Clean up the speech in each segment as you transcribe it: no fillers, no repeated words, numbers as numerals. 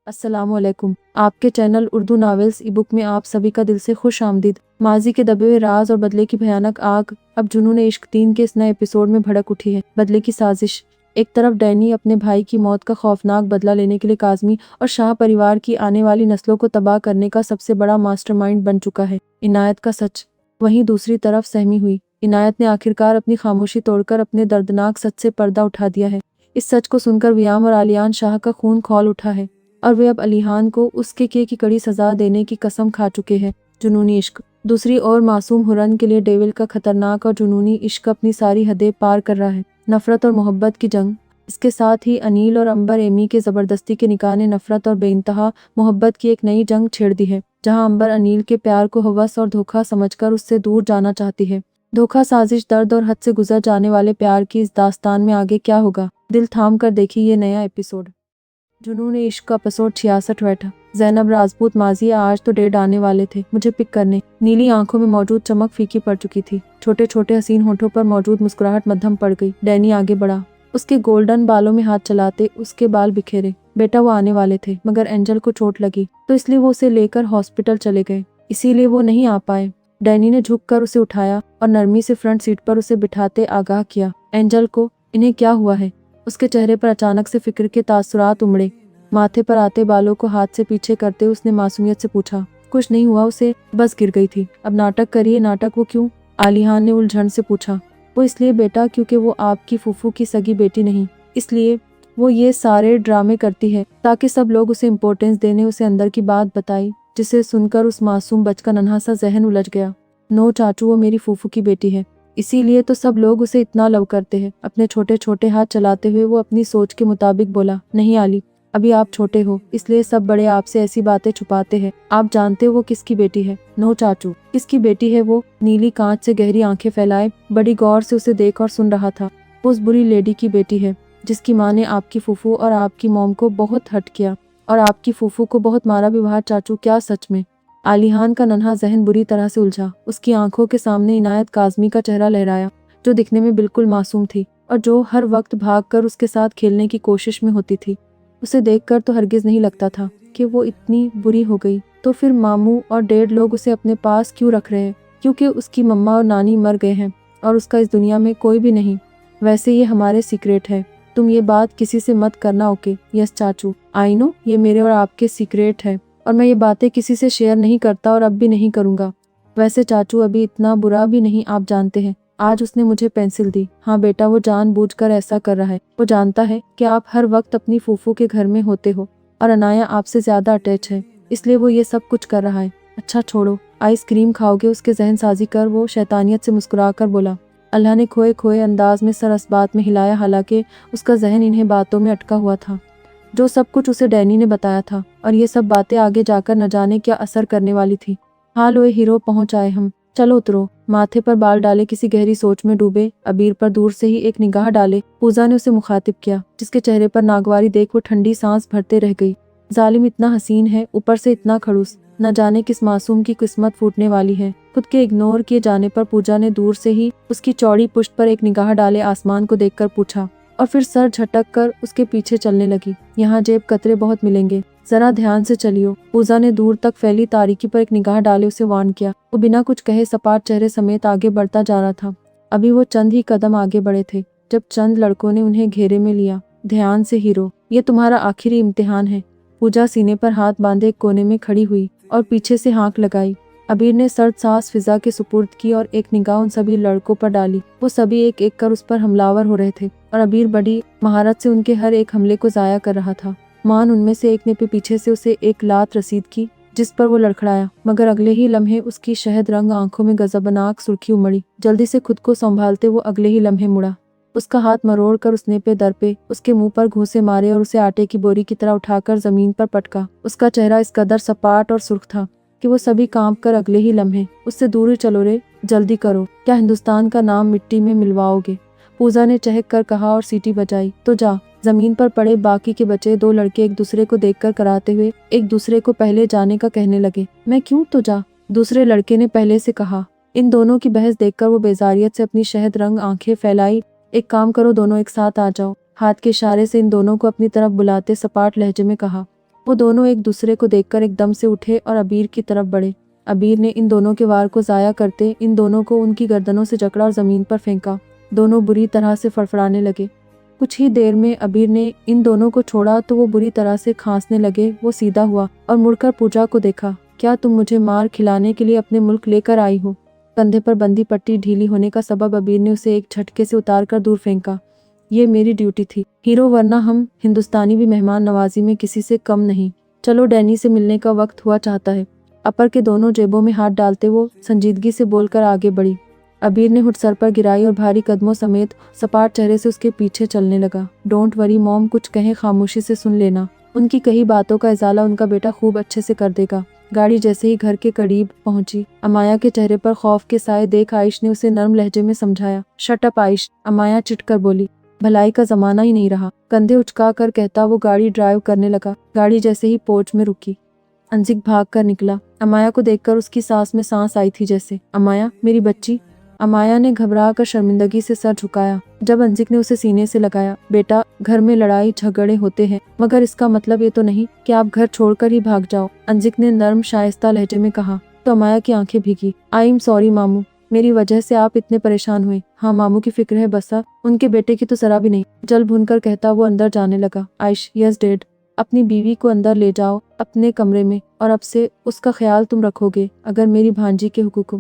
अस्सलाम वालेकुम। आपके चैनल उर्दू नावेल्स ई बुक में आप सभी का दिल से खुश आमदीद। माजी के दबे हुए राज और बदले की भयानक आग अब जुनून इश्क 3 के इस नए एपिसोड में भड़क उठी है। बदले की साजिश। एक तरफ डैनी अपने भाई की मौत का खौफनाक बदला लेने के लिए काज़मी और शाह परिवार की आने वाली नस्लों को तबाह करने का सबसे बड़ा मास्टरमाइंड बन चुका है। इनायत का सच। वहीं दूसरी तरफ सहमी हुई इनायत ने आखिरकार अपनी खामोशी तोड़कर अपने दर्दनाक सच से पर्दा उठा दिया है। इस सच को सुनकर वियाम और आलियान शाह का खून खौल उठा है और वे अब अलीहान को उसके किए की कड़ी सजा देने की कसम खा चुके हैं। जुनूनी इश्क। दूसरी ओर मासूम हुरन के लिए डेविल का खतरनाक और जुनूनी इश्क अपनी सारी हदें पार कर रहा है। नफरत और मोहब्बत की जंग। इसके साथ ही अनील और अंबर एमी के ज़बरदस्ती के निकाह ने नफरत और बेइंतहा मोहब्बत की एक नई जंग छेड़ दी है, जहां अंबर अनील के प्यार को हवस और धोखा समझकर उससे दूर जाना चाहती है। धोखा, साजिश, दर्द और हद से गुजर जाने वाले प्यार की इस दास्तान में आगे क्या होगा? दिल थाम कर देखिए ये नया एपिसोड। जुनून इश्क का एपिसोड 66 बैठा। ज़ैनब राजपूत माजिया आज तो डेड आने वाले थे मुझे पिक करने। नीली आंखों में मौजूद चमक फीकी पड़ चुकी थी। छोटे छोटे हसीन होठों पर मौजूद मुस्कुराहट मध्यम पड़ गई। डैनी आगे बढ़ा, उसके गोल्डन बालों में हाथ चलाते उसके बाल बिखेरे। बेटा वो आने वाले थे मगर एंजल को चोट लगी तो इसलिए वो उसे लेकर हॉस्पिटल चले गए, इसीलिए वो नहीं आ पाए। डैनी ने झुककर उसे उठाया और नरमी से फ्रंट सीट पर उसे बिठाते आगाह किया। एंजल को इन्हें क्या हुआ है? उसके चेहरे पर अचानक से फिक्र के तासुरात उमड़े। माथे पर आते बालों को हाथ से पीछे करते उसने मासूमियत से पूछा। कुछ नहीं हुआ उसे, बस गिर गई थी। अब नाटक करिए। नाटक? वो क्यों? आलिहान ने उलझन से पूछा। वो इसलिए बेटा क्योंकि वो आपकी फूफू की सगी बेटी नहीं, इसलिए वो ये सारे ड्रामे करती है ताकि सब लोग उसे इम्पोर्टेंस देने उसे अंदर की बात बताई, जिसे सुनकर उस मासूम बच्चा नन्हा सा जहन उलझ गया। नो चाचू, वो मेरी फूफू की बेटी है, इसीलिए तो सब लोग उसे इतना लव करते हैं। अपने छोटे छोटे हाथ चलाते हुए वो अपनी सोच के मुताबिक बोला। नहीं आली, अभी आप छोटे हो इसलिए सब बड़े आपसे ऐसी बातें छुपाते हैं। आप जानते हो वो किसकी बेटी है? नो चाचू, किसकी बेटी है वो? नीली कांच से गहरी आंखें फैलाए बड़ी गौर से उसे देख और सुन रहा था। वो उस बुरी लेडी की बेटी है जिसकी माँ ने आपकी फूफू और आपकी मॉम को बहुत हर्ट किया और आपकी फूफू को बहुत मारा भी। बाहर चाचू, क्या सच में? आलिहान का नन्हा जहन बुरी तरह से उलझा। उसकी आंखों के सामने इनायत काज़मी का चेहरा लहराया, जो दिखने में बिल्कुल मासूम थी और जो हर वक्त भागकर उसके साथ खेलने की कोशिश में होती थी। उसे देखकर तो हरगिज नहीं लगता था कि वो इतनी बुरी हो गई। तो फिर मामू और डैड लोग उसे अपने पास क्यों रख रहे हैं? क्योंकि उसकी मम्मा और नानी मर गए हैं और उसका इस दुनिया में कोई भी नहीं। वैसे ये हमारे सीक्रेट है, तुम ये बात किसी से मत करना, ओके? यस चाचू, आई नो, ये मेरे और आपके सीक्रेट है और मैं ये बातें किसी से शेयर नहीं करता और अब भी नहीं करूँगा। वैसे चाचू अभी इतना बुरा भी नहीं, आप जानते हैं आज उसने मुझे पेंसिल दी। हाँ बेटा, वो जानबूझकर ऐसा कर रहा है। वो जानता है कि आप हर वक्त अपनी फूफू के घर में होते हो और अनाया आपसे ज्यादा अटैच है, इसलिए वो ये सब कुछ कर रहा है। अच्छा छोड़ो, आइसक्रीम खाओगे? उसके जहन साजी कर वो शैतानियत से मुस्कुराकर बोला। अल्लाह ने खोए खोए अंदाज में सर असबात में हिलाया, हालांकि उसका जहन इन्हें बातों में अटका हुआ था जो सब कुछ उसे डैनी ने बताया था, और ये सब बातें आगे जाकर न जाने क्या असर करने वाली थी। हाँ लो हीरो, पहुंच आए हम, चलो उतरो। माथे पर बाल डाले किसी गहरी सोच में डूबे अबीर पर दूर से ही एक निगाह डाले पूजा ने उसे मुखातिब किया, जिसके चेहरे पर नागवारी देख वो ठंडी सांस भरते रह गई। जालिम इतना हसीन है, ऊपर से इतना खड़ूस, न जाने किस मासूम की किस्मत फूटने वाली है। खुद के इग्नोर किए जाने पर पूजा ने दूर से ही उसकी चौड़ी पुश्त पर एक निगाह डाले आसमान को देखकर पूछा और फिर सर झटक कर उसके पीछे चलने लगी। यहाँ जेब कतरे बहुत मिलेंगे, जरा ध्यान से चलियो। पूजा ने दूर तक फैली तारीकी पर एक निगाह डाले उसे वार्न किया। वो बिना कुछ कहे सपाट चेहरे समेत आगे बढ़ता जा रहा था। अभी वो चंद ही कदम आगे बढ़े थे जब चंद लड़कों ने उन्हें घेरे में लिया। ध्यान से हीरो, ये तुम्हारा आखिरी इम्तिहान है। पूजा सीने पर हाथ बांधे एक कोने में खड़ी हुई और पीछे से हाँक लगाई। अबीर ने सर्द सांस फिजा के सुपुर्द की और एक निगाह उन सभी लड़कों पर डाली। वो सभी एक एक कर उस पर हमलावर हो रहे थे और अबीर बड़ी महारत से उनके हर एक हमले को जाया कर रहा था। मान उनमें से एक ने पीछे से उसे एक लात रसीद की, जिस पर वो लड़खड़ाया, मगर अगले ही लम्हे उसकी शहद रंग आंखों में गजबनाक सुर्खी उमड़ी। जल्दी से खुद को संभालते वो अगले ही लम्हे मुड़ा। उसका हाथ मरोड़ कर उसने पे दर पे उसके मुंह पर घूंसे मारे और उसे आटे की बोरी की तरह उठाकर जमीन पर पटका। उसका चेहरा इस कदर सपाट और सुर्ख था कि वो सभी कांप कर अगले ही लम्हे उससे दूर ही चलो रे, जल्दी करो, क्या हिंदुस्तान का नाम मिट्टी में मिलवाओगे? पूजा ने चहक कर कहा और सीटी बजाई। तो जा। जमीन पर पड़े बाकी के बचे दो लड़के एक दूसरे को देखकर कराते हुए एक दूसरे को पहले जाने का कहने लगे। मैं क्यों? तो जा, दूसरे लड़के ने पहले से कहा। इन दोनों की बहस देखकर वो बेजारियत से अपनी शहद रंग आंखें फैलाई। एक काम करो, दोनों एक साथ आ जाओ। हाथ के इशारे से इन दोनों को अपनी तरफ बुलाते सपाट लहजे में कहा। वो दोनों एक दूसरे को देखकर एकदम से उठे और अबीर की तरफ बढ़े। अबीर ने इन दोनों के वार को ज़ाया करते इन दोनों को उनकी गर्दनों से जकड़ा और ज़मीन पर फेंका। दोनों बुरी तरह से फड़फड़ाने लगे। कुछ ही देर में अबीर ने इन दोनों को छोड़ा तो वो बुरी तरह से खांसने लगे। वो सीधा हुआ और मुड़कर पूजा को देखा, क्या तुम मुझे मार खिलाने के लिए अपने मुल्क लेकर आई हो? कंधे पर बंदी पट्टी ढीली होने का सबब अबीर ने उसे एक झटके से उतारकर दूर फेंका। ये मेरी ड्यूटी थी हीरो, वरना हम हिंदुस्तानी भी मेहमान नवाजी में किसी से कम नहीं। चलो, डैनी से मिलने का वक्त हुआ चाहता है। अपर के दोनों जेबों में हाथ डालते वो संजीदगी से बोलकर आगे बढ़ी। अबीर ने हुड सर पर गिराई और भारी कदमों समेत सपाट चेहरे से उसके पीछे चलने लगा। डोंट वरी मॉम, कुछ कहें खामोशी से सुन लेना। उनकी कही बातों का इजाला उनका बेटा खूब अच्छे से कर देगा। गाड़ी जैसे ही घर के करीब पहुंची, अमाया के चेहरे पर खौफ के साए देख आयश ने उसे नर्म लहजे में समझाया। शट अप आयश, अमाया चिढ़कर बोली। भलाई का जमाना ही नहीं रहा, कंधे उचका कर कहता वो गाड़ी ड्राइव करने लगा। गाड़ी जैसे ही पोर्च में रुकी, अंजिक भाग कर निकला। अमाया को देखकर उसकी सांस में सांस आई थी जैसे। अमाया, मेरी बच्ची। अमाया ने घबरा कर शर्मिंदगी से सर झुकाया। जब अंजिक ने उसे सीने से लगाया, बेटा, घर में लड़ाई झगड़े होते हैं, मगर इसका मतलब ये तो नहीं कि आप घर छोड़कर ही भाग जाओ, अंजिक ने नर्म शाइस्ता लहजे में कहा। तो अमाया की आंखें भीगी। आई एम सॉरी मामू, मेरी वजह से आप इतने परेशान हुए। हाँ मामू की फिक्र है बसा, उनके बेटे की तो जरा भी नहीं। जल भूनकर कहता वो अंदर जाने लगा। आयश, यस डैड। अपनी बीवी को अंदर ले जाओ अपने कमरे में, और अब से उसका ख्याल तुम रखोगे। अगर मेरी भांजी के हुकूक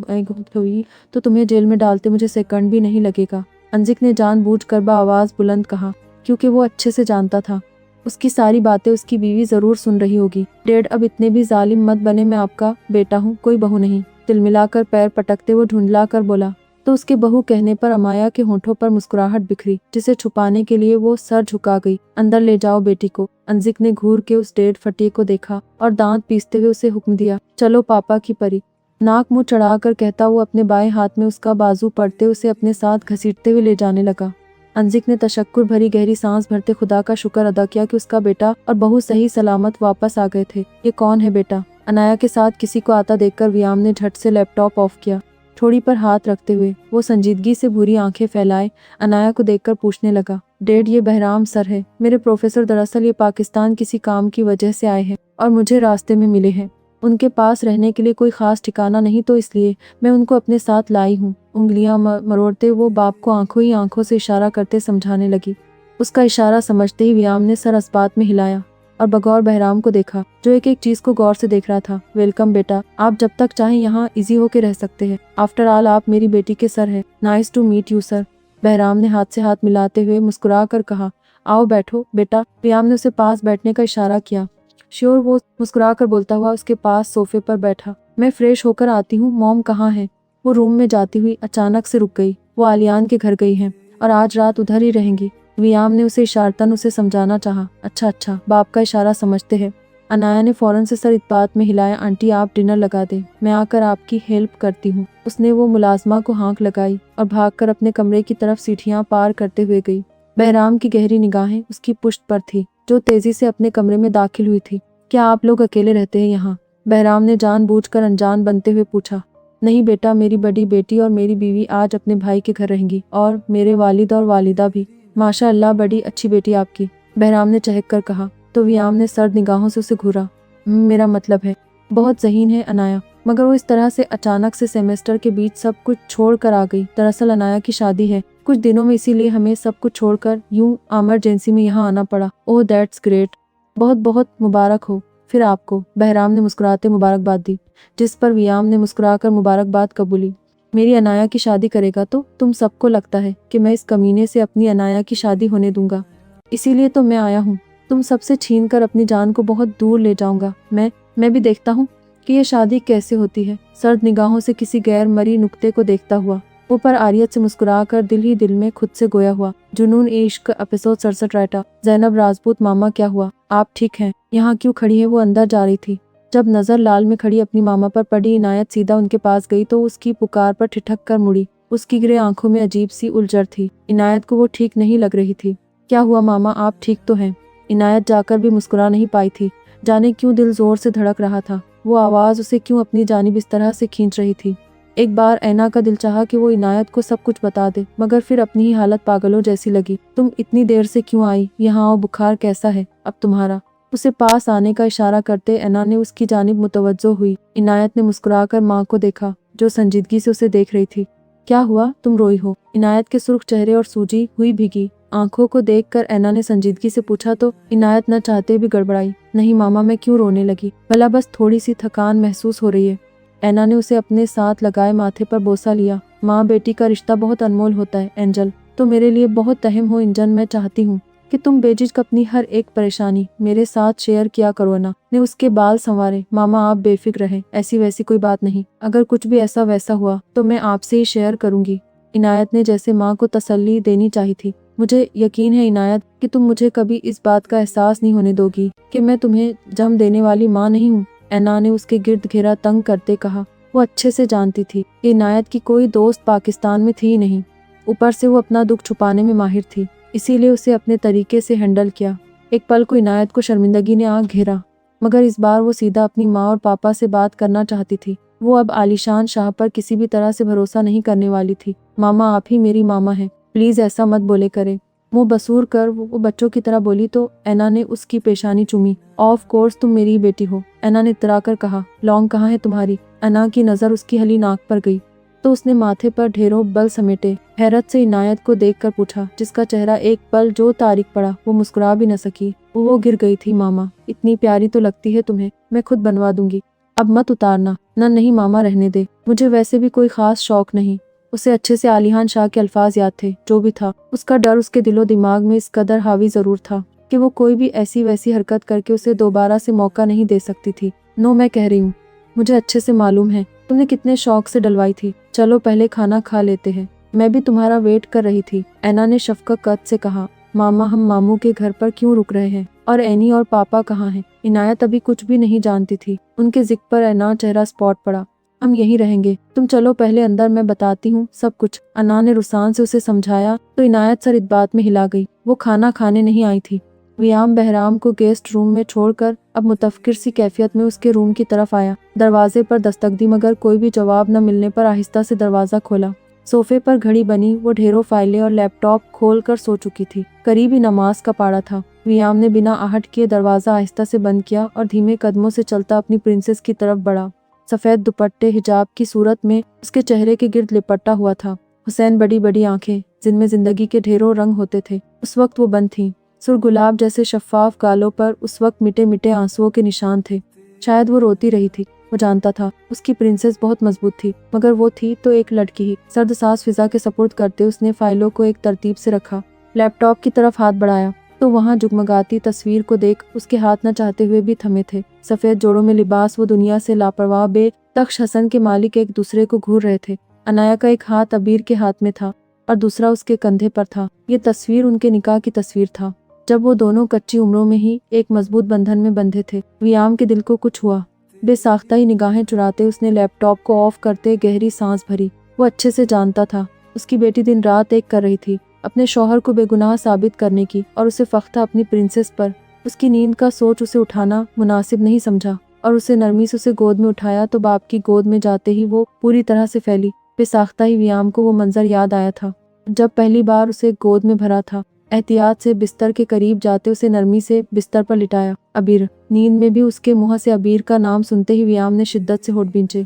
हुई तो तुम्हें जेल में डालते मुझे सेकंड भी नहीं लगेगा, अंजिक ने जानबूझकर आवाज बुलंद कहा, क्योंकि वो अच्छे से जानता था उसकी सारी बातें उसकी बीवी जरूर सुन रही होगी। डैड, अब इतने भी जालिम मत बने, मैं आपका बेटा हूँ, कोई बहू नहीं। तिलमिलाकर पैर पटकते वो ढूंढला कर बोला। तो उसके बहू कहने पर अमाया के होठों पर मुस्कुराहट बिखरी, जिसे छुपाने के लिए वो सर झुका गई। अंदर ले जाओ बेटी को। अंजिक ने घूर के उस डेढ़ फटिये को देखा और दांत पीसते हुए उसे हुक्म दिया। चलो पापा की परी। नाक मुंह चढ़ाकर कहता वो अपने बाएं हाथ में उसका बाजू पड़ते उसे अपने साथ घसीटते हुए ले जाने लगा। अंजिक ने तशक्कुर भरी गहरी सांस भरते खुदा का शुक्र अदा किया कि उसका बेटा और बहू सही सलामत वापस आ गए थे। ये कौन है बेटा? अनाया के साथ किसी को आता देखकर वियाम ने झट से लैपटॉप ऑफ किया। ठोड़ी पर हाथ रखते हुए वो संजीदगी से भूरी आंखें फैलाए अनाया को देखकर पूछने लगा, डैड, ये बहराम सर है, मेरे प्रोफेसर। दरअसल ये पाकिस्तान किसी काम की वजह से आए हैं और मुझे रास्ते में मिले हैं। उनके पास रहने के लिए कोई खास ठिकाना नहीं, तो इसलिए मैं उनको अपने साथ लाई हूँ। उंगलियां मरोड़ते वो बाप को आंखों ही आंखों से इशारा करते समझाने लगी। उसका इशारा समझते ही वियाम ने सर अस्बात में हिलाया और बगौर बहराम को देखा, जो एक एक चीज को गौर से देख रहा था। वेलकम बेटा, आप जब तक चाहें यहाँ इजी होके रह सकते हैं। आफ्टर ऑल आप मेरी बेटी के सर हैं। Nice to meet you sir. Bahram ने हाथ से हाथ मिलाते हुए मुस्कुरा कर कहा। आओ बैठो बेटा। वियाम ने उसे पास बैठने का इशारा किया। श्योर, वो मुस्कुरा कर बोलता हुआ उसके पास सोफे पर बैठा। मैं फ्रेश होकर आती हूँ, मॉम कहाँ है? वो रूम में जाती हुई अचानक से रुक गई। वो आलियान के घर गई हैं और आज रात उधर ही रहेंगी। वियाम ने उसे इशारतन उसे समझाना चाहा। अच्छा अच्छा, बाप का इशारा समझते हैं। अनाया ने फौरन से सर इत्पात में हिलाया। आंटी, आप डिनर लगा दें, मैं आकर आपकी हेल्प करती हूँ। उसने वो मुलाजमा को हाँक लगाई और भागकर अपने कमरे की तरफ सीढ़ियां पार करते हुए गई। बहराम की गहरी निगाहें उसकी पुश्त पर थी, जो तेजी से अपने कमरे में दाखिल हुई थी। क्या आप लोग अकेले रहते हैं यहाँ? बहराम ने जानबूझकर अनजान बनते हुए पूछा। नहीं बेटा, मेरी बड़ी बेटी और मेरी बीवी आज अपने भाई के घर रहेंगी, और मेरे वालिद और वालिदा भी। माशा अल्लाह, बड़ी अच्छी बेटी आपकी, बहराम ने चहक कर कहा। तो वियाम ने सर्द निगाहों से उसे घूरा। मेरा मतलब है, बहुत ज़हीन है अनाया। मगर वो इस तरह से अचानक से सेमेस्टर के बीच सब कुछ छोड़ कर आ गई। दरअसल अनाया की शादी है कुछ दिनों में, इसीलिए हमें सब कुछ छोड़कर यूं इमरजेंसी में यहाँ आना पड़ा। ओह दैट्स ग्रेट, बहुत बहुत मुबारक हो फिर आपको। बहराम ने मुस्कुराते मुबारकबाद दी, जिस पर वियाम ने मुस्कुराकर मुबारकबाद कबूली। मेरी अनाया की शादी करेगा तो तुम सबको लगता है कि मैं इस कमीने से अपनी अनाया की शादी होने दूंगा? इसीलिए तो मैं आया हूँ। तुम सबसे छीन कर अपनी जान को बहुत दूर ले जाऊंगा। मैं भी देखता हूँ कि ये शादी कैसे होती है। सर्द निगाहों से किसी गैर मरी नुक्ते को देखता हुआ ऊपर आरियत से मुस्कुरा कर दिल ही दिल में खुद से गोया हुआ। जुनून ए इश्क एपिसोड 67 राइटा। ज़ैनब राजपूत, मामा क्या हुआ? आप ठीक हैं? यहाँ क्यों खड़ी है? वो अंदर जा रही थी। जब नजर लाल में खड़ी अपनी मामा पर पड़ी, इनायत सीधा उनके पास गई तो उसकी पुकार पर ठिठक कर मुड़ी। उसकी ग्रे आंखों में अजीब सी उलझन थी। इनायत को वो ठीक नहीं लग रही थी। क्या हुआ मामा, आप ठीक तो हैं? इनायत जाकर भी मुस्कुरा नहीं पाई थी। जाने क्यों दिल जोर से धड़क रहा था। वो आवाज उसे क्यों अपनी जानिब इस तरह से खींच रही थी। एक बार ऐना का दिल चाहा कि वो इनायत को सब कुछ बता दे, मगर फिर अपनी ही हालत पागलों जैसी लगी। तुम इतनी देर से क्यों आई? यहाँ आओ, बुखार कैसा है अब तुम्हारा? उसे पास आने का इशारा करते एना ने उसकी जानिब मुतवज्जो हुई। इनायत ने मुस्कुराकर माँ को देखा जो संजीदगी से उसे देख रही थी। क्या हुआ, तुम रोई हो? इनायत के सुर्ख चेहरे और सूजी हुई भीगी आंखों को देखकर एना ने संजीदगी से पूछा तो इनायत न चाहते भी गड़बड़ाई। नहीं मामा, मैं क्यों रोने लगी, भला बस थोड़ी सी थकान महसूस हो रही है। एना ने उसे अपने साथ लगाए माथे पर बोसा लिया। माँ बेटी का रिश्ता बहुत अनमोल होता है एंजल, तो मेरे लिए बहुत अहम हो इंजन। मैं चाहती हूँ कि तुम बेझिझक अपनी हर एक परेशानी मेरे साथ शेयर किया करो। एना ने उसके बाल संवारे। मामा आप बेफिक्र रहें, ऐसी वैसी कोई बात नहीं। अगर कुछ भी ऐसा वैसा हुआ तो मैं आपसे ही शेयर करूंगी। इनायत ने जैसे माँ को तसल्ली देनी चाहिए थी। मुझे यकीन है इनायत कि तुम मुझे कभी इस बात का एहसास नहीं होने दोगी कि मैं तुम्हें जम देने वाली माँ नहीं हूँ। एना ने उसके गिर्द घेरा तंग करते कहा। वो अच्छे से जानती थी कि इनायत की कोई दोस्त पाकिस्तान में थी ही नहीं। ऊपर से वो अपना दुख छुपाने में माहिर थी, इसीलिए उसे अपने तरीके से हैंडल किया। एक पल को इनायत को शर्मिंदगी ने आंख घेरा, मगर इस बार वो सीधा अपनी माँ और पापा से बात करना चाहती थी। वो अब आलीशान शाह पर किसी भी तरह से भरोसा नहीं करने वाली थी। मामा आप ही मेरी मामा हैं, प्लीज ऐसा मत बोले करे। मुंह बसूर कर वो बच्चों की तरह बोली तो एना ने उसकी पेशानी चूमी। ऑफ कोर्स तुम मेरी बेटी हो, एना ने इतरा कर कहा। लौंग कहाँ है तुम्हारी? एना की नजर उसकी हली नाक पर गई तो उसने माथे पर ढेरों बल समेटे हैरत से इनायत को देखकर पूछा, जिसका चेहरा एक पल जो तारीख पड़ा वो मुस्कुरा भी न सकी। वो गिर गई थी। मामा इतनी प्यारी तो लगती है तुम्हें, मैं खुद बनवा दूंगी, अब मत उतारना। न नहीं मामा रहने दे, मुझे वैसे भी कोई खास शौक नहीं। उसे अच्छे से आलिहान शाह के अल्फाज याद थे। जो भी था उसका डर उसके दिलो दिमाग में इस कदर हावी जरूर था कि वो कोई भी ऐसी वैसी हरकत करके उसे दोबारा से मौका नहीं दे सकती थी। नो मैं कह रही हूँ, मुझे अच्छे से मालूम है तुमने कितने शौक से डलवाई थी। चलो पहले खाना खा लेते हैं, मैं भी तुम्हारा वेट कर रही थी। एना ने शफकत से कहा। मामा हम मामू के घर पर क्यों रुक रहे हैं, और एनी और पापा कहाँ हैं? इनायत अभी कुछ भी नहीं जानती थी। उनके जिक्र पर एना चेहरा स्पॉट पड़ा। हम यहीं रहेंगे, तुम चलो पहले अंदर, मैं बताती हूँ सब कुछ। अना ने रुसान से उसे समझाया तो इनायत सर इस बात में हिला गई। वो खाना खाने नहीं आई थी। वियाम बहराम को गेस्ट रूम में छोड़कर अब मुतफक्किर सी कैफियत में उसके रूम की तरफ आया। दरवाजे पर दस्तक दी मगर कोई भी जवाब न मिलने पर आहिस्ता से दरवाजा खोला। सोफे पर घड़ी बनी वो ढेरों फाइलें और लैपटॉप खोल कर सो चुकी थी। करीबी नमाज का पाड़ा था। वियाम ने बिना आहट किए दरवाजा आहिस्ता से बंद किया और धीमे कदमों से चलता अपनी प्रिंसेस की तरफ बढ़ा। सफेद दुपट्टे हिजाब की सूरत में उसके चेहरे के गिर्द लिपटा हुआ था। हुसैन बड़ी बड़ी आंखें जिनमें जिंदगी के ढेरों रंग होते थे उस वक्त वो बंद थीं। सुर गुलाब जैसे शफाफ गालों पर उस वक्त मिटे मिटे आंसुओं के निशान थे। शायद वो रोती रही थी। वो जानता था उसकी प्रिंसेस बहुत मजबूत थी, मगर वो थी तो एक लड़की ही। सर्द सांस फिजा के सपुर्द करते उसने फाइलों को एक तरतीब से रखा। लैपटॉप की तरफ हाथ बढ़ाया तो वहां जगमगाती तस्वीर को देख उसके हाथ न चाहते हुए भी थमे थे। सफेद जोड़ों में लिबास वो दुनिया से लापरवाह बेतख्श हसन के मालिक एक दूसरे को घूर रहे थे। अनाया का एक हाथ अबीर के हाथ में था और दूसरा उसके कंधे पर था। ये तस्वीर उनके निकाह की तस्वीर था, जब वो दोनों कच्ची उम्रों में ही एक मजबूत बंधन में बंधे थे। वियाम के दिल को कुछ हुआ। बेसाख्ता ही निगाहें चुराते उसने लैपटॉप को ऑफ करते गहरी सांस भरी। वो अच्छे से जानता था उसकी बेटी दिन रात एक कर रही थी अपने शौहर को बेगुनाह साबित करने की, और उसे फख्र था अपनी प्रिंसेस पर। उसकी नींद का सोच उसे उठाना मुनासिब नहीं समझा और उसे नरमी से उसे गोद में उठाया तो बाप की गोद में जाते ही वो पूरी तरह से फैली। बेसाख्ता ही वियाम को वो मंजर याद आया था जब पहली बार उसे गोद में भरा था। एहतियात से बिस्तर के करीब जाते उसे नरमी से बिस्तर पर लिटाया। अबीर। नींद में भी उसके मुंह से अबीर का नाम सुनते ही वियाम ने शिद्दत से होठ भींचे।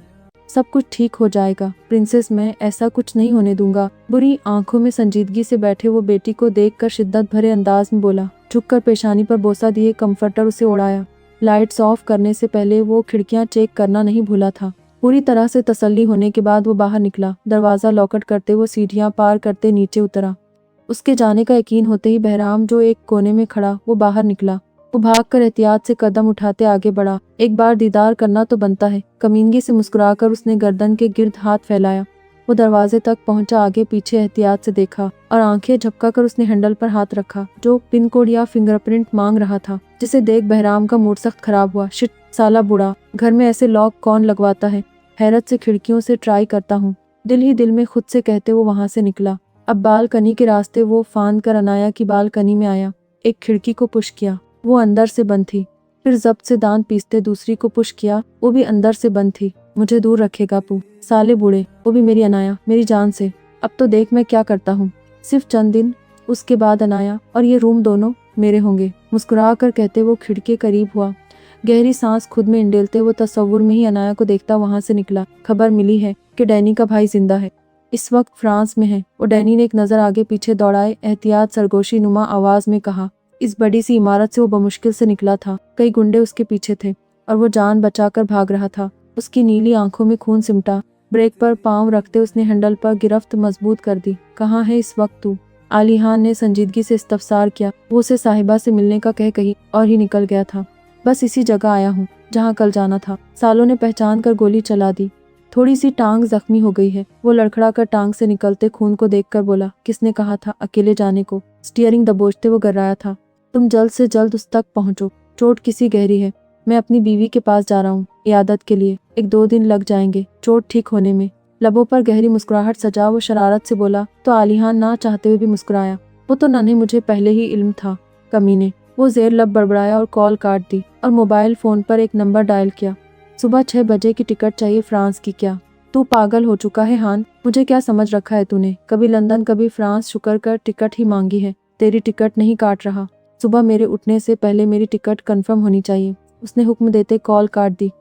सब कुछ ठीक हो जाएगा प्रिंसेस, मैं ऐसा कुछ नहीं होने दूंगा। बुरी आंखों में संजीदगी से बैठे वो बेटी को देखकर शिद्दत भरे अंदाज में बोला। झुककर पेशानी पर बोसा दिए कंफर्टर उसे उड़ाया। लाइट्स ऑफ करने से पहले वो खिड़कियां चेक करना नहीं भूला था। पूरी तरह से तसल्ली होने के बाद वो बाहर निकला। दरवाजा लॉकेट करते वो सीढ़ियां पार करते नीचे उतरा। उसके जाने का यकीन होते ही बहराम जो एक कोने में खड़ा वो बाहर निकला। वो भागकर एहतियात से कदम उठाते आगे बढ़ा। एक बार दीदार करना तो बनता है। कमीनगी से मुस्कुराकर उसने गर्दन के गिर्द हाथ फैलाया। वो दरवाजे तक पहुंचा, आगे पीछे एहतियात से देखा और आंखें झपका कर उसने हैंडल पर हाथ रखा जो पिन कोड या फिंगरप्रिंट मांग रहा था, जिसे देख बहराम का मूड सख्त खराब हुआ। शिट, साला बूढ़ा, घर में ऐसे लॉक कौन लगवाता है? हैरत से खिड़कियों से ट्राई करता हूँ, दिल ही दिल में खुद से कहते वो वहां से निकला। अब बालकनी के रास्ते वो फांद कर अनाया की बालकनी में आया। एक खिड़की को पुश किया, वो अंदर से बंद थी। फिर जब्त से दांत पीसते दूसरी को पुश किया, वो भी अंदर से बंद थी। मुझे दूर रखेगा पू, साले बूढ़े, वो भी मेरी अनाया, मेरी जान से। अब तो देख मैं क्या करता हूँ। सिर्फ चंद दिन उसके बाद अनाया और ये रूम दोनों मेरे होंगे, मुस्कुरा कर कहते वो खिड़की के करीब हुआ। गहरी सांस खुद में इंडेलते वो तस्वुर में ही अनाया को देखता वहां से निकला। खबर मिली है कि डैनी का भाई जिंदा है, इस वक्त फ्रांस में है। और डैनी ने एक नजर आगे पीछे दौड़ाए एहतियात सरगोशी नुमा आवाज में कहा। इस बड़ी सी इमारत से वो बमुश्किल से निकला था। कई गुंडे उसके पीछे थे और वो जान बचाकर भाग रहा था। उसकी नीली आंखों में खून सिमटा। ब्रेक पर पांव रखते उसने हैंडल पर गिरफ्त मजबूत कर दी। कहाँ है इस वक्त तू? आलिहान ने संजीदगी से इस्तफसार किया। वो उसे साहिबा से मिलने का कह कही और ही निकल गया था। बस इसी जगह आया हूँ जहाँ कल जाना था। सालों ने पहचान कर गोली चला दी। थोड़ी सी टांग जख्मी हो गई है। वो लड़खड़ा कर टांग से निकलते खून को देखकर बोला, किसने कहा था अकेले जाने को? स्टीयरिंग दबोचते वो गर्राया था। तुम जल्द से जल्द उस तक पहुंचो। चोट किसी गहरी है। मैं अपनी बीवी के पास जा रहा हूँ इयादत के लिए। 1-2 दिन लग जाएंगे चोट ठीक होने में। लबों पर गहरी मुस्कुराहट सजा वो शरारत से बोला तो आलिहान ना चाहते हुए भी मुस्कुराया। वो तो नन्हे मुझे पहले ही इल्म था, कमीने। वो जेर लब बड़बड़ाया और कॉल काट दी और मोबाइल फोन पर एक नंबर डायल किया। सुबह 6 बजे की टिकट चाहिए फ्रांस की। क्या तू पागल हो चुका है हान? मुझे क्या समझ रखा है तूने? कभी लंदन कभी फ्रांस, शुक्र कर टिकट ही मांगी है। तेरी टिकट नहीं काट रहा। सुबह मेरे उठने से पहले मेरी टिकट कंफर्म होनी चाहिए। उसने हुक्म देते कॉल काट दी।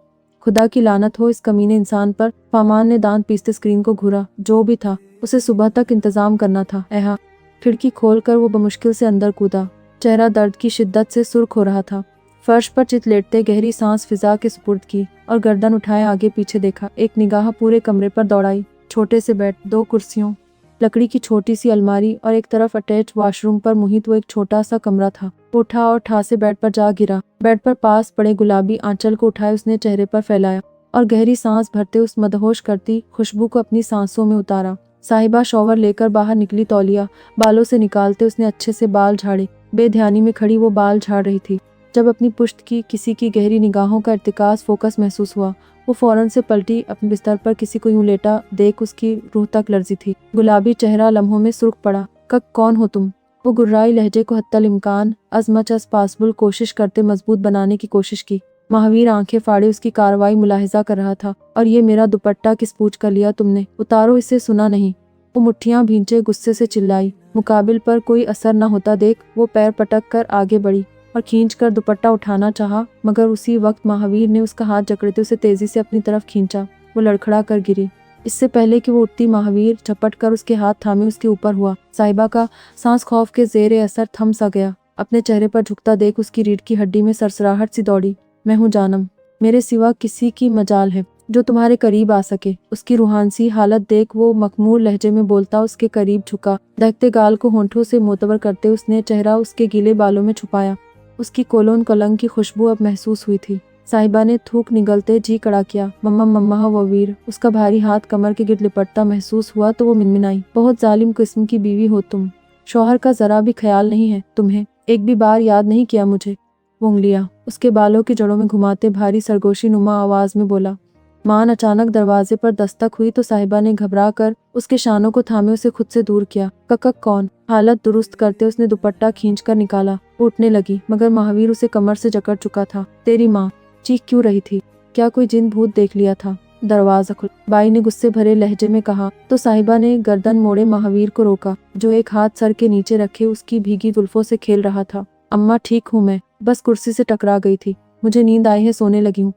खुदा की लानत हो इस कमीने इंसान पर। फामान ने दांत पीसते स्क्रीन को घूरा। जो भी था उसे सुबह तक इंतजाम करना था। एहा। खिड़की खोलकर वो बमुश्किल से अंदर कूदा। चेहरा दर्द की शिद्दत से सुर्ख हो रहा था। फर्श पर चित लेटते गहरी सांस फिजा के सुपुर्द की और गर्दन उठाए आगे पीछे देखा। एक निगाह पूरे कमरे पर दौड़ाई। छोटे से बेड, 2 कुर्सियों, लकड़ी की छोटी सी अलमारी और एक तरफ अटैच वॉशरूम पर मुहित वो एक छोटा सा कमरा था। उठा और ठासे बेड पर जा गिरा। बेड पर पास पड़े गुलाबी आंचल को उठाए उसने चेहरे पर फैलाया और गहरी सांस भरते उस मदहोश करती खुशबू को अपनी सांसों में उतारा। साहिबा शॉवर लेकर बाहर निकली। तौलिया बालों से निकालते उसने अच्छे से बाल झाड़े। बेध्यानी में खड़ी वो बाल झाड़ रही थी। जब अपनी पुश्त की किसी की गहरी निगाहों का इर्तिकाज फोकस महसूस हुआ, वो फौरन से पलटी। अपने बिस्तर पर किसी को यूं लेटा देख उसकी रूह तक लर्जी थी। गुलाबी चेहरा लम्हों में सुर्ख पड़ा। कौन हो तुम? वो गुर्राई लहजे को हत्तल इम्कान अज मच अज पॉसिबल कोशिश करते मजबूत बनाने की कोशिश की। महावीर आंखें फाड़े उसकी कार्रवाई मुलाहिजा कर रहा था। और ये मेरा दुपट्टा किस पूछ कर लिया तुमने? उतारो इसे। सुना नहीं? वो मुट्ठियां भींचे गुस्से से चिल्लाई। मुकाबिल पर कोई असर न होता देख वो पैर पटक कर आगे बढ़ी और खींचकर दुपट्टा उठाना चाहा, मगर उसी वक्त महावीर ने उसका हाथ जकड़ते उसे तेजी से अपनी तरफ खींचा। वो लड़खड़ा कर गिरी। इससे पहले कि वो उठती महावीर झपट कर उसके हाथ थामे उसके ऊपर हुआ। साहिबा का सांस खौफ के जेरे असर थम सा गया। अपने चेहरे पर झुकता देख उसकी रीढ़ की हड्डी में सरसराहट सी दौड़ी। मैं हूँ जानम, मेरे सिवा किसी की मजाल है जो तुम्हारे करीब आ सके। उसकी रूहानसी हालत देख वो मखमूर लहजे में बोलता उसके करीब झुका। दहकते गाल को होंठों से मोतबर करते उसने चेहरा उसके गीले बालों में छुपाया। उसकी कोलोन कलंग की खुशबू अब महसूस हुई थी। साहिबा ने थूक निगलते जी कड़ा किया। मम्मा मम्मा वो वीर। उसका भारी हाथ कमर के गिर्द लिपटता महसूस हुआ तो वो मिनमिनाई। बहुत जालिम किस्म की बीवी हो तुम। शौहर का जरा भी ख्याल नहीं है तुम्हें। एक भी बार याद नहीं किया मुझे। वो उंगलियां उसके बालों की जड़ों में घुमाते भारी सरगोशी नुमा आवाज में बोला। मान अचानक दरवाजे पर दस्तक हुई तो साहिबा ने घबरा कर उसके शानों को थामे उसे खुद से दूर किया। कौन? हालत दुरुस्त करते उसने दुपट्टा खींचकर निकाला। वो उठने लगी मगर महावीर उसे कमर से जकड़ चुका था। तेरी माँ? चीख क्यों रही थी? क्या कोई जिन भूत देख लिया था? दरवाजा खुल, बाई ने गुस्से भरे लहजे में कहा तो साहिबा ने गर्दन मोड़े महावीर को रोका, जो एक हाथ सर के नीचे रखे उसकी भीगी जुल्फों से खेल रहा था। अम्मा ठीक हूँ मैं, बस कुर्सी से टकरा गई थी। मुझे नींद आई है, सोने लगी हूँ।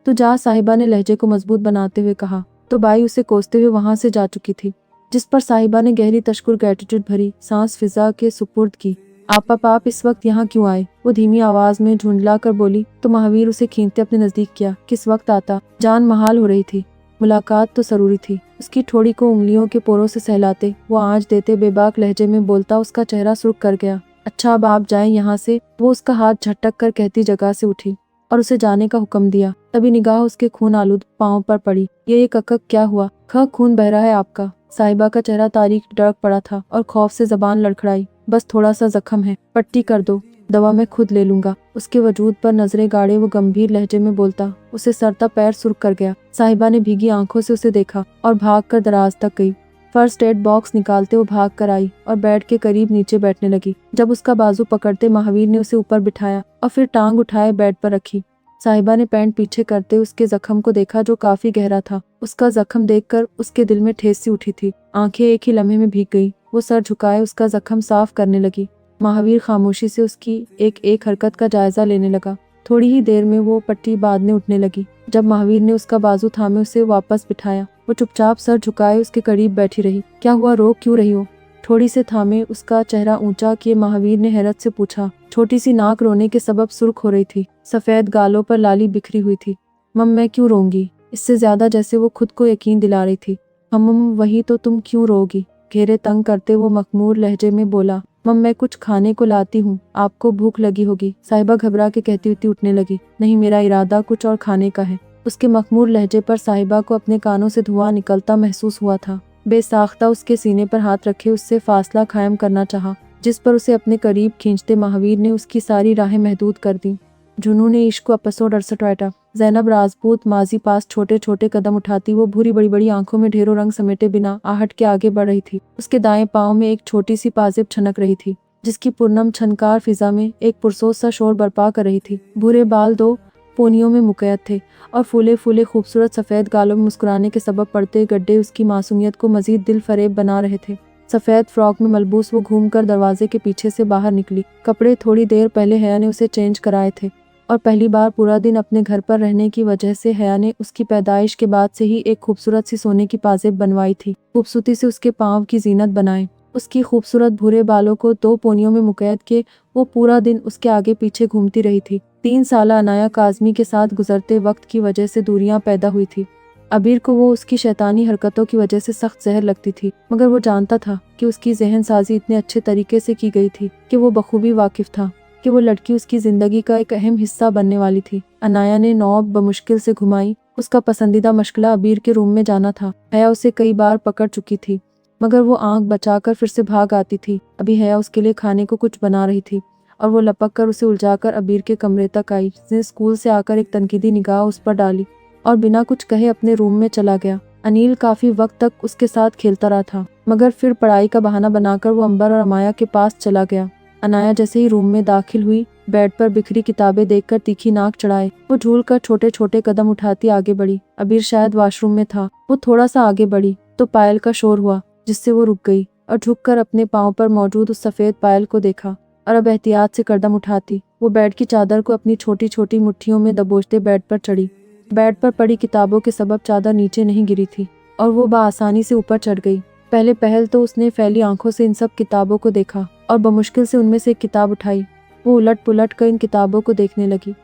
तो जा, साहिबा ने लहजे को मजबूत बनाते हुए कहा तो बाई उसे कोसते हुए वहां से जा चुकी थी, जिस पर साहिबा ने गहरी तशकुर ग्रेटिट्यूड भरी सांस फिजा के सुपुर्द की। आप इस वक्त यहाँ क्यों आए? वो धीमी आवाज में झुंझला कर बोली तो महावीर उसे खींचते अपने नजदीक किया। किस वक्त आता? जान महाल हो रही थी, मुलाकात तो जरूरी थी। उसकी ठोड़ी को उंगलियों के पोरों से सहलाते वो आंच देते बेबाक लहजे में बोलता उसका चेहरा सुर्ख कर गया। अच्छा अब आप जाएं यहाँ से। वो उसका हाथ झटक कर कहती जगह से उठी और उसे जाने का हुक्म दिया। तभी निगाह उसके खून आलूद पांव पर पड़ी। ये एक क्या हुआ? खून बह रहा है आपका। साहिबा का चेहरा तारीख डरक पड़ा था और खौफ से जबान लड़खड़ाई। बस थोड़ा सा जख्म है, पट्टी कर दो, दवा मैं खुद ले लूंगा। उसके वजूद पर नजरें गाड़े वो गंभीर लहजे में बोलता उसे सरता पैर सुर्ख कर गया। साहिबा ने भीगी आंखों से उसे देखा और भाग कर दराज तक गई। फर्स्ट एड बॉक्स निकालते वो भाग कर आई और बेड के करीब नीचे बैठने लगी। जब उसका बाजू पकड़ते महावीर ने उसे ऊपर बिठाया और फिर टांग उठाए बेड पर रखी। साहिबा ने पैंट पीछे करते उसके जख्म को देखा जो काफी गहरा था। उसका जख्म देखकर उसके दिल में ठेस सी उठी थी। आंखें एक ही लम्हे में भीग गई। वो सर झुकाए उसका जख्म साफ करने लगी। महावीर खामोशी से उसकी एक एक हरकत का जायजा लेने लगा। थोड़ी ही देर में वो पट्टी बांधने उठने लगी। जब महावीर ने उसका बाजू थामे उसे वापस बिठाया, वो चुपचाप सर झुकाए उसके करीब बैठी रही। क्या हुआ, रो क्यों रही हो? थोड़ी से थामे उसका चेहरा ऊंचा किए महावीर ने हैरत से पूछा। छोटी सी नाक रोने के सबब सुर्ख हो रही थी, सफेद गालों पर लाली बिखरी हुई थी। मम, मैं क्यों रोऊंगी? इससे ज्यादा जैसे वो खुद को यकीन दिला रही थी। हम, वही तो, तुम क्यों रोगी? घेरे तंग करते वो मखमूर लहजे में बोला। मम, मैं कुछ खाने को लाती हूँ, आपको भूख लगी होगी। साहिबा घबरा के कहती हुई उठने लगी। नहीं, मेरा इरादा कुछ और खाने का है। उसके मखमूर लहजे पर साहिबा को अपने कानों से धुआं निकलता महसूस हुआ था। बेसाख्ता उसके सीने पर हाथ रखे उससे फासला कायम करना चाहा, जिस पर उसे अपने करीब खींचते महावीर ने उसकी सारी राहें महदूद कर दी। जुनून इश्क एपिसोड 68। ज़ैनब राजपूत माजी पास छोटे छोटे कदम उठाती वो भूरी बड़ी बड़ी आंखों में ढेरों रंग समेटे बिना आहट के आगे बढ़ रही थी। उसके दाएं पांव में एक छोटी सी पाजेब छनक रही थी, जिसकी पूर्णम छनकार फिजा में एक पुरसोस सा शोर बरपा कर रही थी। भूरे बाल दो पोनियों में मुकैद थे और फूले फूले खूबसूरत सफ़ेद गालों में मुस्कुराने के सबब पड़ते गड्ढे उसकी मासूमियत को मजीद दिल फरेब बना रहे थे। सफ़ेद फ्रॉक में मलबूस वो घूमकर दरवाजे के पीछे से बाहर निकली। कपड़े थोड़ी देर पहले हया ने उसे चेंज कराए थे और पहली बार पूरा दिन अपने घर पर रहने की वजह से हया ने उसकी पैदाइश के बाद से ही एक खूबसूरत सी सोने की पाजेब बनवाई थी, खूबसूरती से उसके पाँव की जीनत बनाए। उसकी खूबसूरत भूरे बालों को दो पोनियों में मुकैद के वो पूरा दिन उसके आगे पीछे घूमती रही थी। 3 साला अनाया काज़मी के साथ गुजरते वक्त की वजह से दूरियां पैदा हुई थी। अबीर को वो उसकी शैतानी हरकतों की वजह से सख्त जहर लगती थी, मगर वो जानता था कि उसकी जहन साजी इतने अच्छे तरीके से की गई थी कि वो बखूबी वाकिफ था कि वो लड़की उसकी ज़िंदगी का एक अहम हिस्सा बनने वाली थी। अनाया ने नौब बमुश्किल से घुमाई। उसका पसंदीदा मशगला अबीर के रूम में जाना था। हया उसे कई बार पकड़ चुकी थी, मगर वो आंख बचाकर फिर से भाग आती थी। अभी हया उसके लिए खाने को कुछ बना रही थी और वो लपक कर उसे उलझाकर अबीर के कमरे तक आई, जिसने स्कूल से आकर एक तनकीदी निगाह उस पर डाली और बिना कुछ कहे अपने रूम में चला गया। अनिल काफ़ी वक्त तक उसके साथ खेलता रहा था, मगर फिर पढ़ाई का बहाना बनाकर वो अंबर और अमाया के पास चला गया। अनाया जैसे ही रूम में दाखिल हुई, बेड पर बिखरी किताबें देखकर तीखी नाक चढ़ाए वो झूल कर छोटे छोटे कदम उठाती आगे बढ़ी। अबीर शायद वॉशरूम में था। वो थोड़ा सा आगे बढ़ी तो पायल का शोर हुआ, जिससे वो रुक गई और झुककर अपने पाँव पर मौजूद उस सफ़ेद पायल को देखा और अब एहतियात से कदम उठाती वो बेड की चादर को अपनी छोटी छोटी मुट्ठियों में दबोचते बेड पर चढ़ी। बेड पर पड़ी किताबों के सबब चादर नीचे नहीं गिरी थी और वो बआसानी से ऊपर चढ़ गई। पहले पहल तो उसने फैली आंखों से इन सब किताबों को देखा और बमुश्किल से उनमें से एक किताब उठाई। वो उलट पुलट कर इन किताबों को देखने लगी।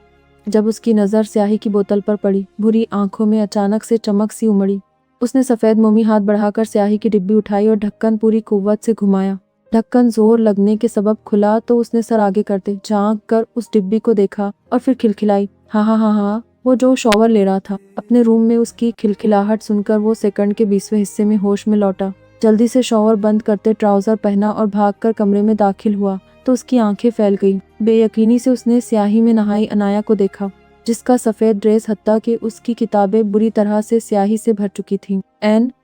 जब उसकी नज़र स्याही की बोतल पर पड़ी, भूरी आंखों में अचानक से चमक सी उमड़ी। उसने सफ़ेद मोमी हाथ बढ़ाकर स्याही की डिब्बी उठाई और ढक्कन पूरी कुव्वत से घुमाया। ढक्कन जोर लगने के सबब खुला तो उसने सर आगे करते झांक कर उस डिब्बी को देखा और फिर खिलखिलाई। हाँ हाँ हाँ हाँ, वो जो शॉवर ले रहा था। अपने रूम में उसकी खिलखिलाहट सुनकर वो सेकंड के 20वें हिस्से में होश में लौटा। जल्दी से शॉवर बंद करते ट्राउज़र पहना और भागकर कमरे में दाखिल हुआ तो उसकी आंखें फैल गईं। बेयकीनी से उसने स्याही में नहाई अनाया को देखा, जिसका सफ़ेद ड्रेस हत्ता कि उसकी किताबें बुरी तरह से स्याही से भर चुकी थीं।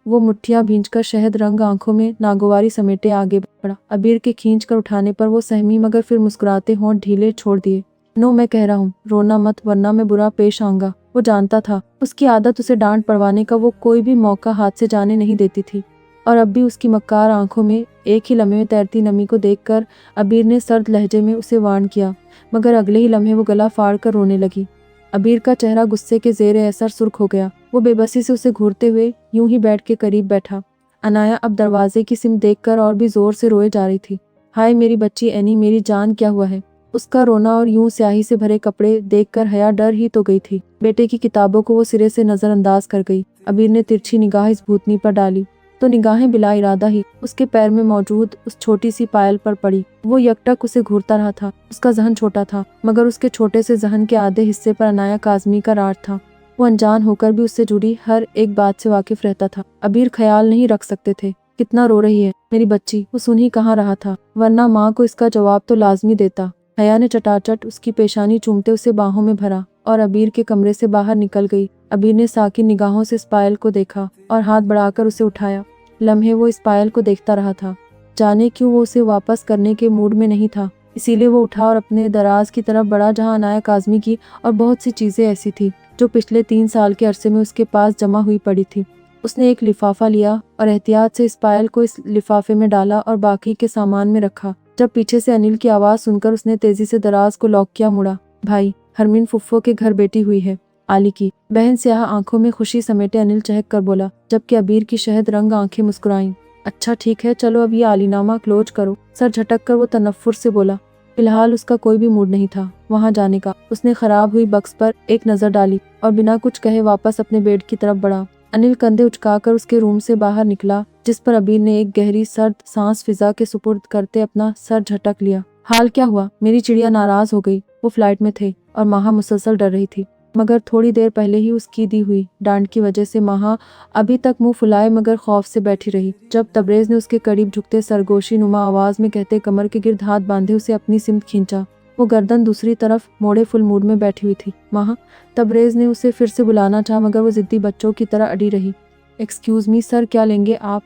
वो मुट्ठियां भींचकर शहद रंग आंखों में नागवारी समेटे आगे बढ़ा। अबीर के खींच कर उठाने पर वो सहमी, मगर फिर मुस्कुराते होंठ ढीले छोड़ दिए। नो, मैं कह रहा हूँ, रोना मत वरना मैं बुरा पेश आऊंगा। वो जानता था उसकी आदत उसे डांट पड़वाने का वो कोई भी मौका हाथ से जाने नहीं देती थी, और अब भी उसकी मक्कार आंखों में एक ही लम्हे में तैरती नमी को देखकर अबीर ने सर्द लहजे में उसे वार्न किया, मगर अगले ही लम्हे वो गला फाड़ कर रोने लगी। अबीर का चेहरा गुस्से के ज़ेरे असर सुर्ख हो गया। वो बेबसी से उसे घूरते हुए यूं ही बेड के करीब बैठा। अनाया अब दरवाजे की सिम देखकर और भी जोर से रोए जा रही थी। हाय मेरी बच्ची एनी, मेरी जान, क्या हुआ है? उसका रोना और यूं स्याही से भरे कपड़े देखकर हया डर ही तो गई थी। बेटे की किताबों को वो सिरे से नजरअंदाज कर गई। अबीर ने तिरछी निगाह इस भूतनी पर डाली तो निगाहें बिला इरादा ही उसके पैर में मौजूद उस छोटी सी पायल पर पड़ी। वो यकटक उसे घूरता रहा था। उसका जहन छोटा था, मगर उसके छोटे से जहन के आधे हिस्से पर अनाया काज़मी का राज था। वो अनजान होकर भी उससे जुड़ी हर एक बात से वाकिफ रहता था। अबीर ख्याल नहीं रख सकते थे कितना रो रही है मेरी बच्ची। वो सुन ही कहाँ रहा था, वरना माँ को इसका जवाब तो लाजमी देता। हया ने चटाचट उसकी पेशानी चूमते उसे बाहों में भरा और अबीर के कमरे से बाहर निकल गई। अबीर ने साकिन निगाहों से इस पायल को देखा और हाथ बढ़ाकर उसे उठाया। लम्हे वो इस पायल को देखता रहा था। जाने क्यों वो उसे वापस करने के मूड में नहीं था, इसीलिए वो उठा और अपने दराज की तरफ बढ़ा, जहां अनाया काज़मी की और बहुत सी चीज़ें ऐसी थी जो पिछले 3 साल के अरसे में उसके पास जमा हुई पड़ी थी। उसने एक लिफाफा लिया और एहतियात से इस पायल को इस लिफाफे में डाला और बाकी के सामान में रखा। जब पीछे से अनिल की आवाज़ सुनकर उसने तेजी से दराज को लॉक किया, मुड़ा। भाई, हरमीन फुफ्फो के घर बेटी हुई है, आली की। बहन स्याह आंखों में खुशी समेटे अनिल चहक कर बोला, जबकि अबीर की शहद रंग आंखें मुस्कुराईं। अच्छा ठीक है, चलो अब ये आलीनामा क्लोज करो। सर झटक कर वो तनफ्फुर से बोला। फिलहाल उसका कोई भी मूड नहीं था वहां जाने का। उसने खराब हुई बक्स पर एक नजर डाली और बिना कुछ कहे वापस अपने बेड की तरफ बढ़ा। अनिल कंधे उचकाकर उसके रूम से बाहर निकला, जिस पर अबीर ने एक गहरी सर्द सांस फिजा के सुपुर्द करते अपना सर झटक लिया। हाल क्या हुआ? मेरी चिड़िया नाराज हो गई। वो फ्लाइट में थे और माहा मुसलसल डर रही थी, मगर थोड़ी देर पहले ही उसकी दी हुई डांट की वजह से माहा अभी तक मुंह फुलाए मगर खौफ से बैठी रही। जब तबरेज ने उसके करीब झुकते सरगोशी नुमा आवाज में कहते कमर के गिर्द हाथ बांधे उसे अपनी सिमत खींचा, वो गर्दन दूसरी तरफ मोड़े फुल मूड में बैठी हुई थी। माहा, तबरेज ने उसे फिर से बुलाना चाहा मगर वो जिद्दी बच्चों की तरह अड़ी रही। एक्सक्यूज मी सर, क्या लेंगे आप?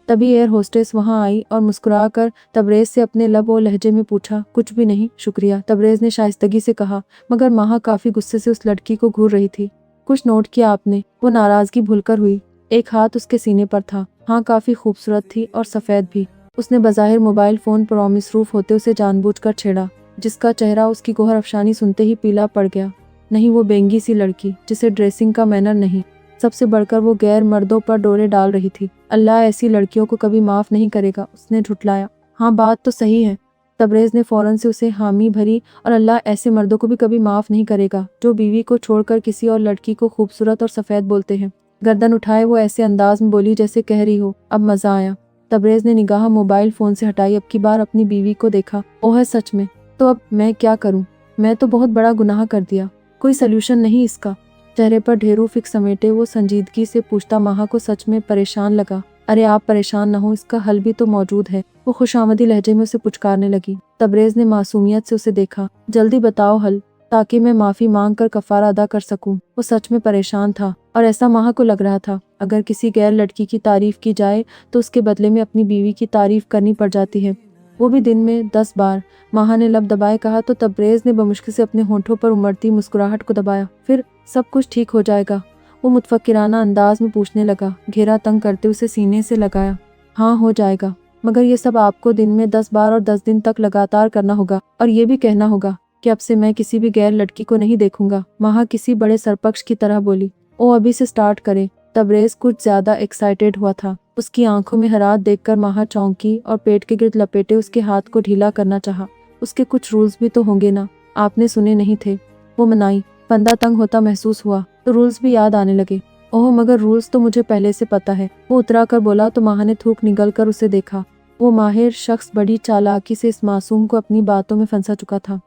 तभी एयर होस्टेस वहां आई और मुस्कुराकर तबरेज से अपने लब और लहजे में पूछा, कुछ भी नहीं शुक्रिया, तबरेज ने शाइस्तगी से कहा, मगर माहा काफी गुस्से से उस लड़की को घूर रही थी। कुछ नोट किया आपने? वो नाराजगी भूलकर हुई। एक हाथ उसके सीने पर था। हाँ, काफी खूबसूरत थी और सफेद भी। उसने बज़ाहिर मोबाइल फोन पर मसरूफ होते उसे जानबूझकर छेड़ा, जिसका चेहरा उसकी गोहर अफशानी सुनते ही पीला पड़ गया। नहीं, वो बेंगी सी लड़की जिसे ड्रेसिंग का मैनर नहीं, सबसे बढ़कर वो गैर मर्दों पर डोरे डाल रही थी। अल्लाह ऐसी लड़कियों को कभी माफ नहीं करेगा, उसने झुठलाया। हाँ, बात तो सही है, तबरेज ने फौरन से उसे हामी भरी, और अल्लाह ऐसे मर्दों को भी कभी माफ नहीं करेगा जो बीवी को छोड़कर किसी और लड़की को खूबसूरत और सफेद बोलते हैं। गर्दन उठाए वो ऐसे अंदाज में बोली जैसे कह रही हो, अब मजा आया। तबरेज ने निगाह मोबाइल फोन से हटाई, अब की बार अपनी बीवी को देखा। ओह है सच में? तो अब मैं क्या करूं? मैं तो बहुत बड़ा गुनाह कर दिया। कोई सल्यूशन नहीं इसका? चेहरे पर ढेरों फिक्र समेटे वो संजीदगी से पूछता माहा को सच में परेशान लगा। अरे आप परेशान न हो, इसका हल भी तो मौजूद है। वो खुशामदी लहजे में उसे पुचकारने लगी। तबरेज ने मासूमियत से उसे देखा। जल्दी बताओ हल, ताकि मैं माफी मांग कर कफारा अदा कर सकूं। वो सच में परेशान था और ऐसा माहा को लग रहा था अगर किसी गैर लड़की की तारीफ की जाए तो उसके बदले में अपनी बीवी की तारीफ करनी पड़ जाती है, वो भी दिन में 10 बार। माहा ने लब दबाए कहा तो तबरेज ने बमुश्किल से अपने होंठों पर उमड़ती मुस्कुराहट को दबाया। फिर सब कुछ ठीक हो जाएगा? वो मुतफक्किराना अंदाज में पूछने लगा, घेरा तंग करते उसे सीने से लगाया। हाँ हो जाएगा, मगर ये सब आपको दिन में 10 बार और 10 दिन तक लगातार करना होगा, और ये भी कहना होगा कि अब से मैं किसी भी गैर लड़की को नहीं देखूंगा। माहा किसी बड़े सरपक्ष की तरह बोली। ओ अभी से स्टार्ट करे। तबरेज कुछ ज्यादा एक्साइटेड हुआ था। उसकी आंखों में हरारत देखकर माहा चौंकी और पेट के गिर्द लपेटे उसके हाथ को ढीला करना चाहा। उसके कुछ रूल्स भी तो होंगे ना, आपने सुने नहीं थे? वो मनाई। फंदा तंग होता महसूस हुआ तो रूल्स भी याद आने लगे। ओह मगर रूल्स तो मुझे पहले से पता है, वो उतरा कर बोला तो माहा ने थूक निगल कर उसे देखा। वो माहिर शख्स बड़ी चालाकी से इस मासूम को अपनी बातों में फंसा चुका था।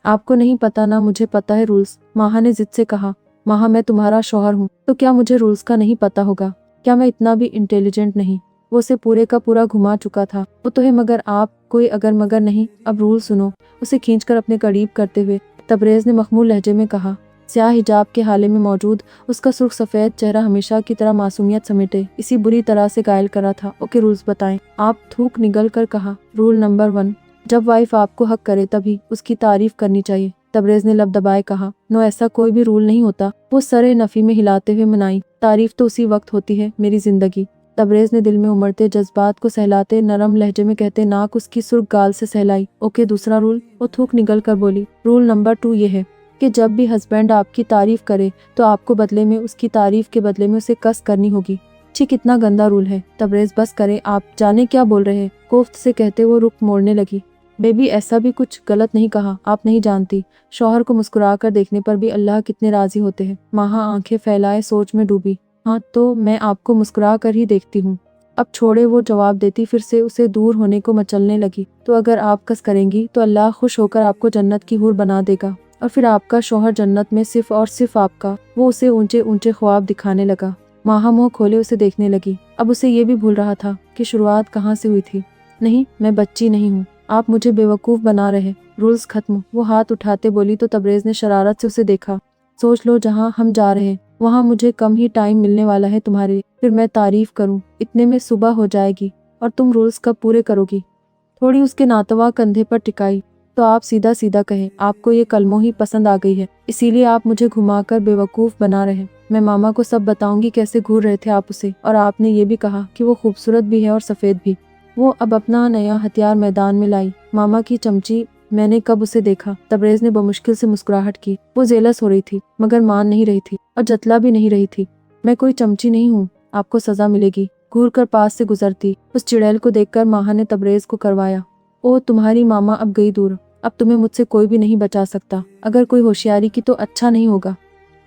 आपको नहीं पता ना, मुझे पता है रूल्स, माहा ने जिद से कहा। माहा, मैं तुम्हारा शौहर हूँ तो क्या मुझे रूल्स का नहीं पता होगा? क्या मैं इतना भी इंटेलिजेंट नहीं? वो उसे पूरे का पूरा घुमा चुका था। वो तो है मगर आप कोई अगर मगर नहीं। अब रूल सुनो, उसे खींचकर अपने करीब करते हुए तबरेज ने मखमूल लहजे में कहा। स्याह हिजाब के हाले में मौजूद उसका सुर्ख सफेद चेहरा हमेशा की तरह मासूमियत समेटे इसी बुरी तरह से घायल करा था। ओके रूल्स बताएं। आप थूक निगल कर कहा। रूल नंबर 1, जब वाइफ आपको हक करे तभी उसकी तारीफ करनी चाहिए। तबरेज ने लब दबाए कहा। नो, ऐसा कोई भी रूल नहीं होता। वो सरे नफी में हिलाते हुए मनाई। तारीफ तो उसी वक्त होती है मेरी जिंदगी। तबरेज ने दिल में उमड़ते जज्बात को सहलाते नरम लहजे में कहते नाक उसकी सुर्ख गाल से सहलाई। ओके दूसरा रूल, वो थूक निगल कर बोली। रूल नंबर 2 ये है कि जब भी हस्बैंड आपकी तारीफ करे तो आपको बदले में उसकी तारीफ के बदले में उसे कस करनी होगी। छी, कितना गंदा रूल है। तबरेज बस करे, आप जाने क्या बोल रहे हैं, कोफ्त से कहते वो रुख मोड़ने लगी। बेबी ऐसा भी कुछ गलत नहीं कहा, आप नहीं जानती। शौहर को मुस्कुरा कर देखने पर भी अल्लाह कितने राजी होते हैं। माहा आंखें फैलाए सोच में डूबी। हाँ तो मैं आपको मुस्कुरा कर ही देखती हूँ। अब छोड़े, वो जवाब देती फिर से उसे दूर होने को मचलने लगी। तो अगर आप कस करेंगी तो अल्लाह खुश होकर आपको जन्नत की हूर बना देगा, और फिर आपका शौहर जन्नत में सिर्फ और सिर्फ आपका। वो उसे ऊंचे ऊंचे ख्वाब दिखाने लगा। माहा मुंह खोले उसे देखने लगी। अब उसे ये भी भूल रहा था कि शुरुआत कहाँ से हुई थी। नहीं, मैं बच्ची नहीं हूँ, आप मुझे बेवकूफ़ बना रहे। रूल्स खत्म, वो हाथ उठाते बोली तो तबरेज ने शरारत से उसे देखा। सोच लो जहाँ हम जा रहे हैं वहाँ मुझे कम ही टाइम मिलने वाला है तुम्हारे, फिर मैं तारीफ करूँ इतने में सुबह हो जाएगी और तुम रूल्स कब पूरे करोगी? थोड़ी उसके नातवा कंधे पर टिकाई तो आप सीधा सीधा कहे, आपको ये कलमों ही पसंद आ गई है, इसीलिए आप मुझे घुमाकर बेवकूफ़ बना रहे। मैं मामा को सब बताऊंगी कैसे घूर रहे थे आप उसे, और आपने ये भी कहा कि वो खूबसूरत भी है और सफ़ेद भी। वो अब अपना नया हथियार मैदान में लाई। मामा की चमची, मैंने कब उसे देखा? तबरेज ने बमुश्किल से मुस्कुराहट की। वो जेलस हो रही थी मगर मान नहीं रही थी और जतला भी नहीं रही थी। मैं कोई चमची नहीं हूँ, आपको सजा मिलेगी। घूर कर पास से गुजरती उस चुड़ैल को देखकर माहा ने तबरेज को करवाया। ओ तुम्हारी मामा अब गई दूर, अब तुम्हें मुझसे कोई भी नहीं बचा सकता। अगर कोई होशियारी की तो अच्छा नहीं होगा।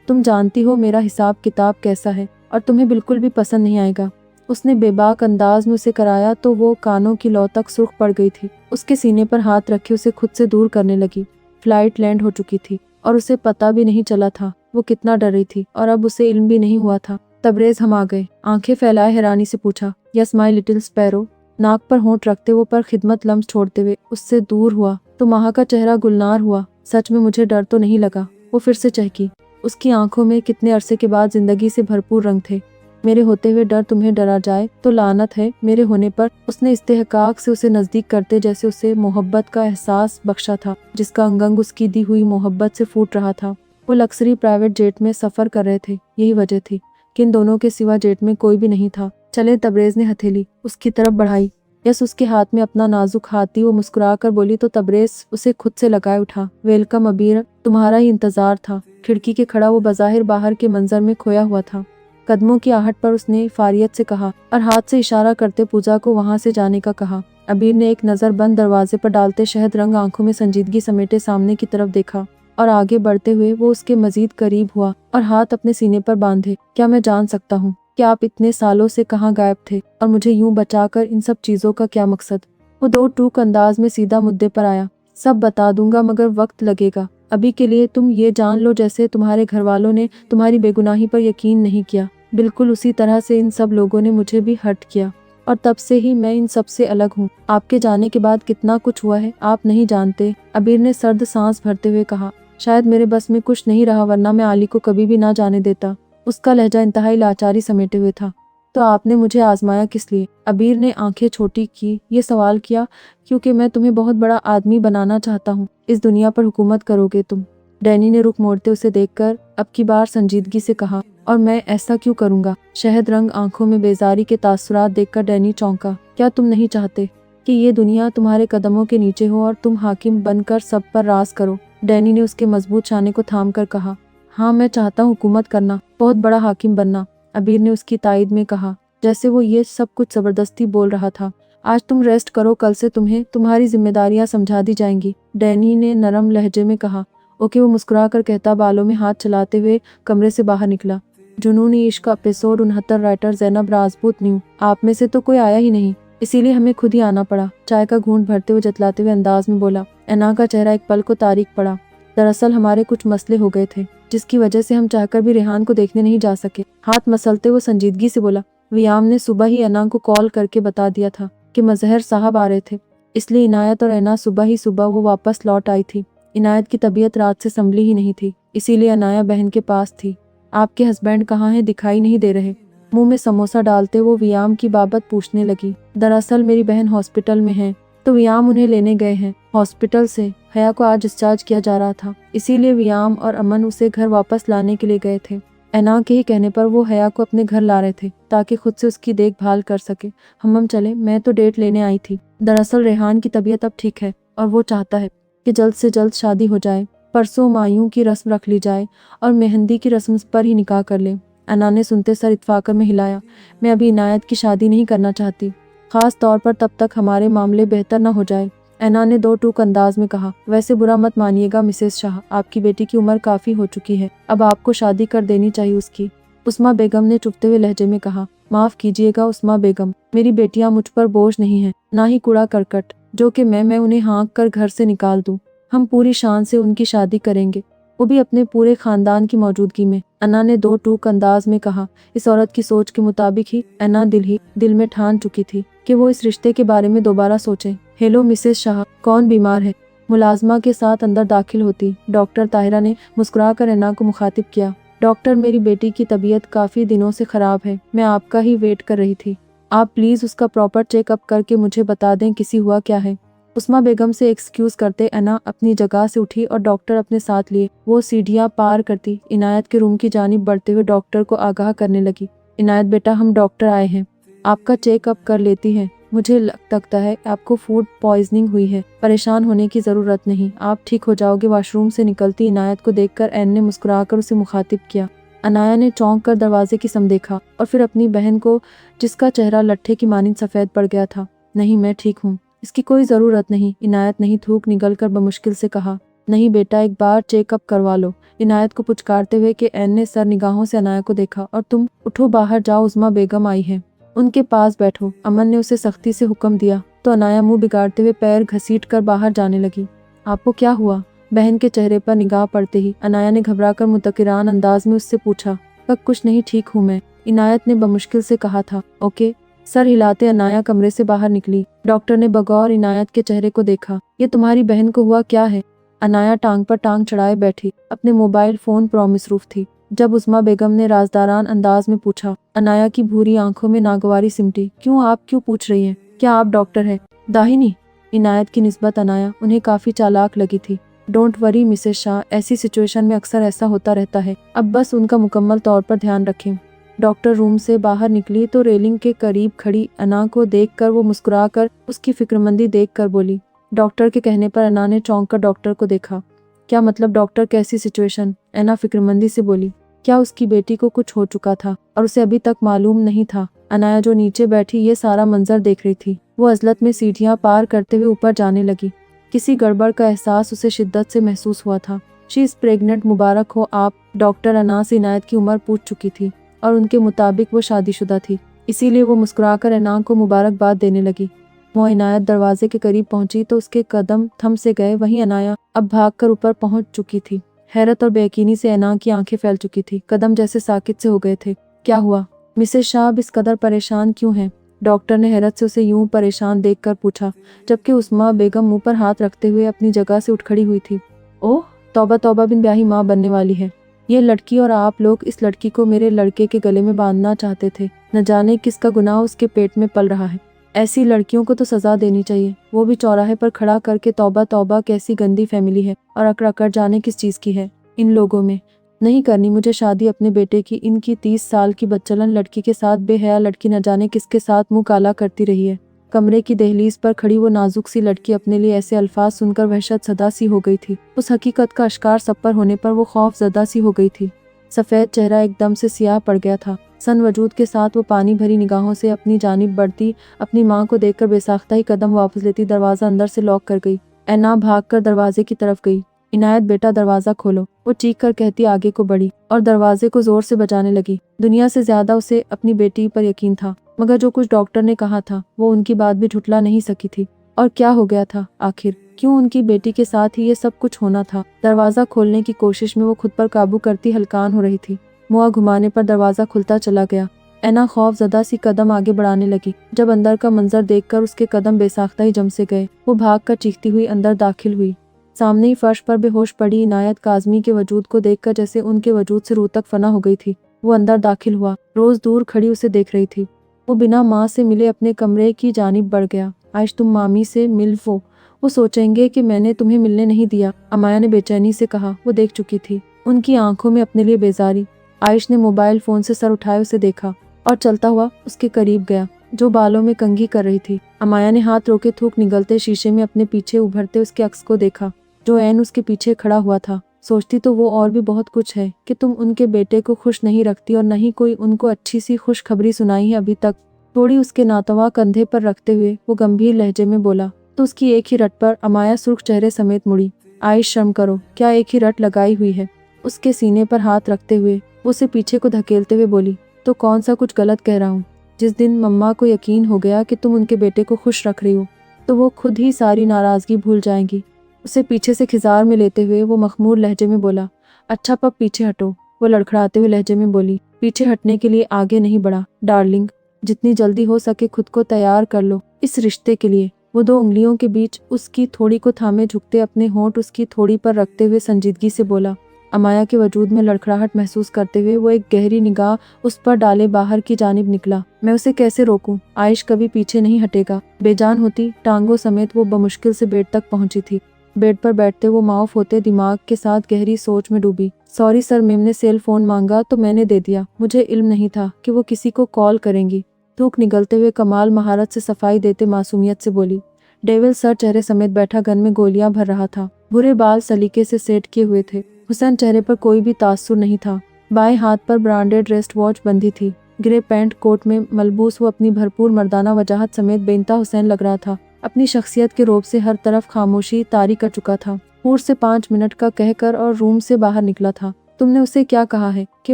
तुम जानती हो मेरा हिसाब किताब कैसा है और तुम्हें बिल्कुल भी पसंद नहीं आएगा। उसने बेबाक अंदाज में उसे कराया तो वो कानों की लौ तक सुर्ख पड़ गई थी। उसके सीने पर हाथ रखे उसे खुद से दूर करने लगी। फ्लाइट लैंड हो चुकी थी और उसे पता भी नहीं चला था वो कितना डर रही थी और अब उसे इल्म भी नहीं हुआ था। तबरेज हम आ गए, आंखें फैलाए हैरानी से पूछा, यस माय लिटिल स्पैरो। नाक पर होंठ रखते वो पर खिदमत लम्स छोड़ते हुए उससे दूर हुआ तो माहा का चेहरा गुलनार हुआ। सच में मुझे डर तो नहीं लगा, वो फिर से चहकी। उसकी आंखों में कितने अरसे के बाद जिंदगी से भरपूर रंग थे। मेरे होते हुए डर तुम्हें डरा जाए तो लानत है मेरे होने पर। उसने इस्तेहकाक से उसे नजदीक करते जैसे उसे मोहब्बत का एहसास बख्शा था, जिसका अंग उसकी दी हुई मोहब्बत से फूट रहा था। वो लक्सरी प्राइवेट जेट में सफर कर रहे थे, यही वजह थी कि इन दोनों के सिवा जेट में कोई भी नहीं था। चले, तबरेज ने हथेली उसकी तरफ बढ़ाई। यस उसके हाथ में अपना नाजुक हाथ थी। वो मुस्कुरा कर बोली तो तबरेज उसे खुद से लगाए उठा। वेलकम अबीर, तुम्हारा ही इंतजार था। खिड़की के खड़ा वो बज़ाहिर बाहर के मंजर में खोया हुआ था। कदमों की आहट पर उसने फारियत से कहा और हाथ से इशारा करते पूजा को वहां से जाने का कहा। अबीर ने एक नजर बंद दरवाजे पर डालते शहद रंग आंखों में संजीदगी समेटे सामने की तरफ देखा और आगे बढ़ते हुए वो उसके मजीद करीब हुआ और हाथ अपने सीने पर बांधे। क्या मैं जान सकता हूँ कि आप इतने सालों से कहाँ गायब थे और मुझे यूं बचाकर इन सब चीजों का क्या मकसद? वो दो टूक अंदाज में सीधा मुद्दे पर आया। सब बता दूंगा मगर वक्त लगेगा। अभी के लिए तुम ये जान लो जैसे तुम्हारे घर वालों ने तुम्हारी बेगुनाही पर यकीन नहीं किया, बिल्कुल उसी तरह से इन सब लोगों ने मुझे भी हर्ट किया और तब से ही मैं इन सब से अलग हूँ। आपके जाने के बाद कितना कुछ हुआ है आप नहीं जानते। अबीर ने सर्द सांस भरते हुए कहा। शायद मेरे बस में कुछ नहीं रहा वरना मैं आली को कभी भी ना जाने देता। उसका लहजा इंतहाई लाचारी समेटे हुए था। तो आपने मुझे आजमाया किस लिए? अबीर ने आंखें छोटी की। ये सवाल किया क्योंकि मैं तुम्हें बहुत बड़ा आदमी बनाना चाहता हूँ। इस दुनिया पर हुकूमत करोगे तुम। डैनी ने रुख मोड़ते उसे देखकर अब की बार संजीदगी से कहा, और मैं ऐसा क्यों करूंगा? शहद रंग आंखों में बेजारी के तासुरात देखकर डैनी चौंका। क्या तुम नहीं चाहते कि ये दुनिया तुम्हारे कदमों के नीचे हो और तुम हाकिम बनकर सब पर राज करो? डैनी ने उसके मजबूत शाने को थाम कर कहा, हाँ मैं चाहता हूँ हुकूमत करना, बहुत बड़ा हाकिम बनना। अबीर ने उसकी तायद में कहा, जैसे वो ये सब कुछ जबरदस्ती बोल रहा था। आज तुम रेस्ट करो, कल से तुम्हें तुम्हारी जिम्मेदारियां समझा दी जाएंगी, डैनी ने नरम लहजे में कहा। ओके, वो मुस्कुरा कर कहता बालों में हाथ चलाते हुए कमरे से बाहर निकला। जुनूनी इश्क का episode 69 writer Zainab Rajput new. आप में से तो कोई आया ही नहीं, इसीलिए हमें खुद ही आना पड़ा। चाय का घूंट भरते हुए जतलाते हुए अंदाज में बोला। ऐना का चेहरा एक पल को तारीक पड़ा। दरअसल हमारे कुछ मसले हो गए थे जिसकी वजह से हम चाहकर भी रेहान को देखने नहीं जा सके। हाथ मसलते हुए संजीदगी से बोला। वियाम ने सुबह ही ऐना को कॉल करके बता दिया था कि मजहर साहब आ रहे थे, इसलिए इनायत और ऐना सुबह वो वापस लौट आई थी। इनायत की तबीयत रात से संभली ही नहीं थी, इसीलिए अनाया बहन के पास थी। आपके हस्बैंड कहाँ हैं? दिखाई नहीं दे रहे। मुंह में समोसा डालते वो वियाम की बाबत पूछने लगी। दरअसल मेरी बहन हॉस्पिटल में है तो वियाम उन्हें लेने गए हैं। हॉस्पिटल से हया को आज डिस्चार्ज किया जा रहा था, इसीलिए वियाम और अमन उसे घर वापस लाने के लिए गए थे। ऐना के ही कहने पर वो हया को अपने घर ला रहे थे ताकि खुद से उसकी देखभाल कर सके। हम चले, मैं तो डेट लेने आई थी। दरअसल रेहान की तबीयत अब ठीक है और वो चाहता है कि जल्द से जल्द शादी हो जाए। परसों मायूं की रस्म रख ली जाए और मेहंदी की रस्म पर ही निकाह कर ले। ऐना ने सुनते सर इत्फाकर में हिलाया। मैं अभी इनायत की शादी नहीं करना चाहती, खास तौर पर तब तक हमारे मामले बेहतर न हो जाए। ऐना ने दो टूक अंदाज में कहा। वैसे बुरा मत मानिएगा मिसेस शाह, आपकी बेटी की उम्र काफी हो चुकी है, अब आपको शादी कर देनी चाहिए उसकी। उस्मा बेगम ने चुपते हुए लहजे में कहा। माफ कीजिएगा उस्मा बेगम, मेरी बेटियां मुझ पर बोझ नहीं है, ना ही कूड़ा करकट जो कि मैं उन्हें हाँक कर घर से निकाल दूं। हम पूरी शान से उनकी शादी करेंगे, वो भी अपने पूरे खानदान की मौजूदगी में। अन्ना ने दो टूक अंदाज में कहा। इस औरत की सोच के मुताबिक ही अन्ना दिल में ठान चुकी थी कि वो इस रिश्ते के बारे में दोबारा सोचें। हेलो मिसेस शाह, कौन बीमार है? मुलाजमा के साथ अंदर दाखिल होती डॉक्टर ताहिरा ने मुस्कुरा कर अन्ना को मुखातिब किया। डॉक्टर, मेरी बेटी की तबीयत काफी दिनों से खराब है, मैं आपका ही वेट कर रही थी। आप प्लीज उसका प्रॉपर चेकअप करके मुझे बता दें किसी हुआ क्या है। उस्मा बेगम से एक्सक्यूज करते अन्ना अपनी जगह से उठी और डॉक्टर अपने साथ लिए वो सीढ़ियां पार करती इनायत के रूम की जानिब बढ़ते हुए डॉक्टर को आगाह करने लगी। इनायत बेटा, हम डॉक्टर आए हैं, आपका चेकअप कर लेती हैं। मुझे लगता है आपको फूड पॉइजनिंग हुई है। परेशान होने की ज़रूरत नहीं, आप ठीक हो जाओगे। वॉशरूम से निकलती इनायत को देखकर एन ने मुस्कुराकर उसे मुखातिब किया। अनाया ने चौंक कर दरवाजे की सम देखा और फिर अपनी बहन को, जिसका चेहरा लट्ठे की मानिंद सफ़ेद पड़ गया था। नहीं, मैं ठीक हूँ, इसकी कोई ज़रूरत नहीं, इनायत नहीं थूक निगल कर बमुश्किल से कहा। नहीं बेटा, एक बार चेकअप करवा लो, इनायत को पुचकारते हुए कि एन ने सर निगाहों से अनाया को देखा। और तुम उठो, बाहर जाओ, उज़्मा बेगम आई है, उनके पास बैठो, अमन ने उसे सख्ती से हुक्म दिया। तो अनाया मुंह बिगाड़ते हुए पैर घसीट कर बाहर जाने लगी। आपको क्या हुआ? बहन के चेहरे पर निगाह पड़ते ही अनाया ने घबराकर मुतकिरान अंदाज में उससे पूछा। कुछ नहीं, ठीक हूँ मैं, इनायत ने बमुश्किल से कहा था। ओके। सर हिलाते अनाया कमरे से बाहर निकली। डॉक्टर ने बगौर इनायत के चेहरे को देखा। ये तुम्हारी बहन को हुआ क्या है? अनाया टांग पर टांग चढ़ाए बैठी अपने मोबाइल फोन पर मसरूफ थी। जब उज़्मा बेगम ने राजदारान अंदाज में पूछा, अनाया की भूरी आंखों में नागवारी सिमटी। आप क्यों पूछ रही हैं? क्या आप डॉक्टर हैं? दाहिनी। इनायत की निस्बत अनाया उन्हें काफ़ी चालाक लगी थी। डोंट वरी मिसेस शाह, ऐसी सिचुएशन में अक्सर ऐसा होता रहता है, अब बस उनका मुकम्मल तौर पर ध्यान रखें। डॉक्टर रूम से बाहर निकली तो रेलिंग के करीब खड़ी अना को देखकर वो मुस्कुराकर उसकी फिक्रमंदी देखकर बोली। डॉक्टर के कहने पर अना ने चौंक कर डॉक्टर को देखा। क्या मतलब डॉक्टर, कैसी सिचुएशन? अना फिक्रमंदी से बोली। क्या उसकी बेटी को कुछ हो चुका था और उसे अभी तक मालूम नहीं था? अनाया जो नीचे बैठी ये सारा मंजर देख रही थी। वो अजलत में सीढ़ियां पार करते हुए ऊपर जाने लगी। किसी गड़बड़ का एहसास उसे शिद्दत से महसूस हुआ था। शी इज़ प्रेग्नेंट, मुबारक हो आप। डॉक्टर अना से इनायत की उम्र पूछ चुकी थी और उनके मुताबिक वो शादीशुदा थी, इसीलिए वो मुस्कुराकर अना को मुबारकबाद देने लगी। वो इनायत दरवाजे के करीब पहुंची तो उसके कदम थम से गए। वहीं अनाया अब भागकर ऊपर पहुंच चुकी थी। हैरत और बेयकीनी से अना की आंखें फैल चुकी थी, कदम जैसे साकित से हो गए थे। क्या हुआ मिसेस शाह, इस कदर परेशान क्यों हैं? डॉक्टर ने हैरत से उसे यूं परेशान देखकर पूछा, जबकि उज़्मा बेगम मुंह पर हाथ रखते हुए अपनी जगह से उठ खड़ी हुई थी। ओह तौबा तौबा, बिन ब्याही माँ बनने वाली है ये लड़की, और आप लोग इस लड़की को मेरे लड़के के गले में बांधना चाहते थे। न जाने किसका गुनाह उसके पेट में पल रहा है। ऐसी लड़कियों को तो सजा देनी चाहिए, वो भी चौराहे पर खड़ा करके। तौबा तौबा, कैसी गंदी फैमिली है, और अकड़ जाने किस चीज़ की है इन लोगों में। नहीं करनी मुझे शादी अपने बेटे की, इनकी 30 साल की बच्चलन लड़की के साथ। बेहया लड़की न जाने किसके साथ मुंह काला करती रही है। कमरे की दहलीज पर खड़ी वो नाजुक सी लड़की अपने लिए ऐसे अल्फाज सुनकर वहशत सदा सी हो गई थी। उस हकीकत का अश्कार सब पर होने पर वो खौफ ज़दा सी हो गई थी। सफ़ेद चेहरा एकदम से सियाह पड़ गया था। सन वजूद के साथ वो पानी भरी निगाहों से अपनी जानिब बढ़ती। अपनी माँ को देखकर बेसाख्ता ही कदम वापस लेती दरवाज़ा अंदर से लॉक कर गई। ऐना भाग कर दरवाजे की तरफ गई। इनायत बेटा दरवाज़ा खोलो, वो चीख कर कहती आगे को बढ़ी और दरवाजे को जोर से बजाने लगी। दुनिया से ज्यादा उसे अपनी बेटी पर यकीन था, मगर जो कुछ डॉक्टर ने कहा था वो उनकी बात भी झुठला नहीं सकी थी। और क्या हो गया था आखिर? क्यों उनकी बेटी के साथ ही ये सब कुछ होना था? दरवाज़ा खोलने की कोशिश में वो खुद पर काबू करती हलकान हो रही थी। मुआ घुमाने पर दरवाज़ा खुलता चला गया। ऐना खौफ ज़दा सी कदम आगे बढ़ाने लगी। जब अंदर का मंजर देखकर उसके कदम बेसाख्ता ही जम से गए, वो भाग कर चीखती हुई अंदर दाखिल हुई। सामने ही फर्श पर बेहोश पड़ी इनायत काज़मी के वजूद को देखकर जैसे उनके वजूद से रूह तक फना हो गई थी। वो अंदर दाखिल हुआ। रोज़ दूर खड़ी उसे देख रही थी। वो बिना माँ से मिले अपने कमरे की जानिब बढ़ गया। आज तुम मामी से मिल वो सोचेंगे कि मैंने तुम्हें मिलने नहीं दिया, अमाया ने बेचैनी से कहा। वो देख चुकी थी, उनकी आंखों में अपने लिए बेजारी। आयश ने मोबाइल फ़ोन से सर उठाए उसे देखा और चलता हुआ उसके करीब गया, जो बालों में कंघी कर रही थी। अमाया ने हाथ रोके थूक निगलते शीशे में अपने पीछे उभरते उसके अक्स को देखा, जो ऐन उसके पीछे खड़ा हुआ था। सोचती तो वो और भी बहुत कुछ है कि तुम उनके बेटे को खुश नहीं रखती और नहीं कोई उनको अच्छी सी खुशखबरी सुनाई है अभी तक। थोड़ी उसके नातवा कंधे पर रखते हुए वो गंभीर लहजे में बोला तो उसकी एक ही रट पर अमाया सुर्ख चेहरे समेत मुड़ी। आइश शर्म करो, क्या एक ही रट लगाई हुई है? उसके सीने पर हाथ रखते हुए वो उसे पीछे को धकेलते हुए बोली, तो कौन सा कुछ गलत कह रहा हूँ? जिस दिन मम्मा को यकीन हो गया कि तुम उनके बेटे को खुश रख रही हो तो वो खुद ही सारी नाराज़गी भूल जाएंगी। उसे पीछे से खिजार में लेते हुए वो मखमूर लहजे में बोला, अच्छा पप पीछे हटो। वो लड़खड़ाते हुए लहजे में बोली, पीछे हटने के लिए आगे नहीं बढ़ा डार्लिंग, जितनी जल्दी हो सके खुद को तैयार कर लो इस रिश्ते के लिए। वो दो उंगलियों के बीच उसकी थोड़ी को थामे झुकते अपने होंठ उसकी थोड़ी पर रखते हुए संजीदगी से बोला। अमाया के वजूद में लड़खड़ाहट महसूस करते हुए वो एक गहरी निगाह उस पर डाले बाहर की जानिब निकला। मैं उसे कैसे रोकूं? आयश कभी पीछे नहीं हटेगा। बेजान होती टांगों समेत वो बमुश्किल से बेड तक पहुंची थी। बेड पर बैठते वो माऊफ होते दिमाग के साथ गहरी सोच में डूबी। सॉरी सर, मेम ने सेल फोन मांगा तो मैंने दे दिया। मुझे इल्म नहीं था कि वो किसी को कॉल करेंगी। थूक निगलते हुए कमाल महारत से सफाई देते मासूमियत से बोली। डेविल सर चेहरे समेत बैठा गन में गोलियां भर रहा था। भूरे बाल सलीके से सेट किए हुए थे। हुसैन चेहरे पर कोई भी तासुर नहीं था। बाएं हाथ पर ब्रांडेड रेस्ट वॉच बंधी थी। ग्रे पैंट कोट में मलबूस वो अपनी भरपूर मर्दाना वजाहत समेत बेइंतहा हुसैन लग रहा था। अपनी शख्सियत के रौब से हर तरफ खामोशी तारी कर चुका था। हूर से 5 मिनट का कहकर और रूम से बाहर निकला था। तुमने उसे क्या कहा है कि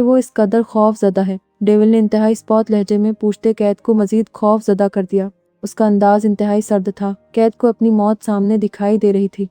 वो इस कदर खौफ ज़दा है? डेविल ने इंतहाई स्पॉट लहजे में पूछते कैद को मजीद खौफ ज़दा कर दिया। उसका अंदाज इंतहाई सर्द था। कैद को अपनी मौत सामने दिखाई दे रही थी।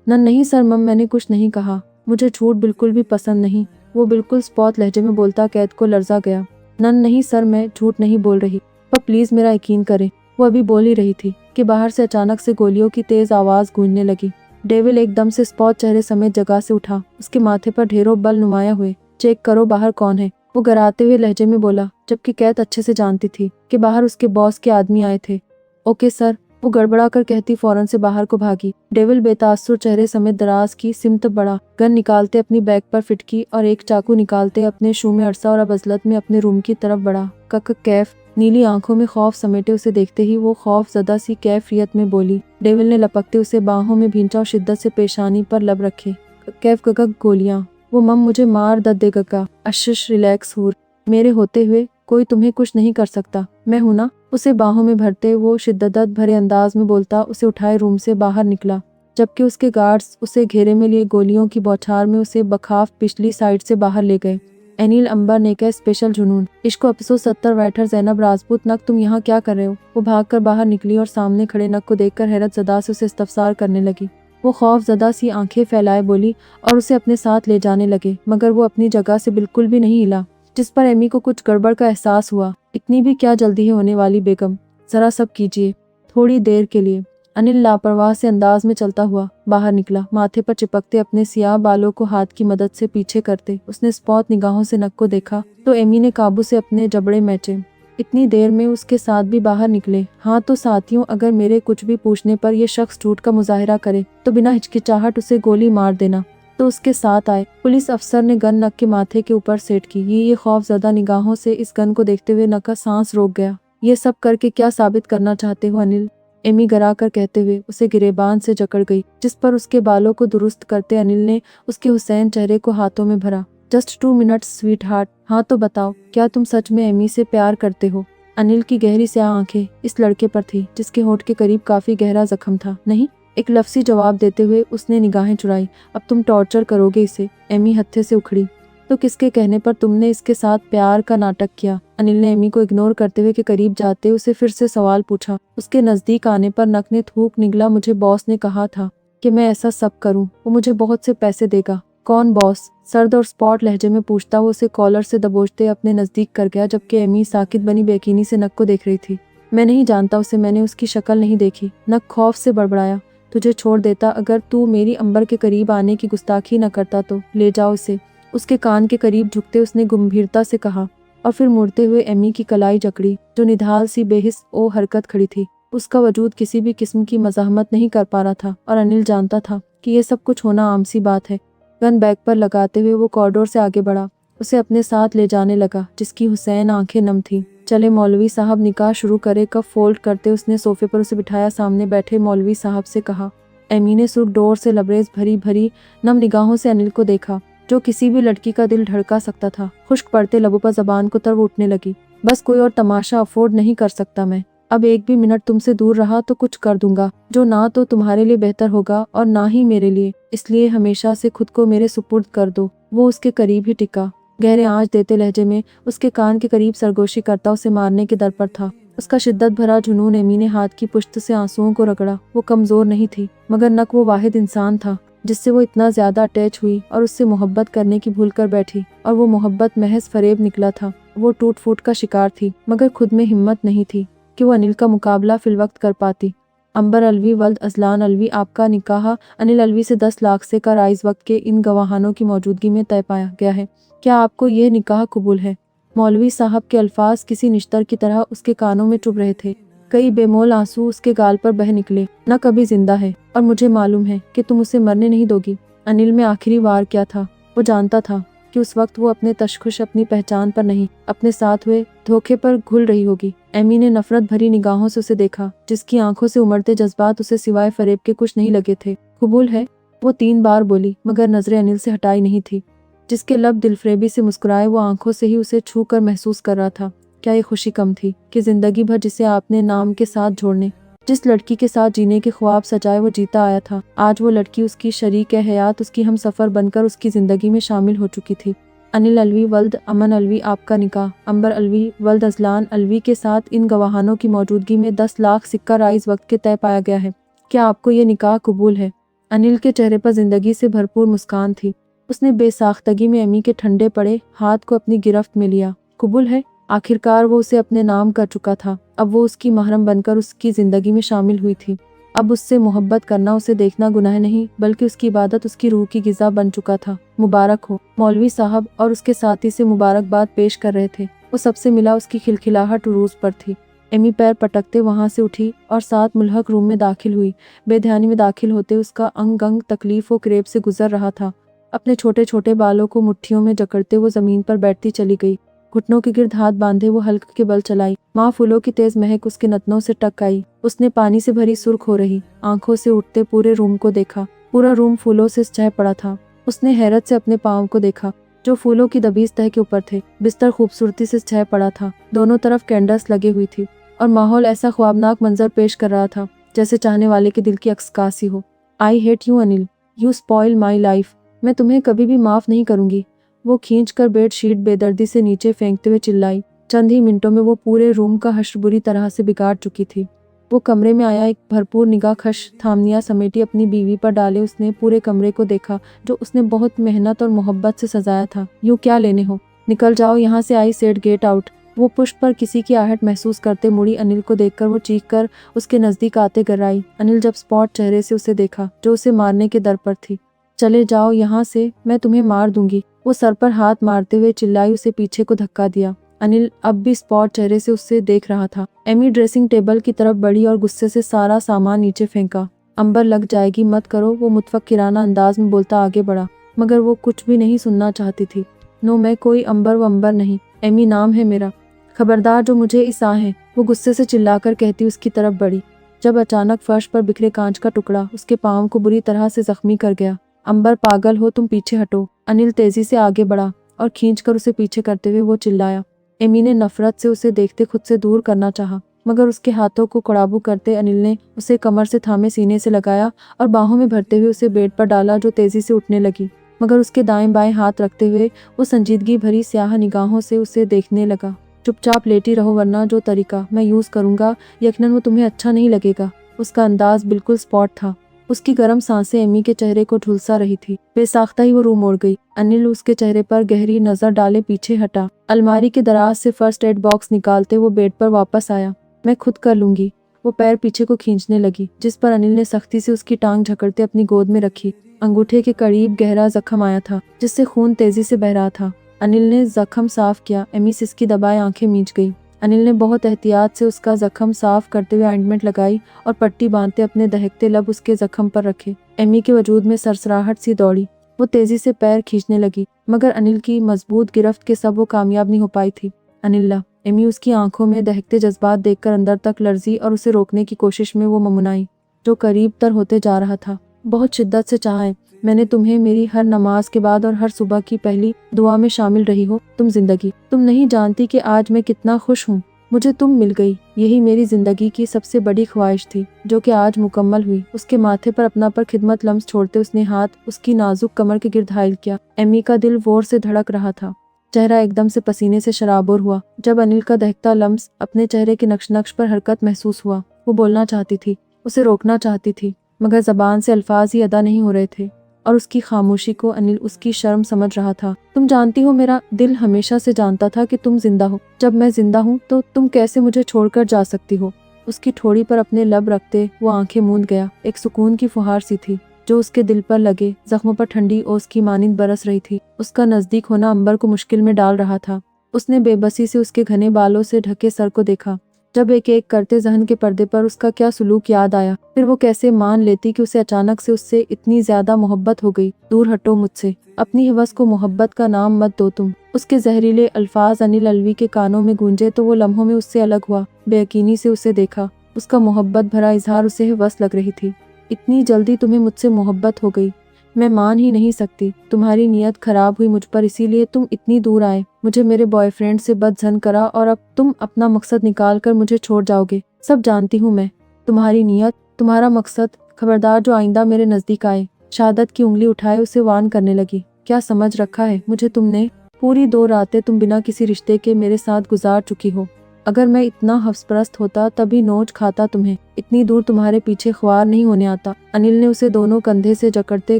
नहीं सर मम, मैंने कुछ नहीं कहा। मुझे झूठ बिल्कुल भी पसंद नहीं। वो बिल्कुल स्पॉट लहजे में बोलता कैद को लर्जा गया। नहीं सर, मैं झूठ नहीं बोल रही, पर प्लीज़ मेरा यकीन करें। वो अभी बोल ही रही थी कि बाहर से अचानक से गोलियों की तेज़ आवाज़ गूंजने लगी। डेविल एकदम से स्पॉट चेहरे समेत जगह से उठा। उसके माथे पर ढेरों बल नुमाया हुए। चेक करो बाहर कौन है, वो गराते हुए लहजे में बोला, जबकि कैद अच्छे से जानती थी कि बाहर उसके बॉस के आदमी आए थे। ओके सर, वो गड़बड़ा कर कहती फौरन से बाहर को भागी। डेविल बेतासुर चेहरे समेत दराज की सिमत बढ़ा। गन निकालते अपनी बैग पर फिट की और एक चाकू निकालते अपने शू में अरसा और अबजलत में अपने रूम की तरफ बढ़ा। कक कैफ नीली आंखों में खौफ समेटे उसे देखते ही वो खौफ ज़दा सी कैफियत में बोली। डेविल ने लपकते उसे बाहों में भींचा और शिद्दत से पेशानी पर लब रखे। कैफ गगक गोलियां। वो मम मुझे मार दे गगा। अशिश रिलैक्स हूर, मेरे होते हुए कोई तुम्हें कुछ नहीं कर सकता, मैं हूं ना। उसे बाहों में भरते वो शिद्दत भरे अंदाज में बोलता उसे उठाए रूम से बाहर निकला, जबकि उसके गार्ड्स उसे घेरे में लिए गोलियों की बौछार में उसे बखाफ पिछली साइड से बाहर ले गए। अनिल अंबर ने का स्पेशल जुनून। इश्को एपिसोड 70 राइटर जैनब राजपूत। नक तुम यहाँ क्या कर रहे हो? वो भागकर बाहर निकली और सामने खड़े नक को देखकर हैरत ज़दा से उसे इस्तफसार करने लगी। वो खौफ ज़दा सी आंखें फैलाए बोली और उसे अपने साथ ले जाने लगे, मगर वो अपनी जगह से बिल्कुल भी नहीं हिला, जिस पर एमी को कुछ गड़बड़ का एहसास हुआ। इतनी भी क्या जल्दी है होने वाली बेगम, जरा सब कीजिए थोड़ी देर के लिए। अनिल लापरवाह से अंदाज में चलता हुआ बाहर निकला, माथे पर चिपकते अपने सियाह बालों को हाथ की मदद से पीछे करते। उसने स्पॉट निगाहों से नक को देखा तो एमी ने काबू से अपने जबड़े मैचे। इतनी देर में उसके साथ भी बाहर निकले। हाँ तो साथियों, अगर मेरे कुछ भी पूछने पर यह शख्स झूठ का मुजाहिरा करे तो बिना हिचकिचाहट उसे गोली मार देना। तो उसके साथ आए। पुलिस अफसर ने गन नक के माथे के ऊपर सेट की। ये खौफ ज़दा निगाहों से इस गन को देखते हुए नक का सांस रोक गया। ये सब करके क्या साबित करना चाहते हो अनिल? एमी गरा कर कहते हुए उसे गिरेबान से जकड़ गई, जिस पर उसके बालों को दुरुस्त करते अनिल ने उसके हुसैन चेहरे को हाथों में भरा। Just 2 minutes sweet heart. हाँ तो बताओ, क्या तुम सच में एमी से प्यार करते हो? अनिल की गहरी स्याह आंखें इस लड़के पर थी जिसके होंठ के करीब काफी गहरा जख्म था। नहीं, एक लफ्ज़ी जवाब देते हुए उसने निगाहें चुराई। अब तुम टॉर्चर करोगे इसे? एमी हत्थे से उखड़ी। तो किसके कहने पर तुमने इसके साथ प्यार का नाटक किया? अनिल ने एमी को इग्नोर करते हुए के करीब जाते उसे फिर से सवाल पूछा। उसके नजदीक आने पर नक ने थूक निगला। मुझे बॉस ने कहा था कि मैं ऐसा सब करूं, वो मुझे बहुत से पैसे देगा। कौन बॉस? सर्द और स्पॉट लहजे में पूछता वो उसे कॉलर से दबोचते अपने नजदीक कर गया, जबकि एमी साकित बनी बेयकीनी से नक को देख रही थी। मैं नहीं जानता उसे, मैंने उसकी शक्ल नहीं देखी। नक खौफ से बड़बड़ाया। तुझे छोड़ देता अगर तू मेरी अंबर के करीब आने की गुस्ताखी न करता तो। ले जाओ इसे। उसके कान के करीब झुकते उसने गंभीरता से कहा, और फिर मुड़ते हुए एमी की कलाई जकड़ी, जो निढाल सी बेहिस ओ हरकत खड़ी थी। उसका वजूद किसी भी किस्म की मज़ाहमत नहीं कर पा रहा था, और अनिल जानता था कि यह सब कुछ होना आम सी बात है। गन बैग पर लगाते हुए वो कॉरिडोर से आगे बढ़ा, उसे अपने साथ ले जाने लगा, जिसकी हुसैन आंखें नम थी। चले मौलवी साहब, निकाह शुरू करे। कब फोल्ड करते उसने सोफे पर उसे बिठाया। सामने बैठे मौलवी साहब से कहा। एमी ने सुर्ख डोर से लबरेज भरी भरी नम निगाहों से अनिल को देखा, जो किसी भी लड़की का दिल धड़का सकता था। खुश्क पड़ते लबों पर जबान को तरव उठने लगी। बस कोई और तमाशा अफोर्ड नहीं कर सकता मैं। अब एक भी मिनट तुमसे दूर रहा तो कुछ कर दूंगा, जो ना तो तुम्हारे लिए बेहतर होगा और ना ही मेरे लिए। इसलिए हमेशा से खुद को मेरे सुपुर्द कर दो। वो उसके करीब ही टिका, गहरे आंच देते लहजे में उसके कान के करीब सरगोशी करता उसे मारने के दर पर था। उसका शिद्दत भरा जुनून। एमी ने हाथ की पुश्त से आंसुओं को रगड़ा। वो कमजोर नहीं थी, मगर नक वो वाहिद इंसान था जिससे वो इतना ज्यादा अटैच हुई और उससे मोहब्बत करने की भूल कर बैठी। और वो मोहब्बत महज फरेब निकला था। वो टूट फूट का शिकार थी, मगर खुद में हिम्मत नहीं थी कि वो अनिल का मुकाबला फिलवक्त कर पाती। अंबर अलवी वल्द अजलान अलवी, आपका निकाह अनिल अलवी से 10 लाख से का राइज वक्त के इन गवाहानों की मौजूदगी में तय पाया गया है। क्या आपको यह निकाह कबूल है? मौलवी साहब के अल्फाज किसी निश्तर की तरह उसके कानों में चुभ रहे थे। कई बेमोल आंसू उसके गाल पर बह निकले। न कभी जिंदा है, और मुझे मालूम है कि तुम उसे मरने नहीं दोगी। अनिल में आखिरी वार क्या था वो जानता था। कि उस वक्त वो अपने तशख़ुश अपनी पहचान पर नहीं, अपने साथ हुए धोखे पर घुल रही होगी। एमी ने नफरत भरी निगाहों से उसे देखा, जिसकी आंखों से उमड़ते जज्बात उसे सिवाय फरेब के कुछ नहीं लगे थे। कबूल है, वो 3 बार बोली, मगर नजरें अनिल से हटाई नहीं थी। जिसके लब दिलफरेबी से मुस्कुराए, वो आंखों से ही उसे छू कर महसूस कर रहा था। क्या ये खुशी कम थी कि जिंदगी भर जिसे आपने नाम के साथ जोड़ने, जिस लड़की के साथ जीने के ख्वाब सजाए वो जीता आया था, आज वो लड़की उसकी शरीक हयात, उसकी हम सफ़र बनकर उसकी ज़िंदगी में शामिल हो चुकी थी। अनिल अलवी वल्द अमन अलवी, आपका निकाह अंबर अलवी वल्द अजलान अलवी के साथ इन गवाहानों की मौजूदगी में 10 लाख सिक्का राइज वक्त के तय पाया गया है। क्या आपको ये निकाह कबूल है? अनिल के चेहरे पर जिंदगी से भरपूर मुस्कान थी। उसने बेसाख्तगी में एमी के ठंडे पड़े हाथ को अपनी गिरफ्त में लिया। कबूल है। आखिरकार वो उसे अपने नाम कर चुका था। अब वो उसकी महरम बनकर उसकी ज़िंदगी में शामिल हुई थी। अब उससे मोहब्बत करना, उसे देखना गुनाह नहीं, बल्कि उसकी इबादत उसकी रूह की ग़िज़ा बन चुका था। मुबारक हो। मौलवी साहब और उसके साथी से मुबारकबाद पेश कर रहे थे। वो सबसे मिला, उसकी खिलखिलाहट उरूज पर थी। एमी पैर पटकते वहाँ से उठी और साथ मुल्हक रूम में दाखिल हुई। बेध्यानी में दाखिल होते उसका अंग अंग तकलीफ व क्रेब से गुजर रहा था। अपने छोटे छोटे बालों को मुट्ठियों में जकड़ते वो ज़मीन पर बैठती चली गई। घुटनों के गिर्द हाथ बांधे वो हल्क के बल चलाई। माँ फूलों की तेज महक उसके नतनों से टक आई। उसने पानी से भरी सुर्ख हो रही आंखों से उठते पूरे रूम को देखा। पूरा रूम फूलों से छह पड़ा था। उसने हैरत से अपने पाँव को देखा, जो फूलों की दबीज तह के ऊपर थे। बिस्तर खूबसूरती से छह पड़ा था। दोनों तरफ कैंडल्स लगे हुई थी और माहौल ऐसा ख्वाबनाक मंजर पेश कर रहा था जैसे चाहने वाले के दिल की अक्सकासी हो। I hate you Anil, you spoil my life. मैं तुम्हें कभी भी माफ़ नहीं करूंगी। वो खींचकर बेड शीट बेदर्दी से नीचे फेंकते हुए चिल्लाई। चंद ही मिनटों में वो पूरे रूम का हश्र बुरी तरह से बिगाड़ चुकी थी। वो कमरे में आया, एक भरपूर निगाह खश थामनिया समेटी अपनी बीवी पर डाले उसने पूरे कमरे को देखा, जो उसने बहुत मेहनत और मोहब्बत से सजाया था। यूँ क्या लेने हो, निकल जाओ यहाँ से, आई सेड गेट आउट। वो पुष्प पर किसी की आहट महसूस करते मुड़ी। अनिल को देखकर वो चीख कर उसके नज़दीक आते गर्राई। अनिल जब स्पॉट चेहरे से उसे देखा, जो उसे मारने के दर पर थी। चले जाओ यहाँ से, मैं तुम्हें मार दूंगी। वो सर पर हाथ मारते हुए चिल्लाई, उसे पीछे को धक्का दिया। अनिल अब भी स्पॉट चेहरे से उससे देख रहा था। एमी ड्रेसिंग टेबल की तरफ बढ़ी और गुस्से से सारा सामान नीचे फेंका। अंबर लग जाएगी, मत करो, वो मुतफक्किराना अंदाज में बोलता आगे बढ़ा, मगर वो कुछ भी नहीं सुनना चाहती थी। नो, मैं कोई अंबर व अंबर नहीं, एमी नाम है मेरा। खबरदार जो मुझे इसा है, वो गुस्से से चिल्लाकर कहती उसकी तरफ बढ़ी, जब अचानक फर्श पर बिखरे कांच का टुकड़ा उसके पाँव को बुरी तरह से जख्मी कर गया। अंबर पागल हो तुम, पीछे हटो। अनिल तेजी से आगे बढ़ा और खींचकर उसे पीछे करते हुए वो चिल्लाया। एमी ने नफरत से उसे देखते खुद से दूर करना चाहा, मगर उसके हाथों को काबू करते अनिल ने उसे कमर से थामे सीने से लगाया और बाहों में भरते हुए उसे बेड पर डाला, जो तेजी से उठने लगी। मगर उसके दाएं बाएं हाथ रखते हुए वो संजीदगी भरी स्याह निगाहों से उसे देखने लगा। चुपचाप लेटी रहो, वरना जो तरीका मैं यूज़ करूंगा यकीनन वो तुम्हें अच्छा नहीं लगेगा। उसका अंदाज बिल्कुल स्पॉट था। उसकी गर्म सांसें एमी के चेहरे को झुलसा रही थी। बेसाख्ता ही वो रूम मोड़ गई। अनिल उसके चेहरे पर गहरी नजर डाले पीछे हटा। अलमारी के दराज से फर्स्ट एड बॉक्स निकालते वो बेड पर वापस आया। मैं खुद कर लूंगी। वो पैर पीछे को खींचने लगी, जिस पर अनिल ने सख्ती से उसकी टांग झकड़ते अपनी गोद में रखी। अंगूठे के करीब गहरा जख्म आया था, जिससे खून तेजी से बह रहा था। अनिल ने जख्म साफ किया। एमी सिसकी दबाए आंखें मींच गई। अनिल ने बहुत एहतियात से उसका जख्म साफ करते हुए ऑइंटमेंट लगाई और पट्टी बांधते अपने दहकते लब उसके जख्म पर रखे। एमी के वजूद में सरसराहट सी दौड़ी। वो तेजी से पैर खींचने लगी, मगर अनिल की मजबूत गिरफ्त के सब वो कामयाब नहीं हो पाई थी। अनिल्ला, एमी उसकी आंखों में दहकते जज्बात देखकर अंदर तक लर्जी और उसे रोकने की कोशिश में वो ममुनाई, जो करीब तर होते जा रहा था। बहुत शिद्दत से चाहा, मैंने तुम्हें मेरी हर नमाज के बाद और हर सुबह की पहली दुआ में शामिल रही हो। तुम जिंदगी, तुम नहीं जानती कि आज मैं कितना खुश हूँ। मुझे तुम मिल गई, यही मेरी जिंदगी की सबसे बड़ी ख्वाहिश थी, जो कि आज मुकम्मल हुई। उसके माथे पर अपना पर खिदमत लम्स छोड़ते उसने हाथ उसकी नाजुक कमर के गिर्द हाइल किया। एमी का दिल जोर से धड़क रहा था। चेहरा एकदम से पसीने से शराबोर हुआ जब अनिल का दहकता लम्स अपने चेहरे के नक्श नक्श पर हरकत महसूस हुआ। वो बोलना चाहती थी, उसे रोकना चाहती थी, मगर जबान से अल्फाज ही अदा नहीं हो रहे थे और उसकी खामोशी को अनिल उसकी शर्म समझ रहा था। तुम जानती हो, मेरा दिल हमेशा से जानता था कि तुम जिंदा हो। जब मैं जिंदा हूँ तो तुम कैसे मुझे छोड़कर जा सकती हो? उसकी ठोड़ी पर अपने लब रखते वो आंखें मूंद गया। एक सुकून की फुहार सी थी जो उसके दिल पर लगे जख्मों पर ठंडी ओस की मानिंद बरस रही थी। उसका नजदीक होना अंबर को मुश्किल में डाल रहा था। उसने बेबसी से उसके घने बालों से ढके सर को देखा। जब एक एक करते जहन के पर्दे पर उसका क्या सुलूक याद आया, फिर वो कैसे मान लेती कि उसे अचानक से उससे इतनी ज्यादा मोहब्बत हो गई। दूर हटो मुझसे, अपनी हवस को मोहब्बत का नाम मत दो तुम। उसके जहरीले अल्फाज अनिल अलवी के कानों में गूंजे तो वो लम्हों में उससे अलग हुआ, बेयकीनी से उसे देखा। उसका मोहब्बत भरा इजहार उसे हवस लग रही थी। इतनी जल्दी तुम्हें मुझसे मोहब्बत हो गई, मैं मान ही नहीं सकती। तुम्हारी नीयत खराब हुई मुझ पर, इसीलिए तुम इतनी दूर आए, मुझे मेरे बॉयफ्रेंड से बदझन करा और अब तुम अपना मकसद निकाल कर मुझे छोड़ जाओगे। सब जानती हूँ मैं, तुम्हारी नीयत, तुम्हारा मकसद। खबरदार जो आइंदा मेरे नजदीक आए। शहादत की उंगली उठाए उसे वार्न करने लगी। क्या समझ रखा है मुझे तुमने? पूरी 2 रातें तुम बिना किसी रिश्ते के मेरे साथ गुजार चुकी हो। अगर मैं इतना हवसपरस्त होता तभी नोच खाता तुम्हें। इतनी दूर तुम्हारे पीछे ख्वार नहीं होने आता। अनिल ने उसे दोनों कंधे से जकड़ते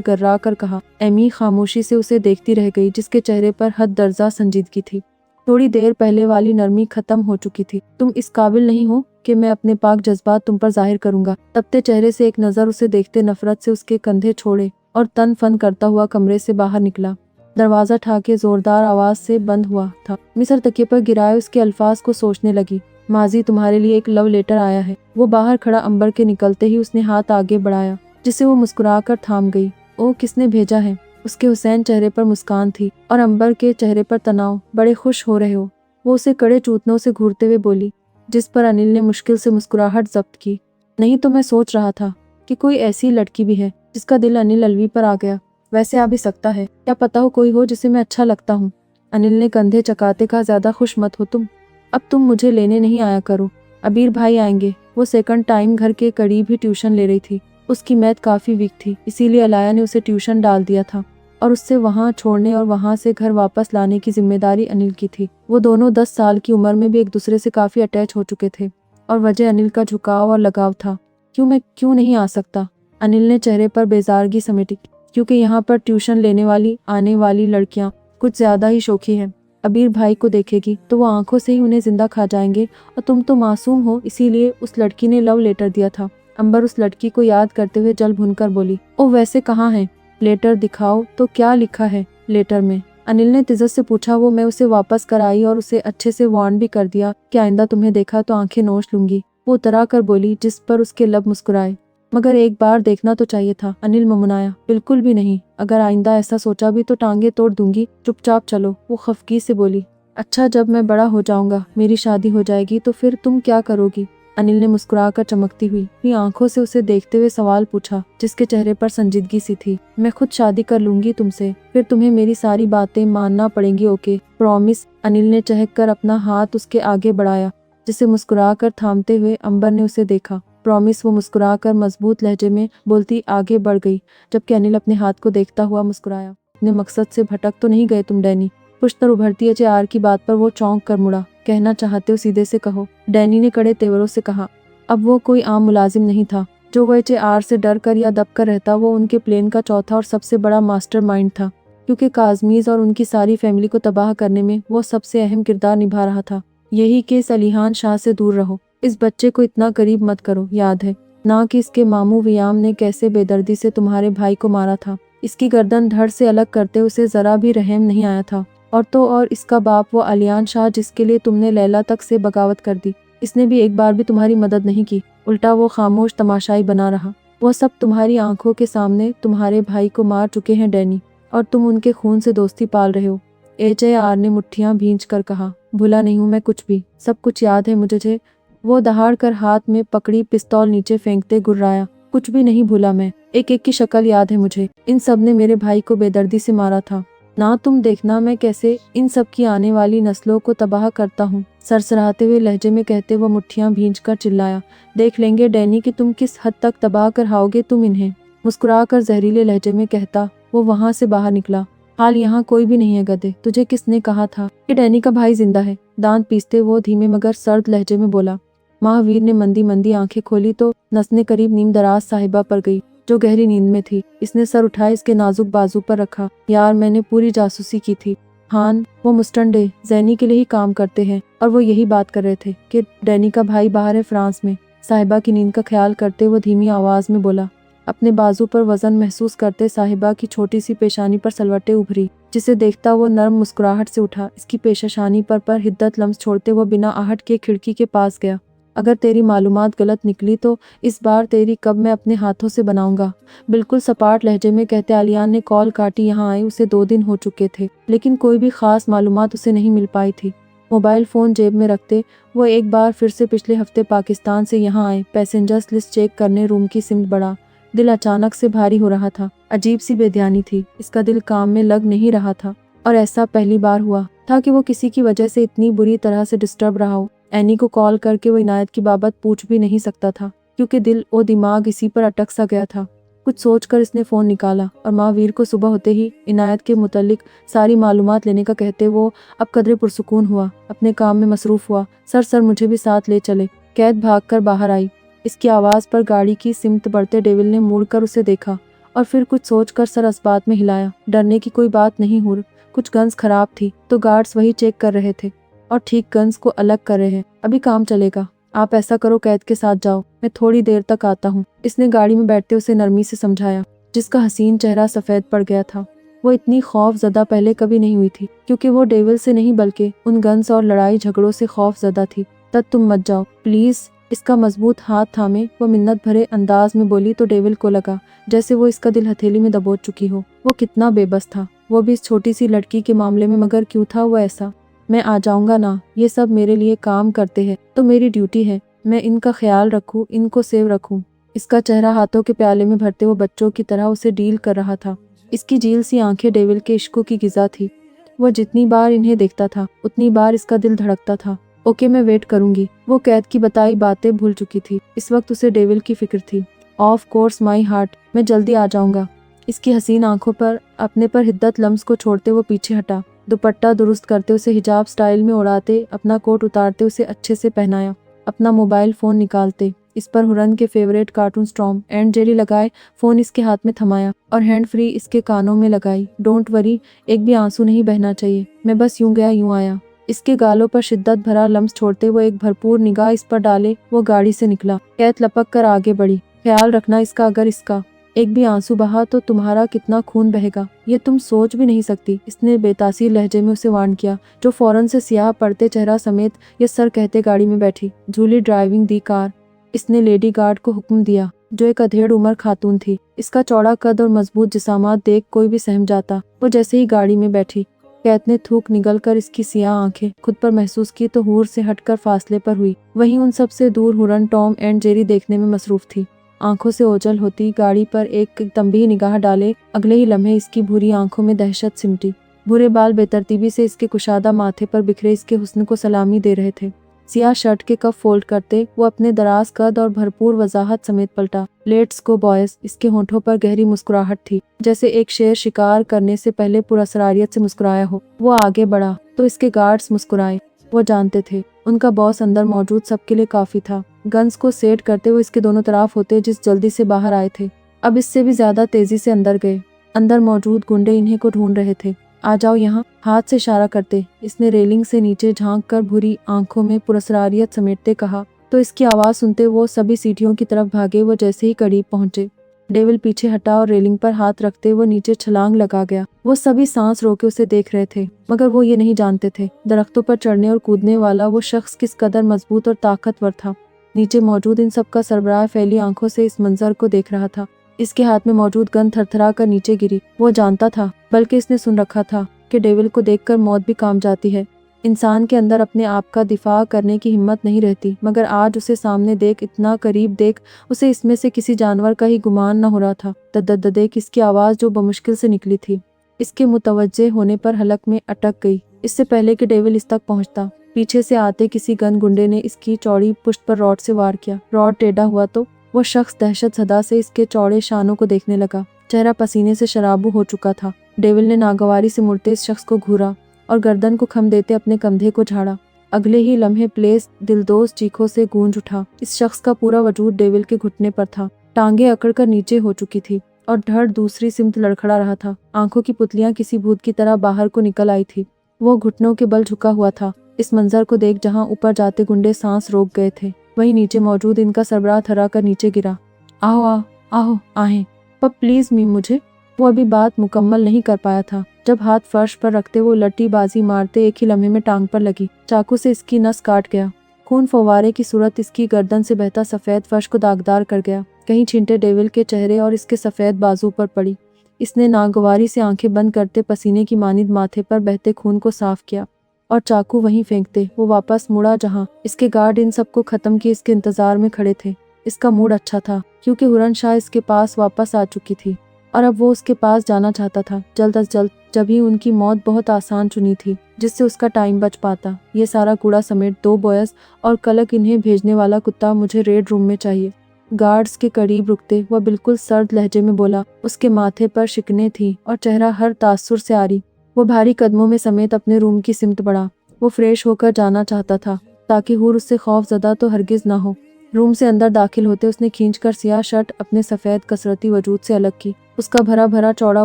गर्रा कर कहा। एमी खामोशी से उसे देखती रह गई, जिसके चेहरे पर हद दर्जा संजीदगी थी। थोड़ी देर पहले वाली नरमी खत्म हो चुकी थी। तुम इस काबिल नहीं हो कि मैं अपने पाक जज्बात तुम पर जाहिर करूंगा। तपते चेहरे से एक नजर उसे देखते नफरत से उसके कंधे छोड़े और तन फन करता हुआ कमरे से बाहर निकला। दरवाजा ठाके जोरदार आवाज से बंद हुआ था। मिसर तकिए पर गिराए उसके अल्फाज को सोचने लगी। माजी, तुम्हारे लिए एक लव लेटर आया है। वो बाहर खड़ा अंबर के निकलते ही उसने हाथ आगे बढ़ाया, जिसे वो मुस्कुराकर थाम गई। ओ, किसने भेजा है? उसके हुसैन चेहरे पर मुस्कान थी और अंबर के चेहरे पर तनाव। बड़े खुश हो रहे हो? वो उसे कड़े चूतनों से घूरते हुए बोली, जिस पर अनिल ने मुश्किल से मुस्कुराहट जब्त की। नहीं तो मैं सोच रहा था कि कोई ऐसी लड़की भी है जिसका दिल अनिल अलवी पर आ गया। वैसे आ भी सकता है, क्या पता हो कोई हो जिसे मैं अच्छा लगता हूँ। अनिल ने कंधे चकाते कहा, ज्यादा खुश मत हो तुम। अब तुम मुझे लेने नहीं आया करो, अबीर भाई आएंगे। वो सेकंड टाइम घर के करीब ही ट्यूशन ले रही थी। उसकी मैथ काफी वीक थी, इसीलिए अलाया ने उसे ट्यूशन डाल दिया था और उससे वहाँ छोड़ने और वहाँ से घर वापस लाने की जिम्मेदारी अनिल की थी। वो दोनों 10 साल की उम्र में भी एक दूसरे से काफी अटैच हो चुके थे और वजह अनिल का झुकाव और लगाव था। मैं क्यों नहीं आ सकता? अनिल ने चेहरे पर बेजारगी समेटी, क्योंकि यहाँ पर ट्यूशन लेने वाली आने वाली लड़कियाँ कुछ ज्यादा ही शौकी हैं। अबीर भाई को देखेगी तो वो आंखों से ही उन्हें जिंदा खा जाएंगे और तुम तो मासूम हो, इसीलिए उस लड़की ने लव लेटर दिया था। अंबर उस लड़की को याद करते हुए जल भुनकर बोली, ओ वैसे कहाँ है? लेटर दिखाओ तो। क्या लिखा है लेटर में? अनिल ने तिजत से पूछा। वो मैं उसे वापस कराई और उसे अच्छे से वार्न भी कर दिया कि आइंदा तुम्हें देखा तो आंखें नोच लूंगी। वो उतरा कर बोली, जिस पर उसके लब मुस्कुराए। मगर एक बार देखना तो चाहिए था। अनिल मुमुनाया, बिल्कुल भी नहीं। अगर आइंदा ऐसा सोचा भी तो टांगे तोड़ दूंगी। चुपचाप चलो। वो खफकी से बोली, अच्छा जब मैं बड़ा हो जाऊंगा, मेरी शादी हो जाएगी तो फिर तुम क्या करोगी? अनिल ने मुस्कुराकर चमकती हुई आंखों से उसे देखते हुए सवाल पूछा, जिसके चेहरे पर संजीदगी सी थी। मैं खुद शादी कर लूंगी तुमसे, फिर तुम्हें मेरी सारी बातें मानना पड़ेंगी, ओके? प्रॉमिस? अनिल ने चहक कर अपना हाथ उसके आगे बढ़ाया, जिसे मुस्कुराकर थामते हुए अंबर ने उसे देखा। प्रॉमिस? वो मुस्कुराकर मजबूत लहजे में बोलती आगे बढ़ गई, जबकि अनिल अपने हाथ को देखता हुआ मुस्कुराया। अपने मकसद से भटक तो नहीं गए तुम डैनी? पुश्तर उभरती एचआर की बात पर वो चौंक कर मुड़ा। कहना चाहते हो सीधे से कहो, डैनी ने कड़े तेवरों से कहा। अब वो कोई आम मुलाजिम नहीं था जो वो एचआर से डर कर या दब कर रहता। वो उनके प्लेन का चौथा और सबसे बड़ा मास्टरमाइंड था, क्योंकि काजमीज और उनकी सारी फैमिली को तबाह करने में वो सबसे अहम किरदार निभा रहा था। यही केस अलीहान शाह से दूर रहो, इस बच्चे को इतना करीब मत करो। याद है ना कि इसके मामू वियाम ने कैसे बेदर्दी से तुम्हारे भाई को मारा था? इसकी गर्दन धड़ से अलग करते उसे जरा भी रहम नहीं आया था। और तो और इसका बाप वो अलियान शाह जिसके लिए तुमने लैला तक से बगावत कर दी, इसने भी एक बार भी तुम्हारी मदद नहीं की। उल्टा वो खामोश तमाशाई बना रहा। वो सब तुम्हारी आंखों के सामने तुम्हारे भाई को मार चुके हैं डैनी, और तुम उनके खून से दोस्ती पाल रहे हो। एचआर ने मुट्ठियां भींच कर कहा, भूला नहीं हूँ मैं कुछ भी, सब कुछ याद है मुझे। वो दहाड़ कर हाथ में पकड़ी पिस्तौल नीचे फेंकते गुर्राया, कुछ भी नहीं भूला मैं। एक एक की शक्ल याद है मुझे। इन सब ने मेरे भाई को बेदर्दी से मारा था ना। तुम देखना मैं कैसे इन सब की आने वाली नस्लों को तबाह करता हूँ। सरसराते हुए लहजे में कहते वो मुट्ठियां भींच कर चिल्लाया, देख लेंगे डैनी कि तुम किस हद तक तबाह कर हाओगे तुम इन्हें। मुस्कुरा कर जहरीले लहजे में कहता वो वहां से बाहर निकला। हाल यहाँ कोई भी नहीं है गधे, तुझे किसने कहा था कि डैनी का भाई जिंदा है? दांत पीसते वो धीमे मगर सर्द लहजे में बोला। महावीर ने मंदी मंदी आंखें खोली तो नसने करीब नीम दराज साहिबा पर गई, जो गहरी नींद में थी। इसने सर उठाए इसके नाजुक बाजू पर रखा। यार मैंने पूरी जासूसी की थी। हान, वो मुस्टंडे जैनी के लिए ही काम करते हैं और वो यही बात कर रहे थे कि डैनी का भाई बाहर है फ्रांस में। साहिबा की नींद का ख्याल करते वो धीमी आवाज में बोला। अपने बाजू पर वजन महसूस करते साहिबा की छोटी सी पेशानी पर सलवटें उभरी, जिसे देखता वो नर्म मुस्कुराहट से उठा। इसकी पेशानी पर हिद्दत लम्स छोड़ते वो बिना आहट के खिड़की के पास गया। अगर तेरी मालूमात गलत निकली तो इस बार तेरी कब मैं अपने हाथों से बनाऊंगा। बिल्कुल सपाट लहजे में कहते आलियान ने कॉल काटी। यहाँ आए उसे 2 दिन हो चुके थे, लेकिन कोई भी खास मालूमात उसे नहीं मिल पाई थी। मोबाइल फ़ोन जेब में रखते वो एक बार फिर से पिछले हफ्ते पाकिस्तान से यहाँ आए पैसेंजर्स लिस्ट चेक करने रूम की सिमट बढ़ा। दिल अचानक से भारी हो रहा था। अजीब सी बेध्यानी थी। इसका दिल काम में लग नहीं रहा था और ऐसा पहली बार हुआ था कि वो किसी की वजह से इतनी बुरी तरह से डिस्टर्ब रहा हो। एनी को कॉल करके वो इनायत की बाबत पूछ भी नहीं सकता था, क्योंकि दिल और दिमाग इसी पर अटक सा गया था। कुछ सोचकर इसने फ़ोन निकाला और माँ वीर को सुबह होते ही इनायत के मुतल्लिक सारी मालूमात लेने का कहते वो अब कदरे पुरसुकून हुआ, अपने काम में मसरूफ़ हुआ। सर मुझे भी साथ ले चले। कैद भागकर बाहर आई। इसकी आवाज़ पर गाड़ी की सिमत बढ़ते डेविल ने मुड़कर उसे देखा और फिर कुछ सोचकर सर असबात में हिलाया। डरने की कोई बात नहीं हुर, कुछ गन्स खराब थी तो गार्ड्स वही चेक कर रहे थे और ठीक गन्स को अलग कर रहे हैं। अभी काम चलेगा। आप ऐसा करो, कैद के साथ जाओ, मैं थोड़ी देर तक आता हूँ। इसने गाड़ी में बैठते उसे नरमी से समझाया, जिसका हसीन चेहरा सफ़ेद पड़ गया था। वो इतनी खौफजदा पहले कभी नहीं हुई थी, क्योंकि वो डेविल से नहीं बल्कि उन गन्स और लड़ाई झगड़ों से खौफजदा थी। तब तुम मत जाओ प्लीज़। इसका मजबूत हाथ थामे वो मिन्नत भरे अंदाज में बोली तो डेविल को लगा जैसे वो इसका दिल हथेली में दबोच चुकी हो। वो कितना बेबस था, वो भी इस छोटी सी लड़की के मामले में, मगर क्यों था वो ऐसा। मैं आ जाऊंगा ना, ये सब मेरे लिए काम करते हैं तो मेरी ड्यूटी है, मैं इनका ख्याल रखूं, इनको सेव रखूं। इसका चेहरा हाथों के प्याले में भरते वो बच्चों की तरह उसे डील कर रहा था। इसकी झील सी आंखें डेविल के इश्कों की गिज़ा थी। वह जितनी बार इन्हें देखता था उतनी बार इसका दिल धड़कता था। ओके, मैं वेट करूंगी। वो कैद की बताई बातें भूल चुकी थी। इस वक्त उसे डेविल की फिक्र थी। ऑफ कोर्स माई हार्ट, मैं जल्दी आ जाऊंगा। इसकी हसीन आंखों पर अपने पर हिद्दत लम्स को छोड़ते वो पीछे हटा। दुपट्टा दुरुस्त करते, उसे हिजाब स्टाइल में उड़ाते, अपना कोट उतारते, उसे अच्छे से पहनाया। अपना मोबाइल फ़ोन निकालते, इस पर हुरन के favourite cartoon Tom and Jerry लगाए। फ़ोन इसके हाथ में थमाया और हैंड फ्री इसके कानों में लगाई। डोंट वरी, एक भी आंसू नहीं बहना चाहिए, मैं बस यूं गया यूं आया। इसके गालों पर शिद्दत भरा लम्स छोड़ते वो एक भरपूर निगाह इस पर डाले वो गाड़ी से निकला। कैद लपक कर आगे बढ़ी। ख्याल रखना इसका, अगर इसका एक भी आंसू बहा तो तुम्हारा कितना खून बहेगा ये तुम सोच भी नहीं सकती। इसने बेतासीर लहजे में उसे वार्न किया, जो फौरन से सियाह पड़ते चेहरा समेत ये सर कहते गाड़ी में बैठी। जूली ड्राइविंग दी कार। इसने लेडी गार्ड को हुक्म दिया, जो एक अधेड़ उम्र खातून थी। इसका चौड़ा कद और मजबूत जिसामात देख कोई भी सहम जाता। वो जैसे ही गाड़ी में बैठी, कैद ने थूक निगल कर इसकी सियाह आंखें खुद पर महसूस की तो हूर से हटकर फासले पर हुई। वहीं उन सब से दूर हुरन टॉम एंड जेरी देखने में मसरूफ थी। आंखों से ओझल होती गाड़ी पर एक तंबी निगाह डाले अगले ही लम्हे इसकी भूरी आंखों में दहशत सिमटी। भूरे बाल बेतरतीबी से इसके कुशादा माथे पर बिखरे इसके हुस्न को सलामी दे रहे थे। सियाह शर्ट के कफ फोल्ड करते वो अपने दराज कद और भरपूर वजाहत समेत पलटा। Let's go boys. इसके होंठों पर गहरी मुस्कुराहट थी, जैसे एक शेर शिकार करने से पहले पुरअसरारियत से मुस्कुराया हो। वो आगे बढ़ा तो इसके गार्ड्स मुस्कुराए। वो जानते थे उनका बॉस अंदर मौजूद सबके लिए काफी था। गन्स को सेट करते वो इसके दोनों तरफ होते जिस जल्दी से बाहर आए थे, अब इससे भी ज्यादा तेजी से अंदर गए। अंदर मौजूद गुंडे इन्हें को ढूंढ रहे थे। आ जाओ यहाँ, हाथ से इशारा करते इसने रेलिंग से नीचे झांक कर भूरी आंखों में पुरअसरारियत समेटते कहा तो इसकी आवाज़ सुनते वो सभी सीढ़ियों की तरफ भागे। वो जैसे ही करीब पहुंचे, डेविल पीछे हटा और रेलिंग पर हाथ रखते वो नीचे छलांग लगा गया। वो सभी सांस रोके उसे देख रहे थे, मगर वो ये नहीं जानते थे दरख्तों पर चढ़ने और कूदने वाला वो शख्स किस कदर मजबूत और ताकतवर था। नीचे मौजूद इन सब का सरबराह फैली आंखों से इस मंजर को देख रहा था। इसके हाथ में मौजूद गन थरथरा कर नीचे गिरी। वो जानता था, बल्कि इसने सुन रखा था कि डेविल को देखकर मौत भी काम जाती है। इंसान के अंदर अपने आप का दिफा करने की हिम्मत नहीं रहती, मगर आज उसे सामने देख, इतना करीब देख, उसे इसमें से किसी जानवर का ही गुमान न हो रहा था। दद देख इसकी आवाज़ जो बमुश्किल से निकली थी, इसके मुतवज्जे होने पर हलक में अटक गई। इससे पहले कि डेविल इस तक पहुंचता, पीछे से आते किसी गन गुंडे ने इसकी चौड़ी पुश्त पर रॉड से वार किया। रॉड टेढ़ा हुआ तो वो शख्स दहशत सदा से इसके चौड़े शानों को देखने लगा। चेहरा पसीने से शराबू हो चुका था। डेविल ने नागवारी से मुड़ते इस शख्स को घूरा और गर्दन को खम देते अपने कंधे को झाड़ा। अगले ही लम्हे प्लेस दिलदोज चीखों से गूंज उठा। इस शख्स का पूरा वजूद डेविल के घुटने पर था। टांगे अकड़कर नीचे हो चुकी थी और धड़ दूसरी सिमत लड़खड़ा रहा था। आंखों की पुतलियां किसी भूत की तरह बाहर को निकल आई थी। वो घुटनों के बल झुका हुआ था। इस मंजर को देख जहां ऊपर जाते गुंडे सांस रोक गए थे, वहीं नीचे मौजूद इनका सरबराह थरा कर नीचे गिरा। आओ आओ आओ आहें, पर प्लीज मी मुझे। वो अभी बात मुकम्मल नहीं कर पाया था जब हाथ फर्श पर रखते वो लट्टी बाजी मारते एक ही लम्हे में टांग पर लगी। चाकू से इसकी नस काट गया। खून फव्वारे की सूरत इसकी गर्दन से बहता सफ़ेद फर्श को दागदार कर गया। कहीं छींटे डेविल के चेहरे और इसके सफ़ेद बाजू पर पड़ी। इसने नागवारी से आंखें बंद करते पसीने की मानिद माथे पर बहते खून को साफ किया और चाकू वहीं फेंकते वो वापस मुड़ा जहां इसके गार्ड इन सबको खत्म किए इसके इंतजार में खड़े थे। इसका मूड अच्छा था क्योंकि हुरन शाह इसके पास वापस आ चुकी थी और अब वो उसके पास जाना चाहता था जल्द अज जल्द। जब ही उनकी मौत बहुत आसान चुनी थी जिससे उसका टाइम बच पाता। ये सारा कूड़ा समेट 2 बॉयज और कलक इन्हें भेजने वाला कुत्ता मुझे रेड रूम में चाहिए। गार्ड्स के करीब रुकते वह बिल्कुल सर्द लहजे में बोला। उसके माथे पर शिकने थी और चेहरा हर तासुर से आरी। वो भारी कदमों में समेत अपने रूम की सिमत बढ़ा। वो फ्रेश होकर जाना चाहता था ताकि हूर उससे खौफजदा तो हरगिज ना हो। रूम से अंदर दाखिल होते उसने खींचकर सियाह शर्ट अपने सफ़ेद कसरती वजूद से अलग की। उसका भरा भरा चौड़ा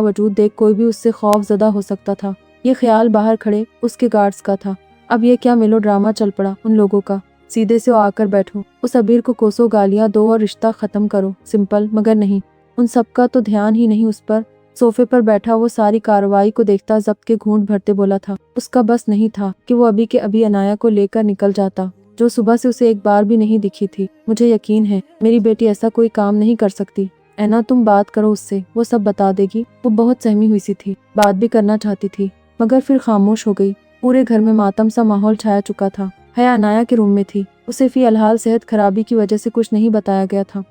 वजूद देख कोई भी उससे खौफजदा हो सकता था। ये ख्याल बाहर खड़े उसके गार्ड्स का था। अब ये क्या मेलो ड्रामा चल पड़ा उन लोगों का। सीधे से आकर बैठो, उस अबीर को कोसों गालियां दो और रिश्ता खत्म करो। सिंपल, मगर नहीं, उन सबका तो ध्यान ही नहीं उस पर। सोफे पर बैठा वो सारी कार्रवाई को देखता जब्त के घूंट भरते बोला था। उसका बस नहीं था कि वो अभी के अभी अनाया को लेकर निकल जाता जो सुबह से उसे एक बार भी नहीं दिखी थी। मुझे यकीन है मेरी बेटी ऐसा कोई काम नहीं कर सकती। ऐना, तुम बात करो उससे, वो सब बता देगी। वो बहुत सहमी हुई सी थी, बात भी करना चाहती थी मगर फिर खामोश हो गई। पूरे घर में मातम सा माहौल छाया चुका था। हया अनाया के रूम में थी। उसे फी अलहाल सेहत खराबी की वजह से कुछ नहीं बताया गया था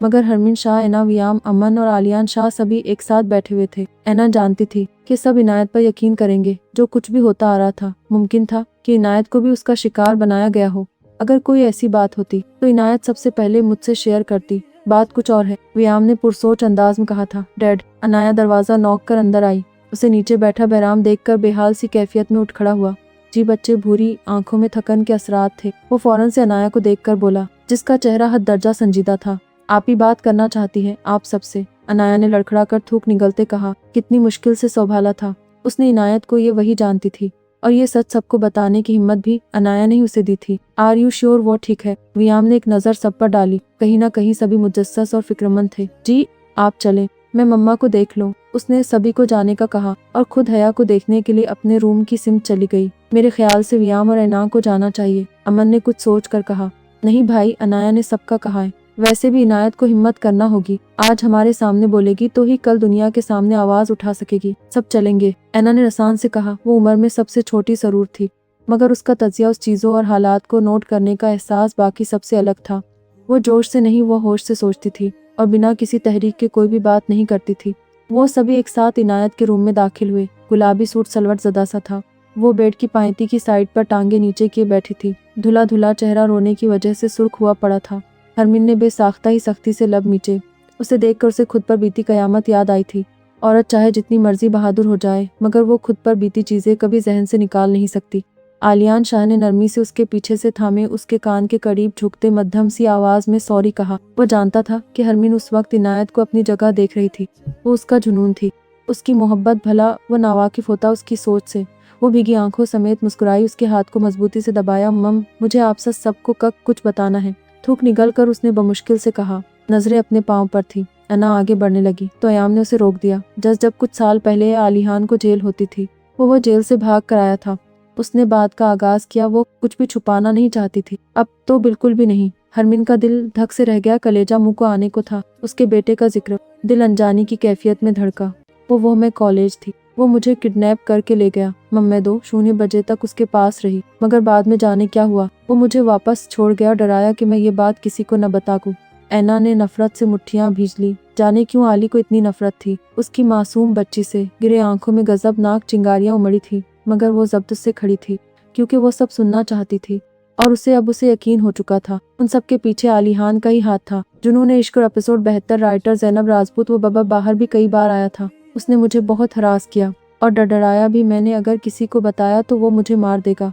मगर हरमिन शाह, ऐना, वियाम, अमन और आलियान शाह सभी एक साथ बैठे हुए थे। ऐना जानती थी कि सब इनायत पर यकीन करेंगे। जो कुछ भी होता आ रहा था मुमकिन था कि इनायत को भी उसका शिकार बनाया गया हो। अगर कोई ऐसी बात होती तो इनायत सबसे पहले मुझसे शेयर करती। बात कुछ और है, वियाम ने पुरसोच अंदाज में कहा था। डैड, अनाया दरवाजा नॉक कर अंदर आई। उसे नीचे बैठा बहराम देखकर बेहाल सी कैफियत में उठ खड़ा हुआ। जी बच्चे, भूरी आंखों में थकन के असरात थे। वो फौरन से अनाया को देखकर बोला, जिसका चेहरा हद दर्जा संजीदा था। आप ही बात करना चाहती है, आप सबसे। अनाया ने लड़खड़ा कर थूक निगलते कहा। कितनी मुश्किल से संभाला था उसने इनायत को, ये वही जानती थी और ये सच सबको बताने की हिम्मत भी अनाया ने ही उसे दी थी। आर यू श्योर वो ठीक है? वियाम ने एक नजर सब पर डाली। कहीं ना कहीं सभी मुजस्सस और फिक्रमंद थे। जी आप चले, मैं मम्मा को देख लूं, उसने सभी को जाने का कहा और खुद हया को देखने के लिए अपने रूम की सिमत चली गई। मेरे ख्याल से वियाम और ऐना को जाना चाहिए, अमन ने कुछ सोच कर कहा। नहीं भाई, अनाया ने सबका कहा है। वैसे भी इनायत को हिम्मत करना होगी। आज हमारे सामने बोलेगी तो ही कल दुनिया के सामने आवाज उठा सकेगी। सब चलेंगे, ऐना ने रसान से कहा। वो उम्र में सबसे छोटी जरूर थी मगर उसका तजिया, उस चीज़ों और हालात को नोट करने का एहसास बाकी सबसे अलग था। वो जोश से नहीं, वो होश से सोचती थी और बिना किसी तहरीक के कोई भी बात नहीं करती थी। वो सभी एक साथ इनायत के रूम में दाखिल हुए। गुलाबी सूट सलवट ज़दा सा था। वो बेड की पायती की साइड पर टांगे नीचे किए बैठी थी। धुला धुला चेहरा रोने की वजह से सुर्ख हुआ पड़ा था। हरमिन ने बेसाख्ता ही सख्ती से लब मीचे। उसे देखकर उसे खुद पर बीती कयामत याद आई थी। औरत चाहे जितनी मर्जी बहादुर हो जाए मगर वो खुद पर बीती चीज़ें कभी जहन से निकाल नहीं सकती। आलियान शाह ने नरमी से उसके पीछे से थामे उसके कान के करीब झुकते मध्यम सी आवाज में सॉरी कहा। वो जानता था कि हरमिन उस वक्त इनायत को अपनी जगह देख रही थी। वो उसका जुनून थी, उसकी मोहब्बत, भला वो नावाकिफ होता उसकी सोच से। वो भीगी आंखों समेत मुस्कुराई, उसके हाथ को मजबूती से दबाया। मम, मुझे आप सबको कुछ बताना है, थूक निगल कर उसने बमुश्किल से कहा। नजरें अपने पाँव पर थी। अना आगे बढ़ने लगी तो अयाम ने उसे रोक दिया। जब कुछ साल पहले आलिहान को जेल होती थी वो जेल से भाग कर आया था। उसने बात का आगाज किया। वो कुछ भी छुपाना नहीं चाहती थी, अब तो बिल्कुल भी नहीं। हरमिन का दिल धक से रह गया, कलेजा मुंह को आने को था। उसके बेटे का जिक्र, दिल अनजानी की कैफियत में धड़का। वो मैं कॉलेज थी, वो मुझे किडनैप करके ले गया। मैं 2:00 बजे तक उसके पास रही मगर बाद में जाने क्या हुआ, वो मुझे वापस छोड़ गया, डराया कि मैं ये बात किसी को न बताऊं। ऐना ने नफरत से मुट्ठियां भींच ली। जाने क्यों आली को इतनी नफरत थी उसकी मासूम बच्ची से। गिरे आंखों में गजबनाक चिंगारियां उमड़ी थी मगर वो जब्त से खड़ी थी क्योंकि वो सब सुनना चाहती थी और उसे यकीन हो चुका था उन सब के पीछे आलिहान का ही हाथ था। जिन्होंने इश्क एपिसोड 72 राइटर जैनब राजपूत वो बाबा बाहर भी कई बार आया था। उसने मुझे बहुत हरास किया और डराया भी। मैंने अगर किसी को बताया तो वो मुझे मार देगा।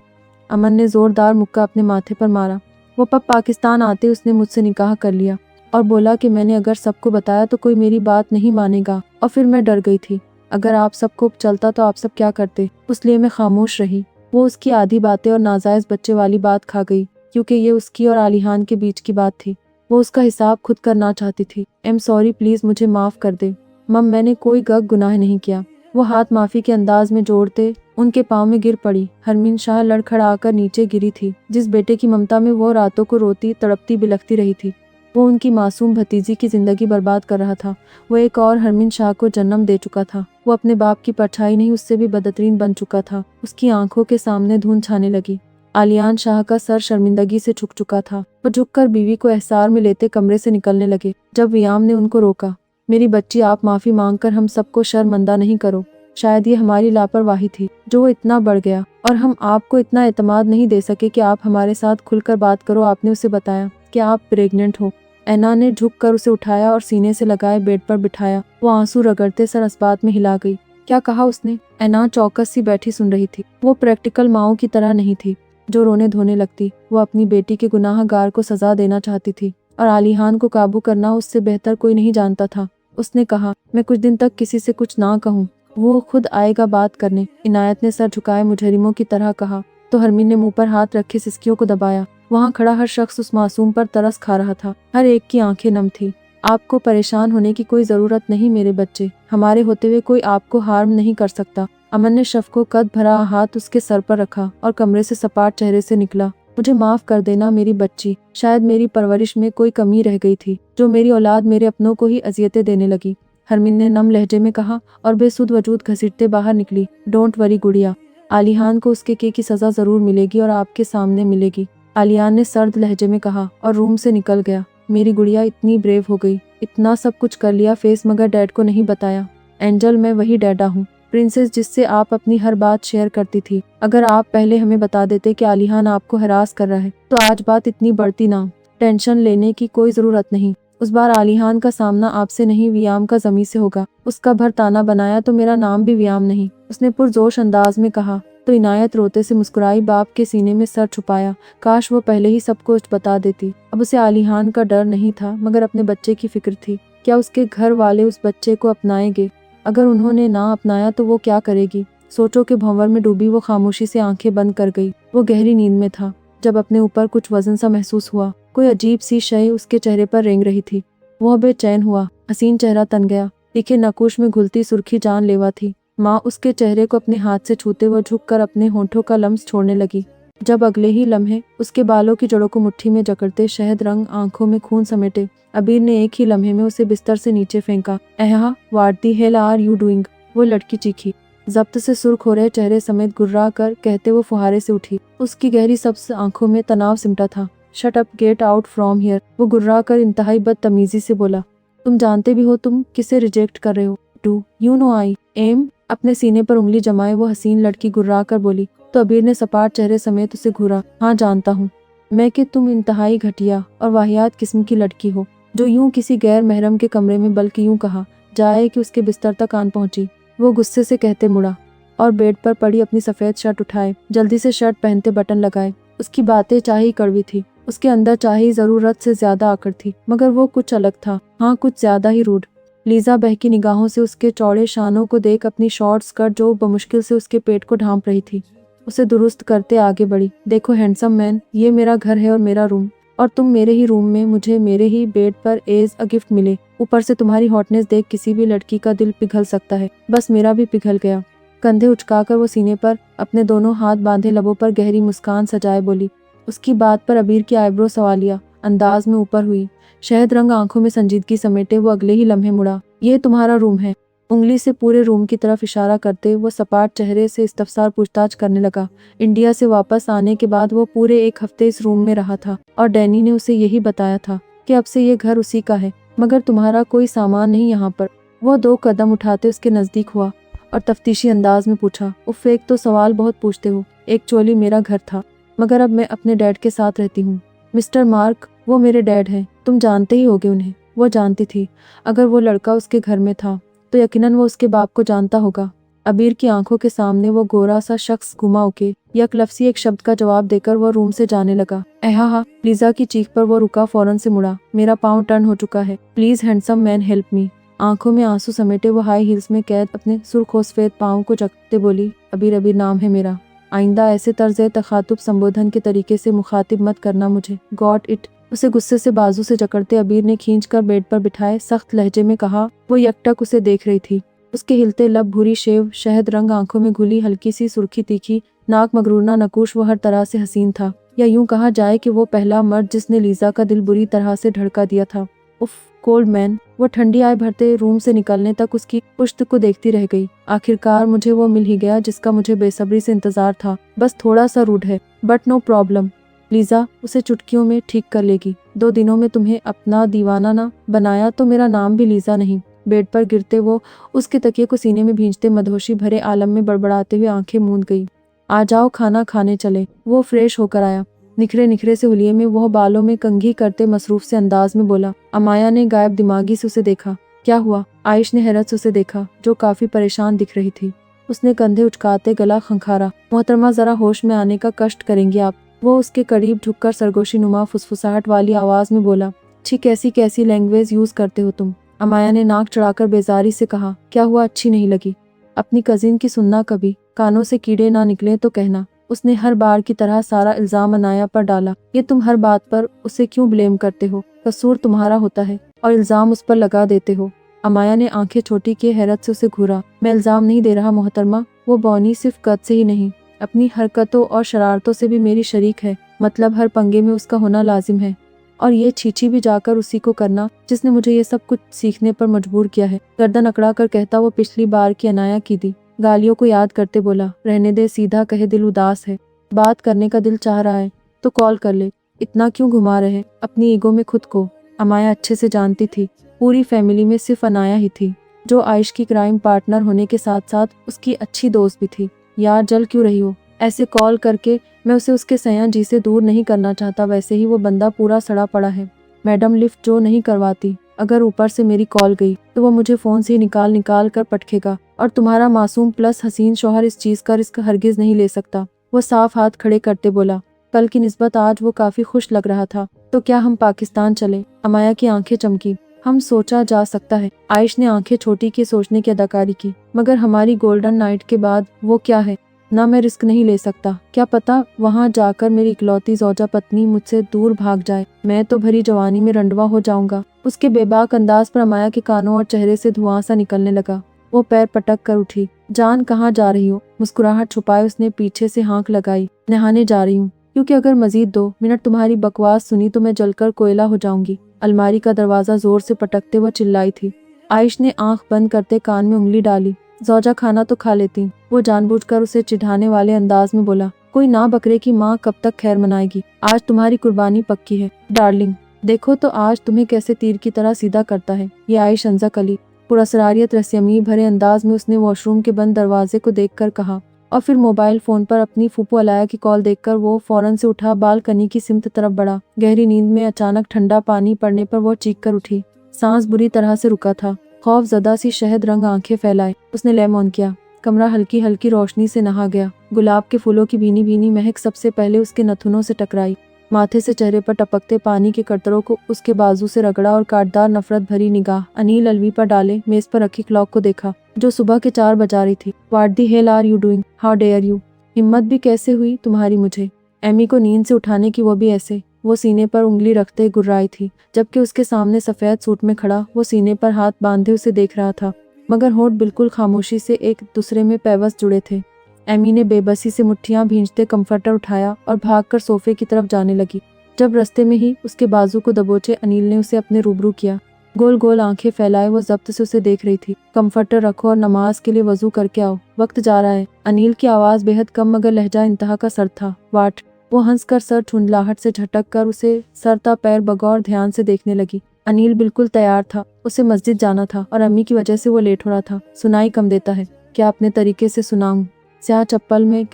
अमन ने जोरदार मुक्का अपने माथे पर मारा। वो पाकिस्तान आते उसने मुझसे निकाह कर लिया और बोला कि मैंने अगर सबको बताया तो कोई मेरी बात नहीं मानेगा और फिर मैं डर गई थी। अगर आप सबको चलता तो आप सब क्या करते, इसलिए मैं खामोश रही। वो उसकी आधी बातें और नाजायज बच्चे वाली बात खा गई क्योंकि ये उसकी और आलिहान के बीच की बात थी। वो उसका हिसाब खुद करना चाहती थी। एम सॉरी, प्लीज मुझे माफ कर दे। मम, मैंने कोई गुनाह नहीं किया। वो हाथ माफी के अंदाज में जोड़ते उनके पाँव में गिर पड़ी। हरमीन शाह लड़खड़ा कर नीचे गिरी थी। जिस बेटे की ममता में वो रातों को रोती तड़पती बिलखती रही थी, वो उनकी मासूम भतीजी की जिंदगी बर्बाद कर रहा था। वो एक और हरमीन शाह को जन्म दे चुका था। वो अपने बाप की परछाई नहीं, उससे भी बदतरीन बन चुका था। उसकी आंखों के सामने धुंध छाने लगी। आलियान शाह का सर शर्मिंदगी से झुक चुका था। वो झुककर बीवी को एहसार में लेते कमरे से निकलने लगे, जब वियाम ने उनको रोका। मेरी बच्ची, आप माफी मांगकर हम सबको शर्मंदा नहीं करो। शायद ये हमारी लापरवाही थी जो वो इतना बढ़ गया, और हम आपको इतना एतमाद नहीं दे सके कि आप हमारे साथ खुलकर बात करो। आपने उसे बताया कि आप प्रेग्नेंट हो। ऐना ने झुककर उसे उठाया और सीने से लगाए बेड पर बिठाया। वो आंसू रगड़ते सर अस्बात में हिला गई। क्या कहा उसने? ऐना चौकस सी बैठी सुन रही थी। वो प्रैक्टिकल माओं की तरह नहीं थी जो रोने धोने लगती। वो अपनी बेटी के गुनाहगार को सजा देना चाहती थी, और आलिहान को काबू करना उससे बेहतर कोई नहीं जानता था। उसने कहा, मैं कुछ दिन तक किसी से कुछ ना कहूँ, वो खुद आएगा बात करने। इनायत ने सर झुकाए मुजरिमों की तरह कहा, तो हरमीन ने मुंह पर हाथ रखे सिसकियों को दबाया। वहाँ खड़ा हर शख्स उस मासूम पर तरस खा रहा था। हर एक की आंखें नम थी। आपको परेशान होने की कोई जरूरत नहीं मेरे बच्चे। हमारे होते हुए कोई आपको हार्म नहीं कर सकता। अमन ने शफकोत भरा हाथ उसके सर पर रखा और कमरे से सपाट चेहरे से निकला, मुझे माफ कर देना मेरी बच्ची। शायद मेरी परवरिश में कोई कमी रह गई थी, जो मेरी औलाद मेरे अपनों को ही अजियतें देने लगी। हरमीन ने नम लहजे में कहा और बेसुध वजूद घसीटते बाहर निकली। डोंट वरी गुड़िया, आलिहान को उसके की सजा जरूर मिलेगी और आपके सामने मिलेगी। आलियान ने सर्द लहजे में कहा और रूम से निकल गया। मेरी गुड़िया इतनी ब्रेव हो गई, इतना सब कुछ कर लिया फेस, मगर डैड को नहीं बताया। एंजल, मैं वही डैडा हूँ, प्रिंसेस जिससे आप अपनी हर बात शेयर करती थी। अगर आप पहले हमें बता देते कि आलिहान आपको हरास कर रहा है तो आज बात इतनी बढ़ती ना। टेंशन लेने की कोई जरूरत नहीं। उस बार आलिहान का सामना आपसे नहीं वियाम का जमी से होगा। उसका भर ताना बनाया तो मेरा नाम भी वियाम नहीं, उसने पुरजोश अंदाज में कहा। तो इनायत रोते से मुस्कुराई, बाप के सीने में सर छुपाया। काश वो पहले ही सब कुछ बता देती। अब उसे आलिहान का डर नहीं था, मगर अपने बच्चे की फिक्र थी। क्या उसके घर वाले उस बच्चे को अपनाएंगे? अगर उन्होंने ना अपनाया तो वो क्या करेगी? सोचों के भंवर में डूबी वो खामोशी से आंखें बंद कर गई। वो गहरी नींद में था जब अपने ऊपर कुछ वजन सा महसूस हुआ। कोई अजीब सी शय उसके चेहरे पर रेंग रही थी। वह बेचैन हुआ, हसीन चेहरा तन गया। तीखे नकुश में घुलती सुर्खी जानलेवा थी। माँ उसके चेहरे को अपने हाथ से छूते हुए झुककर अपने होंठों का लम्स छोड़ने लगी। जब अगले ही लम्हे उसके बालों की जड़ों को मुट्ठी में जकड़ते शहद रंग आंखों में खून समेटे, अबीर ने एक ही लम्हे में उसे बिस्तर से नीचे फेंका। एहा, what the hell are you doing? वो लड़की चीखी, जब्त से सुर्ख हो रहे चेहरे समेत गुर्रा कर कहते वो फुहारे से उठी। उसकी गहरी सब्ज आंखों में तनाव सिमटा था। Shut up, get out from here, वो गुर्रा कर इंतहाई बदतमीजी से बोला। तुम जानते भी हो तुम किसे रिजेक्ट कर रहे हो? Do you know I am? अपने सीने पर उंगली जमाए वो हसीन लड़की गुर्रा कर बोली। तो अबीर ने सपाट चेहरे समेत उसे घूरा। हाँ जानता हूँ मैं कि तुम इंतहाई घटिया और वाहियात किस्म की लड़की हो, जो यूं किसी गैर महरम के कमरे में, बल्कि यूं कहा जाए कि उसके बिस्तर तक आन पहुंची। वो गुस्से से कहते मुड़ा और बेड पर पड़ी अपनी सफेद शर्ट उठाए, जल्दी से शर्ट पहनते बटन लगाए। उसकी बातें चाहे कड़वी थी, उसके अंदर चाहे जरूरत से ज्यादा आकड़ थी, मगर वो कुछ अलग था। हाँ, कुछ ज्यादा ही रूड। लीजा बहकी निगाहों से उसके चौड़े शानों को देख अपनी शॉर्ट स्कर्ट जो बमुश्किल से उसके पेट को ढांप रही थी, उसे दुरुस्त करते आगे बढ़ी। देखो हैंडसम मैन, ये मेरा घर है और मेरा रूम, और तुम मेरे ही रूम में मुझे मेरे ही बेड पर एज अ गिफ्ट मिले। ऊपर से तुम्हारी हॉटनेस देख किसी भी लड़की का दिल पिघल सकता है, बस मेरा भी पिघल गया। कंधे उचकाकर वो सीने पर अपने दोनों हाथ बांधे लबों पर गहरी मुस्कान सजाए बोली। उसकी बात पर अबीर की आईब्रो सवालिया अंदाज में ऊपर हुई। शहद रंग आंखों में संजीदगी समेटे वो अगले ही लम्हे मुड़ा। ये तुम्हारा रूम है। उंगली से पूरे रूम की तरफ इशारा करते वो सपाट चेहरे से इस्तफसार पूछताछ करने लगा। इंडिया से वापस आने के बाद वो पूरे एक हफ्ते इस रूम में रहा था और डैनी ने उसे यही बताया था कि अब से ये घर उसी का है, मगर तुम्हारा कोई सामान नहीं यहाँ पर। वो 2 कदम उठाते उसके नजदीक हुआ और तफ्तीशी अंदाज में पूछा, उफ, एक तो सवाल बहुत पूछते हो। एक्चुअली मेरा घर था, मगर अब मैं अपने डैड के साथ रहती हूँ। मिस्टर मार्क, वो मेरे डैड हैं, तुम जानते ही होगे उन्हें। वो जानती थी अगर वो लड़का उसके घर में था तो यकीनन वो उसके बाप को जानता होगा। अबीर की आंखों के सामने वो गोरा सा शख्स घुमा उके यकलफ्सी एक शब्द का जवाब देकर वो रूम से जाने लगा। एहा, लीजा की चीख पर वो रुका, फौरन से मुड़ा। मेरा पाँव टर्न हो चुका है, please handsome man help me. आंखों में आंसू समेटे वो हाई हील्स में कैद अपने सुर्ख सफेद पाँव को जकते बोली, अबीर, अबीर नाम है मेरा। आइंदा ऐसे तर्ज तखातुब संबोधन के तरीके से मुखातिब मत करना मुझे, गॉट इट। उसे गुस्से से बाजू से जकड़ते अबीर ने खींच कर बेड पर बिठाए सख्त लहजे में कहा। वो यकटक उसे देख रही थी। उसके हिलते लब, भूरी शेव, शहद रंग आंखों में घुली हल्की सी सुर्खी तीखी, नाक मगरूरना नकूश, वो हर तरह से हसीन था। या यूं कहा जाए कि वो पहला मर्द जिसने लीजा का दिल बुरी तरह से धड़का दिया था। उफ, कोल्ड मैन। वो ठंडी आय भरते रूम से निकलने तक उसकी पुश्त को देखती रह गई। आखिरकार मुझे वो मिल ही गया जिसका मुझे बेसब्री से इंतजार था। बस थोड़ा सा रूड है, बट नो प्रॉब्लम। लीजा उसे चुटकियों में ठीक कर लेगी। 2 दिनों में तुम्हें अपना दीवाना ना बनाया तो मेरा नाम भी लीजा नहीं। बेड पर गिरते वो उसके तकिए को सीने में भींचते मदहोशी भरे आलम में बड़बड़ाते हुए आंखें मूंद गई। आ जाओ खाना खाने चले। वो फ्रेश होकर आया। निखरे निखरे से हुलिये में वह बालों में कंघी करते मसरूफ से अंदाज में बोला। अमाया ने गायब दिमागी से उसे देखा। क्या हुआ? आयश ने हैरत से उसे देखा, जो काफी परेशान दिख रही थी। उसने कंधे उचकाते गला खंखारा। मोहतरमा जरा होश में आने का कष्ट करेंगी आप। वो उसके करीब झुककर सरगोशी नुमा फुसफुसाहट वाली आवाज में बोला। छी, कैसी कैसी लैंग्वेज यूज करते हो तुम। अमाया ने नाक चढ़ाकर बेजारी से कहा। क्या हुआ, अच्छी नहीं लगी? अपनी कजिन की सुनना कभी, कानों से कीड़े ना निकले तो कहना। उसने हर बार की तरह सारा इल्जाम अनाया पर डाला। ये तुम हर बात पर उसे क्यों ब्लेम करते हो? कसूर तुम्हारा होता है और इल्जाम उस पर लगा देते हो। अमाया ने आंखें छोटी किए हैरत से उसे घूरा। मैं इल्जाम नहीं दे रहा मोहतरमा। वो बौनी सिर्फ कद से ही नहीं, अपनी हरकतों और शरारतों से भी मेरी शरीक है। मतलब हर पंगे में उसका होना लाजिम है। और ये छीछी भी जाकर उसी को करना जिसने मुझे ये सब कुछ सीखने पर मजबूर किया है। गर्दन अकड़ा कर कहता वो पिछली बार की अनाया की दी गालियों को याद करते बोला। रहने दे, सीधा कहे दिल उदास है। बात करने का दिल चाह रहा है तो कॉल कर ले। इतना क्यों घुमा रहे अपनी ईगो में खुद को? अमाया अच्छे से जानती थी पूरी फैमिली में सिर्फ अनाया ही थी जो आयश की क्राइम पार्टनर होने के साथ साथ उसकी अच्छी दोस्त भी थी। यार जल क्यों रही हो? ऐसे कॉल करके मैं उसे उसके सयां जी से दूर नहीं करना चाहता। वैसे ही वो बंदा पूरा सड़ा पड़ा है। मैडम लिफ्ट जो नहीं करवाती, अगर ऊपर से मेरी कॉल गई तो वो मुझे फोन से निकाल निकाल कर पटखेगा। और तुम्हारा मासूम प्लस हसीन शौहर इस चीज का रिस्क हरगिज नहीं ले सकता। वो साफ हाथ खड़े करते बोला। कल की निस्बत आज वो काफी खुश लग रहा था। तो क्या हम पाकिस्तान चले? अमाया की आंखें चमकी। हम सोचा जा सकता है। आयश ने आंखें छोटी की सोचने की अदाकारी की। मगर हमारी गोल्डन नाइट के बाद वो क्या है ना, मैं रिस्क नहीं ले सकता। क्या पता वहां जाकर मेरी इकलौती जोजा पत्नी मुझसे दूर भाग जाए। मैं तो भरी जवानी में रंडवा हो जाऊंगा। उसके बेबाक अंदाज पर अमाया के कानों और चेहरे से धुआं सा निकलने लगा। वो पैर पटक कर उठी। जान कहाँ जा रही हो? मुस्कुराहट छुपाए उसने पीछे से हाँक लगाई। नहाने जा रही हूँ, क्योंकि अगर मजीद 2 मिनट तुम्हारी बकवास सुनी तो मैं जलकर कोयला हो जाऊंगी। अलमारी का दरवाजा जोर से पटकते हुए चिल्लाई थी। आयश ने आंख बंद करते कान में उंगली डाली। जोजा खाना तो खा लेती। वो जानबूझकर उसे चिढ़ाने वाले अंदाज में बोला। कोई ना बकरे की माँ कब तक खैर मनाएगी? आज तुम्हारी कुर्बानी पक्की है डार्लिंग। देखो तो आज तुम्हें कैसे तीर की तरह सीधा करता है ये आयश अंजक अली। पुरस्कारियत रस्यमी भरे अंदाज में उसने वॉशरूम के बंद दरवाजे को देखकर कहा। और फिर मोबाइल फोन पर अपनी फूफू अलाया की कॉल देखकर वो फौरन से उठा, बालकनी की सिमत तरफ बढ़ा। गहरी नींद में अचानक ठंडा पानी पड़ने पर वो चीख कर उठी। सांस बुरी तरह से रुका था। खौफ ज़दा सी शहद रंग आंखें फैलाए उसने लैम्प ऑन किया। कमरा हल्की हल्की रोशनी से नहा गया। गुलाब के फूलों की भीनी भीनी महक सबसे पहले उसके नथुनों से टकराई। माथे से चेहरे पर टपकते पानी के कतरों को उसके बाजू से रगड़ा और काटदार नफरत भरी निगाह अनिल अलवी पर डाले मेज पर रखी क्लॉक को देखा जो सुबह के 4 बजा रही थी। What the hell are you doing? How dare you? हिम्मत भी कैसे हुई तुम्हारी मुझे? एमी को नींद से उठाने की, वो भी ऐसे। वो सीने पर उंगली रखते गुर्राई थी, जबकि उसके सामने सफेद सूट में खड़ा वो सीने पर हाथ बांधे उसे देख रहा था, मगर होठ बिल्कुल खामोशी से एक दूसरे में पैवस जुड़े थे। एमी ने बेबसी से मुट्ठियां भींचते कंफर्टर उठाया और भागकर सोफे की तरफ जाने लगी। जब रास्ते में ही उसके बाजू को दबोचे अनिल ने उसे अपने रूबरू किया। गोल गोल आंखें फैलाए वो जब्त से उसे देख रही थी। कंफर्टर रखो और नमाज के लिए वजू करके आओ, वक्त जा रहा है। अनिल की आवाज बेहद कम मगर लहजा इंतहा का सर था। वाट? वो हंसकर सर ठुंडलाहट से झटक कर उसे सरता पैर बगौर ध्यान से देखने लगी। अनिल बिल्कुल तैयार था। उसे मस्जिद जाना था और अम्मी की वजह से वो लेट हो रहा था। सुनाई कम देता है क्या? अपने तरीके से सुनाऊं? स्याह चप्पल में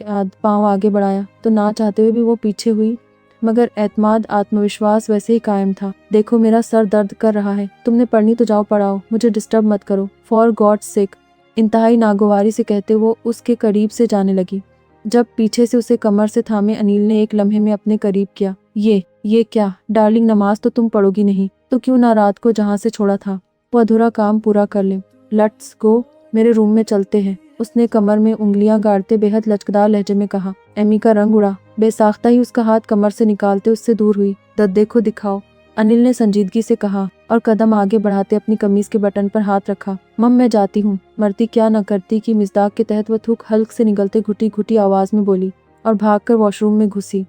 पांव आगे बढ़ाया तो ना चाहते हुए भी वो पीछे हुई, मगर एतमाद आत्मविश्वास वैसे ही कायम था। देखो मेरा सर दर्द कर रहा है, तुमने पढ़नी तो जाओ पढ़ाओ, मुझे डिस्टर्ब मत करो, फॉर गॉड्स सेक। इंतहाई नागवारी से कहते वो उसके करीब से जाने लगी। जब पीछे से उसे कमर से थामे अनिल ने एक लम्हे में अपने करीब किया। ये क्या डार्लिंग, नमाज तो तुम पढ़ोगी नहीं तो क्यों ना रात को जहाँ से छोड़ा था वो अधूरा काम पूरा कर ले। लेट्स गो, मेरे रूम में चलते हैं, उसने कमर में उंगलियां गाड़ते बेहद लचकदार लहजे में कहा। एमी का रंग उड़ा। बेसाख्ता ही उसका हाथ कमर से निकालते उससे दूर हुई। दद देखो दिखाओ। अनिल ने संजीदगी से कहा और कदम आगे बढ़ाते अपनी कमीज के बटन पर हाथ रखा। मम मैं जाती हूँ। मरती क्या न करती की मिज़दाक के तहत वह थूक हल्क से निकलते घुटी घुटी आवाज में बोली और भागकर वॉशरूम में घुसी।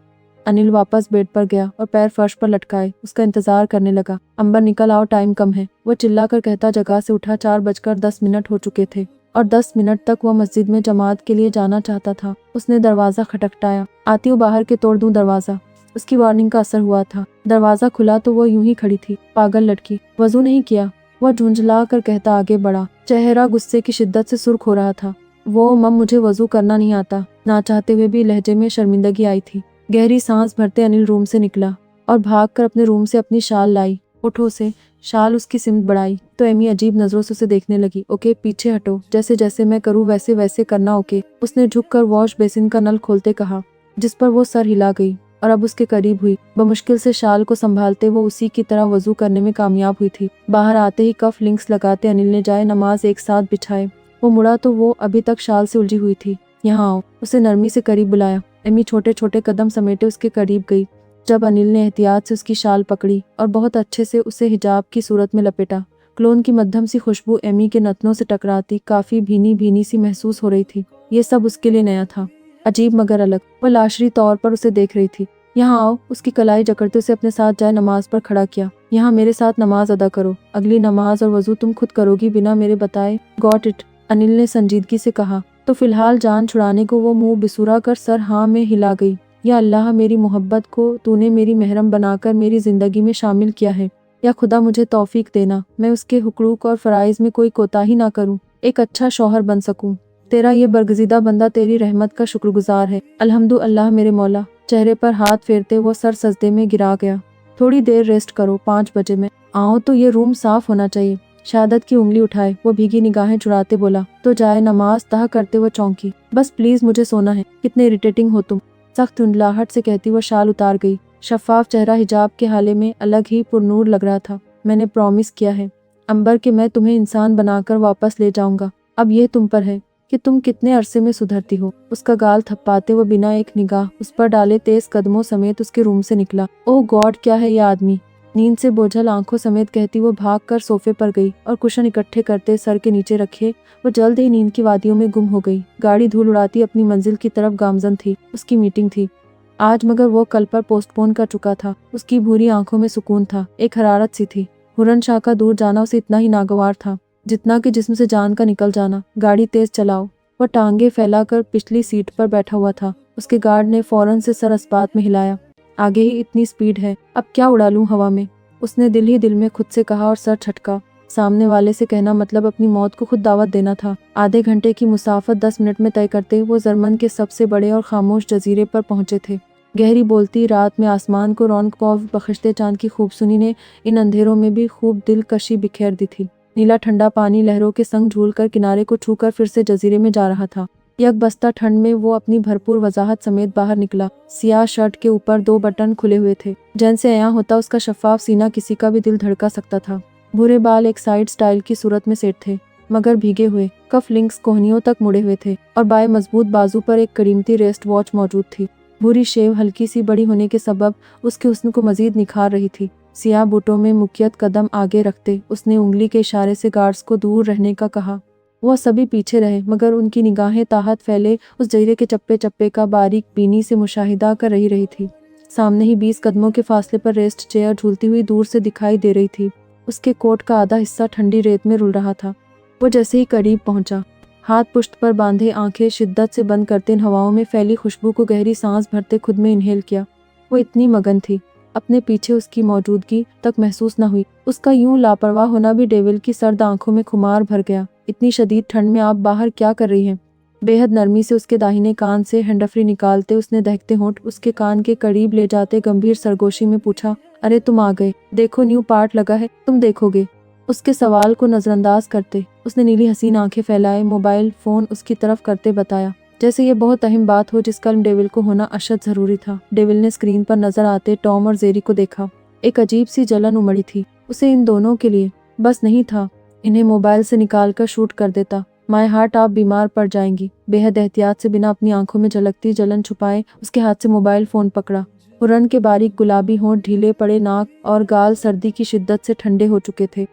अनिल वापस बेड पर गया और पैर फर्श पर लटकाए उसका इंतजार करने लगा। अंबर निकल आओ, टाइम कम है, वो चिल्लाकर कहता जगह से उठा। 4:10 हो चुके थे और 10 मिनट तक वह मस्जिद में जमात के लिए जाना चाहता था। उसने दरवाजा खटखटाया। आती हूँ, बाहर के तोड़ दूं दरवाजा। उसकी वार्निंग का असर हुआ था। दरवाजा खुला तो वो यूं ही खड़ी थी, पागल लड़की। वजू नहीं किया, वह झुंझला कर कहता आगे बढ़ा। चेहरा गुस्से की शिद्दत से सुर्ख हो रहा था। वो मम मुझे वजू करना नहीं आता, ना चाहते हुए भी लहजे में शर्मिंदगी आई थी। गहरी सांस भरते अनिल रूम से निकला और भागकर अपने रूम से अपनी शाल लाई। उठो से शाल उसकी सिमत बढ़ाई तो एमी अजीब नजरों से उसे देखने लगी। ओके पीछे हटो, जैसे जैसे मैं करूँ वैसे वैसे करना, ओके। उसने झुककर वॉश बेसिन का नल खोलते कहा, जिस पर वो सर हिला गई और अब उसके करीब हुई। बमुश्किल से शाल को संभालते वो उसी की तरह वजू करने में कामयाब हुई थी। बाहर आते ही कफ लिंक्स लगाते अनिल ने जाए नमाज एक साथ बिछाए। वो मुड़ा तो वो अभी तक शाल से उलझी हुई थी। यहाँ आओ, उसे नरमी से करीब बुलाया। एमी छोटे छोटे कदम समेटे उसके करीब गई। जब अनिल ने एहतियात से उसकी शाल पकड़ी और बहुत अच्छे से उसे हिजाब की सूरत में लपेटा, क्लोन की मध्यम सी खुशबू एमी के नथनों से टकराती काफी भीनी भीनी सी महसूस हो रही थी। ये सब उसके लिए नया था, अजीब मगर अलग। वह लाशरी तौर पर उसे देख रही थी। यहाँ आओ, उसकी कलाई जकड़ते उसे अपने साथ जाए नमाज पर खड़ा किया। यहाँ मेरे साथ नमाज अदा करो। अगली नमाज और वजू तुम खुद करोगी बिना मेरे बताए। गॉट इट, अनिल ने संजीदगी से कहा। तो फिलहाल जान छुड़ाने को वो मुंह बिसुरा कर सर हाँ में हिला गई। या अल्लाह, मेरी मोहब्बत को तूने मेरी महरम बनाकर मेरी जिंदगी में शामिल किया है। या खुदा मुझे तौफीक देना, मैं उसके हुकूक और फराइज में कोई कोताही ना करूं, एक अच्छा शौहर बन सकूं। तेरा ये बरगजीदा बंदा तेरी रहमत का शुक्रगुजार है। अल्हम्दुलिल्लाह मेरे मौला। चेहरे पर हाथ फेरते वो सर सजदे में गिरा गया। थोड़ी देर रेस्ट करो, 5 बजे में आओ तो ये रूम साफ होना चाहिए। शहादत की उंगली उठाए वो भीगी निगाहें चुराते बोला। तो जाए नमाज तह करते वो चौंकी। बस प्लीज मुझे सोना है। कितने इरिटेटिंग हो तुम, सख्त धुंधलाहट से कहती वो शाल उतार गई। शफाफ चेहरा हिजाब के हाले में अलग ही पुरनूर लग रहा था। मैंने प्रॉमिस किया है अंबर कि मैं तुम्हें इंसान बनाकर वापस ले जाऊंगा। अब यह तुम पर है कि तुम कितने अरसे में सुधरती हो। उसका गाल थप्पाते वो बिना एक निगाह उस पर डाले तेज कदमों समेत उसके रूम से निकला। ओह गॉड, क्या है ये आदमी। नींद से बोझल आंखों समेत कहती वो भाग कर सोफे पर गई और कुशन इकट्ठे करते सर के नीचे रखे वो जल्द ही नींद की वादियों में गुम हो गई। गाड़ी धूल उड़ाती अपनी मंजिल की तरफ गामजन थी। उसकी मीटिंग थी आज, मगर वो कल पर पोस्टपोन कर चुका था। उसकी भूरी आंखों में सुकून था, एक हरारत सी थी। हुरन शाह का दूर जाना उसे इतना ही नागवार था जितना कि जिस्म से जान का निकल जाना। गाड़ी तेज चलाओ। वह टांगे फैलाकर पिछली सीट पर बैठा हुआ था। उसके गार्ड ने फौरन से सर अस्पात में हिलाया। आगे ही इतनी स्पीड है, अब क्या उड़ा लूं हवा में, उसने दिल ही दिल में खुद से कहा और सर छटका। सामने वाले से कहना मतलब अपनी मौत को खुद दावत देना था। आधे घंटे की मुसाफत 10 मिनट में तय करते वो जर्मन के सबसे बड़े और खामोश जजीरे पर पहुंचे थे। गहरी बोलती रात में आसमान को रौनक बख्शते चांद की खूबसूरती ने इन अंधेरों में भी खूब दिलकशी बिखेर दी थी। नीला ठंडा पानी लहरों के संग झूलकर किनारे को छूकर फिर से जजीरे में जा रहा था। यकबस्ता ठंड में वो अपनी भरपूर वजाहत समेत बाहर निकला। सियाह शर्ट के ऊपर 2 बटन खुले हुए थे। जैसे अयां होता उसका शफाफ सीना किसी का भी दिल धड़का सकता था। भूरे बाल एक साइड स्टाइल की सूरत में सेट थे, मगर भीगे हुए। कफ लिंक्स कोहनियों तक मुड़े हुए थे और बाएं मजबूत बाजू पर एक कीमती रेस्ट वॉच मौजूद थी। भूरी शेव हल्की सी बड़ी होने के सबब उसके हुस्न को मजीद निखार रही थी। सियाह बूटों में मुकियत कदम आगे रखते उसने उंगली के इशारे से गार्ड्स को दूर रहने का कहा। वह सभी पीछे रहे, मगर उनकी निगाहें ताहत फैले उस जजीरे के चप्पे चप्पे का बारीक बीनी से मुशाहिदा कर रही थी। सामने ही 20 कदमों के फासले पर रेस्ट चेयर झूलती हुई दूर से दिखाई दे रही थी। उसके कोट का आधा हिस्सा ठंडी रेत में रुल रहा था। वो जैसे ही करीब पहुंचा, हाथ पुश्त पर बांधे, आंखें शिद्दत से बंद करते इन हवाओं में फैली खुशबू को गहरी सांस भरते खुद में इनहेल किया। वो इतनी मगन थी, अपने पीछे उसकी मौजूदगी तक महसूस न हुई। उसका यूं लापरवाह होना भी डेविल की सर्द आंखों में खुमार भर गया। इतनी शदीद ठंड में आप बाहर क्या कर रही हैं? बेहद नरमी से उसके दाहिने कान से हैंडफ्री निकालते उसने दहकते होंठ उसके कान के करीब ले जाते गंभीर सरगोशी में पूछा, अरे तुम आ गए, देखो न्यू पार्ट लगा है, तुम देखोगे। उसके सवाल को नजरअंदाज करते उसने नीली हसीन आंखें फैलाए मोबाइल फोन उसकी तरफ करते बताया, जैसे ये बहुत अहम बात हो जिसका डेविल को होना अशद जरूरी था। डेविल ने स्क्रीन पर नजर आते टॉम और जेरी को देखा। एक अजीब सी जलन उमड़ी थी उसे इन दोनों के लिए। बस नहीं था, इन्हें मोबाइल से निकाल कर शूट कर देता। माय हार्ट, आप बीमार पड़ जाएंगी। बेहद एहतियात से बिना अपनी आंखों में झलकती जलन छुपाए उसके हाथ से मोबाइल फोन पकड़ा। हुरन के बारीक गुलाबी होंठ, ढीले पड़े नाक और गाल सर्दी की शिद्दत से ठंडे हो चुके थे।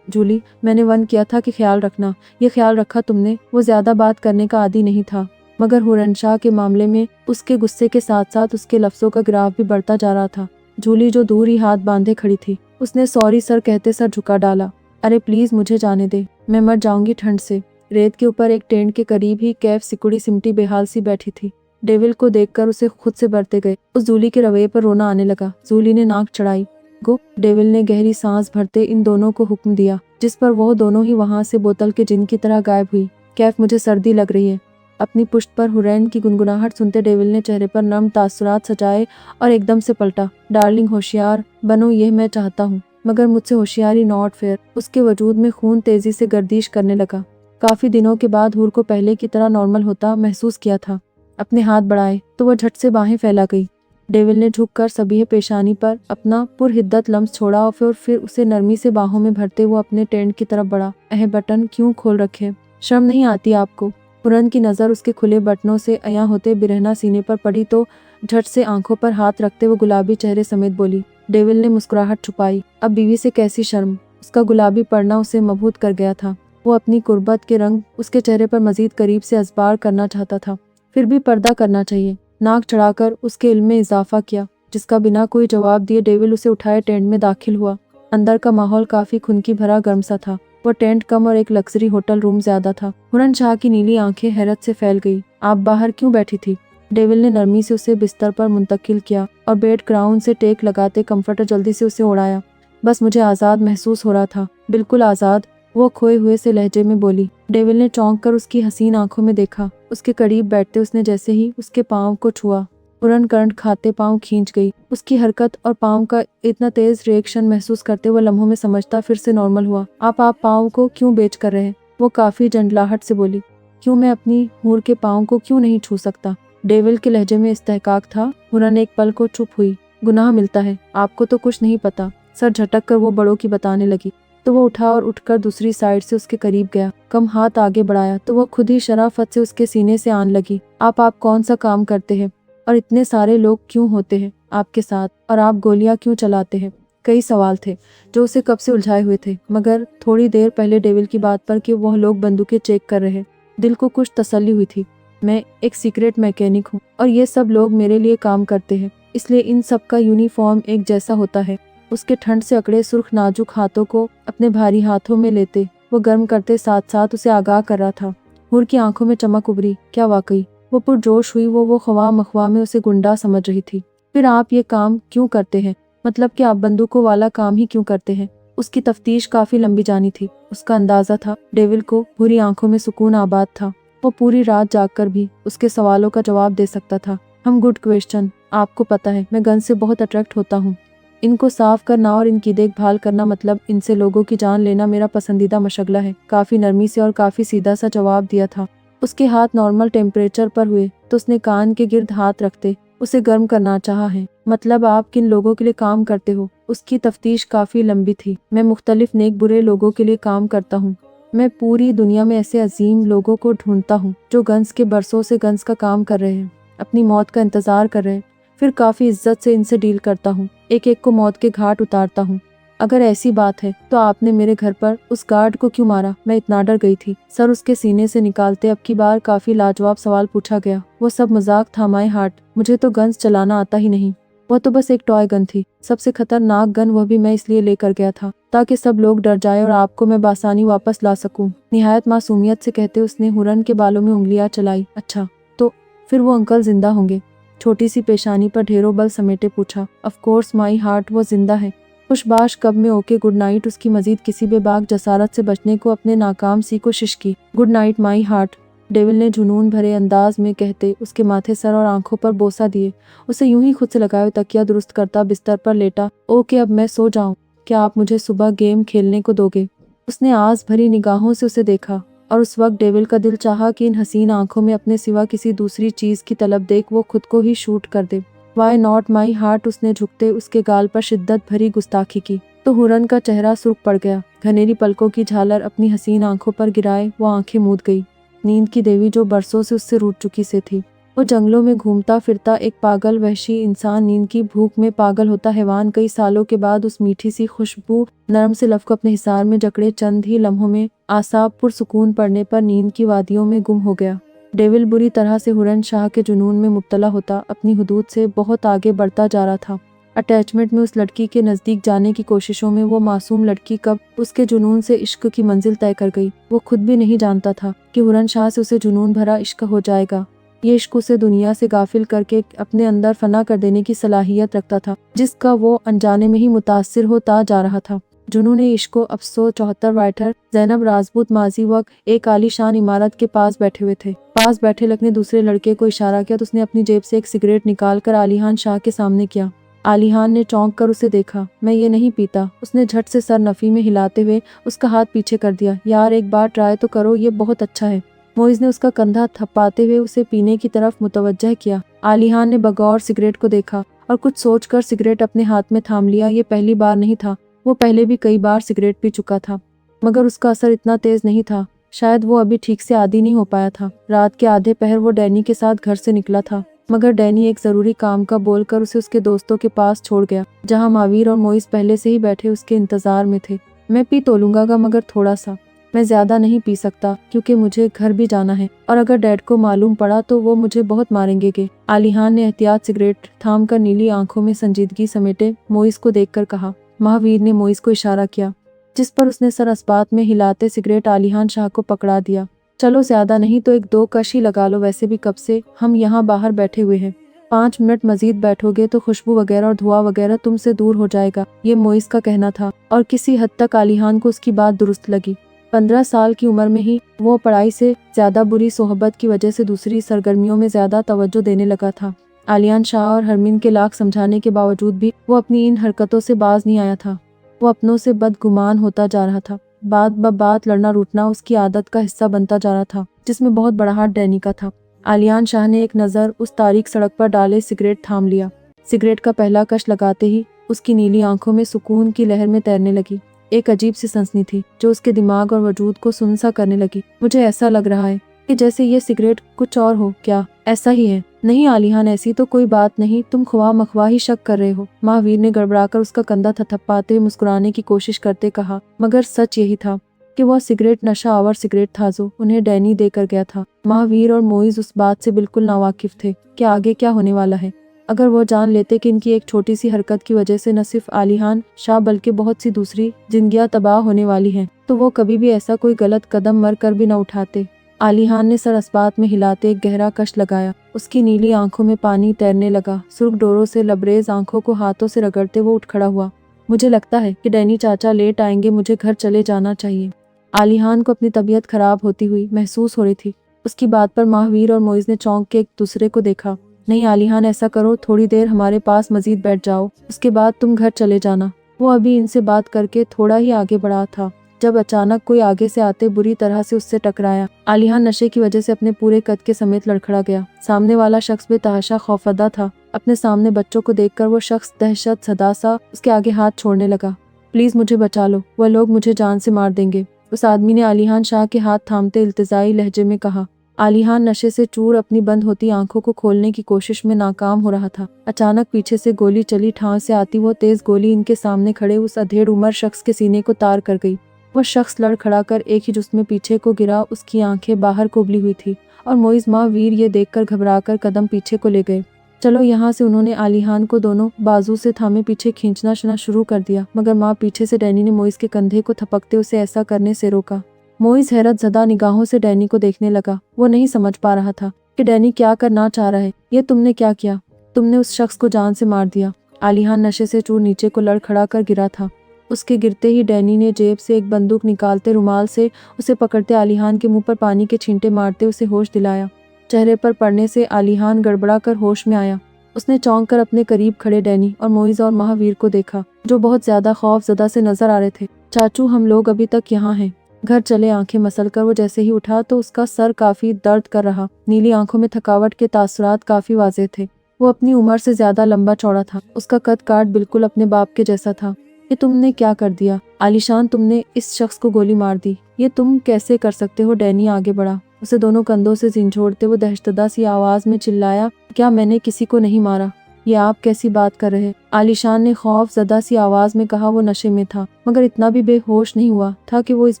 जूली, मैंने वन किया था कि ख्याल रखना। ये ख्याल रखा तुमने? वो ज्यादा बात करने का आदी नहीं था, मगर हुरनशाह के मामले में उसके गुस्से के साथ साथ उसके लफ्जों का गिराव भी बढ़ता जा रहा था। जूली, जो दूर ही हाथ बांधे खड़ी थी, उसने सॉरी सर कहते सर झुका डाला। अरे प्लीज मुझे जाने दे, मैं मर जाऊंगी ठंड से। रेत के ऊपर एक टेंट के करीब ही कैफ सिकुड़ी सिमटी बेहाल सी बैठी थी। डेविल को देखकर उसे खुद से बरते गए। उस जूली के रवैये पर रोना आने लगा। जूली ने नाक चढ़ाई। गो, डेविल ने गहरी सांस भरते इन दोनों को हुक्म दिया, जिस पर वो दोनों ही वहां से बोतल के जिन की तरह गायब हुई। कैफ, मुझे सर्दी लग रही है। अपनी पुश्त पर हुरैन की गुनगुनाहट सुनते डेविल ने चेहरे पर नर्म तासुरात सजाए और एकदम से पलटा। डार्लिंग, होशियार बनो, ये मैं चाहता हूँ, मगर मुझसे होशियारी नॉट फेयर। उसके वजूद में खून तेजी से गर्दिश करने लगा। काफी दिनों के बाद हूर को पहले की तरह नॉर्मल होता महसूस किया था। अपने हाथ बढ़ाए तो वह झट से बाहें फैला गई। डेविल ने झुककर सभी पेशानी पर अपना पुरहिद्दत लम्स छोड़ा और फिर उसे नरमी से बाहों में भरते हुए अपने टेंट की तरफ बढ़ा। बटन क्यों खोल रखे? शर्म नहीं आती आपको? हुरन की नज़र उसके खुले बटनों से अया होते बिरहना सीने पर पड़ी तो झट से आंखों पर हाथ रखते वो गुलाबी चेहरे समेत बोली। डेविल ने मुस्कुराहट छुपाई। अब बीवी से कैसी शर्म? उसका गुलाबी पड़ना उसे मबहूत कर गया था। वो अपनी कुर्बत के रंग उसके चेहरे पर मजीद करीब से असबार करना चाहता था। फिर भी पर्दा करना चाहिए। नाक चढ़ाकर उसके इल्म में इजाफा किया, जिसका बिना कोई जवाब दिए डेविल उसे उठाए टेंट में दाखिल हुआ। अंदर का माहौल काफी खुनकी भरा गर्म सा था। वो टेंट कम और एक लग्जरी होटल रूम ज्यादा था। हुरन शाह की नीली आंखें हैरत से फैल गई। आप बाहर क्यों बैठी थी? डेविल ने नरमी से उसे बिस्तर पर मुंतकिल किया और बेड ग्राउंड से टेक लगाते कंफर्टर जल्दी से उसे उड़ाया। बस मुझे आज़ाद महसूस हो रहा था, बिल्कुल आज़ाद, वो खोए हुए से लहजे में बोली। डेविल ने चौंक कर उसकी हसीन आंखों में देखा। उसके करीब बैठते उसने जैसे ही उसके पाँव को छुआ, हुरन करंट खाते पाँव खींच गई। उसकी हरकत और पाँव का इतना तेज रिएक्शन महसूस करते हुए लम्हों में समझता फिर से नॉर्मल हुआ। आप पाँव को क्यों बेच कर रहे हैं? वो काफी जंडलाहट से बोली। क्यों? मैं अपनी हूर के पाँव को क्यों नहीं छू सकता? डेविल के लहजे में इस्तेहकाक था। हुरन एक पल को चुप हुई। गुनाह मिलता है, आपको तो कुछ नहीं पता। सर झटक कर वो बड़ों की बताने लगी। तो वो उठा और उठकर दूसरी साइड से उसके करीब गया। कम हाथ आगे बढ़ाया तो वो खुद ही शराफत से उसके सीने से आन लगी। आप कौन सा काम करते हैं और इतने सारे लोग क्यों होते हैं आपके साथ, और आप गोलियां क्यों चलाते हैं? कई सवाल थे जो उसे कब से उलझाए हुए थे, मगर थोड़ी देर पहले डेविल की बात पर कि वह लोग बंदूकें चेक कर रहे, दिल को कुछ तसल्ली हुई थी। मैं एक सीक्रेट मैकेनिक हूँ और ये सब लोग मेरे लिए काम करते हैं, इसलिए इन सब का यूनिफॉर्म एक जैसा होता है। उसके ठंड से अकड़े सुर्ख नाजुक हाथों को अपने भारी हाथों में लेते वो गर्म करते साथ साथ उसे आगाह कर रहा था। हूर की आंखों में चमक उभरी। क्या वाकई? वो पुरजोश हुई। वो ख्वाह मख्वाह में उसे गुंडा समझ रही थी। फिर आप ये काम क्यों करते हैं? मतलब कि आप बंदूकों वाला काम ही क्यों करते हैं? उसकी तफ्तीश काफी लंबी जानी थी। उसका अंदाजा था डेविल को भूरी आंखों में सुकून आबाद था। वो पूरी रात जागकर भी उसके सवालों का जवाब दे सकता था। हम गुड क्वेश्चन। आपको पता है मैं गन से बहुत अट्रैक्ट होता हूँ। इनको साफ करना और इनकी देखभाल करना, मतलब इनसे लोगों की जान लेना मेरा पसंदीदा मशगला है। काफी नरमी से और काफी सीधा सा जवाब दिया था। उसके हाथ नॉर्मल टेम्परेचर पर हुए तो उसने कान के गिर्द हाथ रखते उसे गर्म करना चाहा है। मतलब आप किन लोगों के लिए काम करते हो? उसकी तफ्तीश काफी लंबी थी। मैं मुख्तलिफ नेक बुरे लोगों के लिए काम करता हूँ। मैं पूरी दुनिया में ऐसे अजीम लोगों को ढूंढता हूँ जो गन्स के बरसों से गन्स का काम कर रहे हैं, अपनी मौत का इंतजार कर रहे हैं। फिर काफी इज्जत से इनसे डील करता हूँ, एक एक को मौत के घाट उतारता हूँ। अगर ऐसी बात है तो आपने मेरे घर पर उस गार्ड को क्यों मारा? मैं इतना डर गई थी। सर उसके सीने से निकालते अब की बार काफी लाजवाब सवाल पूछा गया। वो सब मजाक था माय हार्ट। मुझे तो गन्स चलाना आता ही नहीं। वह तो बस एक टॉय गन थी। सबसे खतरनाक गन वह भी मैं इसलिए लेकर गया था ताकि सब लोग डर जाए और आपको मैं बासानी वापस ला सकूं। निहायत मासूमियत से कहते उसने हुरन के बालों में उंगलियां चलाई। अच्छा, तो फिर वो अंकल जिंदा होंगे? छोटी सी पेशानी पर ढेरों बल समेटे पूछा। ऑफ कोर्स माई हार्ट, वो जिंदा है। खुशबाश कब में ओके गुड नाइट। उसकी मजीद किसी बेबाक जसारत से बचने को अपने नाकाम सी कोशिश की। Good night my heart, devil ने जुनून भरे अंदाज में कहते उसके माथे, सर और आंखों पर बोसा दिए उसे यूं ही खुद से लगाए तकिया दुरुस्त करता बिस्तर पर लेटा। ओके, अब मैं सो जाऊं? क्या आप मुझे सुबह गेम खेलने को दोगे? उसने आस भरी निगाहों से उसे देखा और उस वक्त डेविल का दिल चाहा कि इन हसीन आंखों में अपने सिवा किसी दूसरी चीज की तलब देख वो खुद को ही शूट कर दे। वाई नॉट माई हार्ट, उसने झुकते उसके गाल पर शिद्दत भरी गुस्ताखी की तो हुरन का चेहरा सुर्ख पड़ गया। घनेरी पलकों की झालर अपनी हसीन आंखों पर गिराए वो आंखें मूंद गई। नींद की देवी जो बरसों से उससे रूठ चुकी से थी, वो जंगलों में घूमता फिरता एक पागल वहशी इंसान, नींद की भूख में पागल होता हैवान। कई सालों के बाद उस मीठी सी खुशबू नरम से लफ को अपने हिसार में जकड़े चंद ही लम्हों में आसाब पुरसुकून पड़ने पर नींद की वादियों में गुम हो गया। डेविल बुरी तरह से हुरन शाह के जुनून में मुब्तला होता अपनी हुदूद से बहुत आगे बढ़ता जा रहा था। अटैचमेंट में उस लड़की के नज़दीक जाने की कोशिशों में वो मासूम लड़की कब उसके जुनून से इश्क की मंजिल तय कर गई। वो खुद भी नहीं जानता था कि हुरन शाह से उसे जुनून भरा इश्क हो जाएगा। ये इश्क उसे दुनिया से गाफिल करके अपने अंदर फना कर देने की सलाहियत रखता था, जिसका वो अनजाने में ही मुतासिर होता जा रहा था। जुनून इश्क को अफसोस 74 राइटर ज़ैनब राजपूत माजी वक्त एक आलीशान इमारत के पास बैठे हुए थे। पास बैठे लड़के ने दूसरे लड़के को इशारा किया तो उसने अपनी जेब से एक सिगरेट निकालकर आलीहान शाह के सामने किया। आलीहान ने चौंक कर उसे देखा। मैं ये नहीं पीता, उसने झट से सर नफी में हिलाते हुए उसका हाथ पीछे कर दिया। यार एक बार ट्राई तो करो, ये बहुत अच्छा है। मोइज ने उसका कंधा थप्पाते हुए उसे पीने की तरफ मुतवज्जह किया। आलीहान ने बगौर सिगरेट को देखा और कुछ सोचकर सिगरेट अपने हाथ में थाम लिया। ये पहली बार नहीं था, वो पहले भी कई बार सिगरेट पी चुका था, मगर उसका असर इतना तेज नहीं था। शायद वो अभी ठीक से आदी नहीं हो पाया था। रात के आधे पहर वो डैनी के साथ घर से निकला था, मगर डैनी एक जरूरी काम का बोलकर उसे उसके दोस्तों के पास छोड़ गया, जहां मावीर और मोइज पहले से ही बैठे उसके इंतजार में थे। मैं पी तो लूंगा मगर थोड़ा सा, मैं ज्यादा नहीं पी सकता क्योंकि मुझे घर भी जाना है और अगर डैड को मालूम पड़ा तो वो मुझे बहुत मारेंगे। आलीहान ने एहतियात सिगरेट थाम कर नीली आंखों में संजीदगी समेटे मोइज को देखकर कहा। महावीर ने मोइज को इशारा किया, जिस पर उसने सर अस्बात में हिलाते सिगरेट आलीहान शाह को पकड़ा दिया। चलो ज्यादा नहीं तो 1-2 कश ही लगा लो, वैसे भी कब से हम यहाँ बाहर बैठे हुए हैं। 5 मिनट मजीद बैठोगे तो खुशबू वगैरह और धुआं वगैरह तुमसे दूर हो जाएगा। ये मोइज का कहना था और किसी हद तक आलीहान को उसकी बात दुरुस्त लगी। 15 साल की उम्र में ही वो पढ़ाई से ज्यादा बुरी सोहबत की वजह से दूसरी सरगर्मियों में ज्यादा तवज्जो देने लगा था। आलियान शाह और हरमीन के लाख समझाने के बावजूद भी वो अपनी इन हरकतों से बाज नहीं आया था। वो अपनों से बदगुमान होता जा रहा था। बात ब बात लड़ना रूठना उसकी आदत का हिस्सा बनता जा रहा था, जिसमें बहुत बड़ा हाथ डैनी का था। आलियान शाह ने एक नज़र उस तारीक सड़क पर डाले सिगरेट थाम लिया। सिगरेट का पहला कश लगाते ही उसकी नीली आंखों में सुकून की लहर में तैरने लगी। एक अजीब सी सनसनी थी जो उसके दिमाग और वजूद को सुनसा करने लगी। मुझे ऐसा लग रहा है कि जैसे ये सिगरेट कुछ और हो। क्या ऐसा ही है? नहीं आलिहान, ऐसी तो कोई बात नहीं, तुम ख्वाह मख्वाह ही शक कर रहे हो। महावीर ने गड़बड़ाकर उसका कंधा थपथपाते हुए मुस्कुराने की कोशिश करते कहा, मगर सच यही था कि वह सिगरेट नशा आवर सिगरेट था जो उन्हें डैनी देकर गया था। महावीर और मोइज उस बात से बिल्कुल नावाकिफ थे कि आगे क्या होने वाला है। अगर वो जान लेते कि इनकी एक छोटी सी हरकत की वजह से न सिर्फ आलिहान शाह बल्कि बहुत सी दूसरी जिंदगियां तबाह होने वाली हैं, तो वो कभी भी ऐसा कोई गलत कदम मर कर भी न उठाते। आलिहान ने सर अस्बात में हिलाते एक गहरा कश लगाया। उसकी नीली आंखों में पानी तैरने लगा। सुर्ख डोरों से लबरेज आंखों को हाथों से रगड़ते वो उठ खड़ा हुआ। मुझे लगता है कि डैनी चाचा लेट आएंगे, मुझे घर चले जाना चाहिए। आलिहान को अपनी तबीयत खराब होती हुई महसूस हो रही थी। उसकी बात पर महावीर और मोइज ने चौंक के एक दूसरे को देखा। नहीं आलिहान, ऐसा करो, थोड़ी देर हमारे पास मजीद बैठ जाओ, उसके बाद तुम घर चले जाना। वो अभी इनसे बात करके थोड़ा ही आगे बढ़ा था जब अचानक कोई आगे से आते बुरी तरह से उससे टकराया। आलिहान नशे की वजह से अपने पूरे कद के समेत लड़खड़ा गया। सामने वाला शख्स बेतहाशा खौफजदा था। अपने सामने बच्चों को देखकर वो शख्स दहशत सदा सा उसके आगे हाथ छोड़ने लगा। प्लीज मुझे बचा लो, वह लोग मुझे जान से मार देंगे। उस आदमी ने आलिहान शाह के हाथ थामते इल्तिजाई लहजे में कहा। आलिहान नशे से चूर अपनी बंद होती आंखों को खोलने की कोशिश में नाकाम हो रहा था। अचानक पीछे से गोली चली। ठाव से आती वो तेज गोली इनके सामने खड़े उस अधेड़ उम्र शख्स के सीने को तार कर गई। वह शख्स लड़खड़ा कर एक ही जुस्म में पीछे को गिरा। उसकी आंखें बाहर को उबली हुई थी और मोइज महावीर ये देखकर घबराकर कदम पीछे को ले गए। चलो यहाँ से, उन्होंने आलिहान को दोनों बाजू से थामे पीछे खींचना शुरू कर दिया, मगर माँ पीछे से डैनी ने मोइज के कंधे को थपकते उसे ऐसा करने से रोका। मोइज हैरत ज़दा निगाहों से डैनी को देखने लगा। वो नहीं समझ पा रहा था कि डैनी क्या करना चाह रहा है। ये तुमने क्या किया? तुमने उस शख्स को जान से मार दिया। आलिहान नशे से चूर नीचे को लड़खड़ा कर गिरा था। उसके गिरते ही डैनी ने जेब से एक बंदूक निकालते रुमाल से उसे पकड़ते आलिहान के मुंह पर पानी के छींटे मारते उसे होश दिलाया। चेहरे पर पड़ने से आलिहान गड़बड़ा कर होश में आया। उसने चौंक कर अपने करीब खड़े डैनी और मोइज और महावीर को देखा, जो बहुत ज्यादा खौफजदा से नजर आ रहे थे। चाचू, हम लोग अभी तक यहाँ हैं, घर चले। आंखें मसल कर वो जैसे ही उठा तो उसका सर काफी दर्द कर रहा। नीली आंखों में थकावट के तासुरात काफी वाज़ेह थे। वो अपनी उम्र से ज्यादा लंबा चौड़ा था। उसका कद काट बिल्कुल अपने बाप के जैसा था। ये तुमने क्या कर दिया? आलिशान, तुमने इस शख्स को गोली मार दी। ये तुम कैसे कर सकते हो? डैनी आगे बढ़ा। उसे दोनों कंधों से झिंझोड़ते वो दहशतदा सी आवाज में चिल्लाया, क्या मैंने किसी को नहीं मारा? ये आप कैसी बात कर रहे? आलिशान ने खौफ ज़दा सी आवाज में कहा। वो नशे में था, मगर इतना भी बेहोश नहीं हुआ था कि वो इस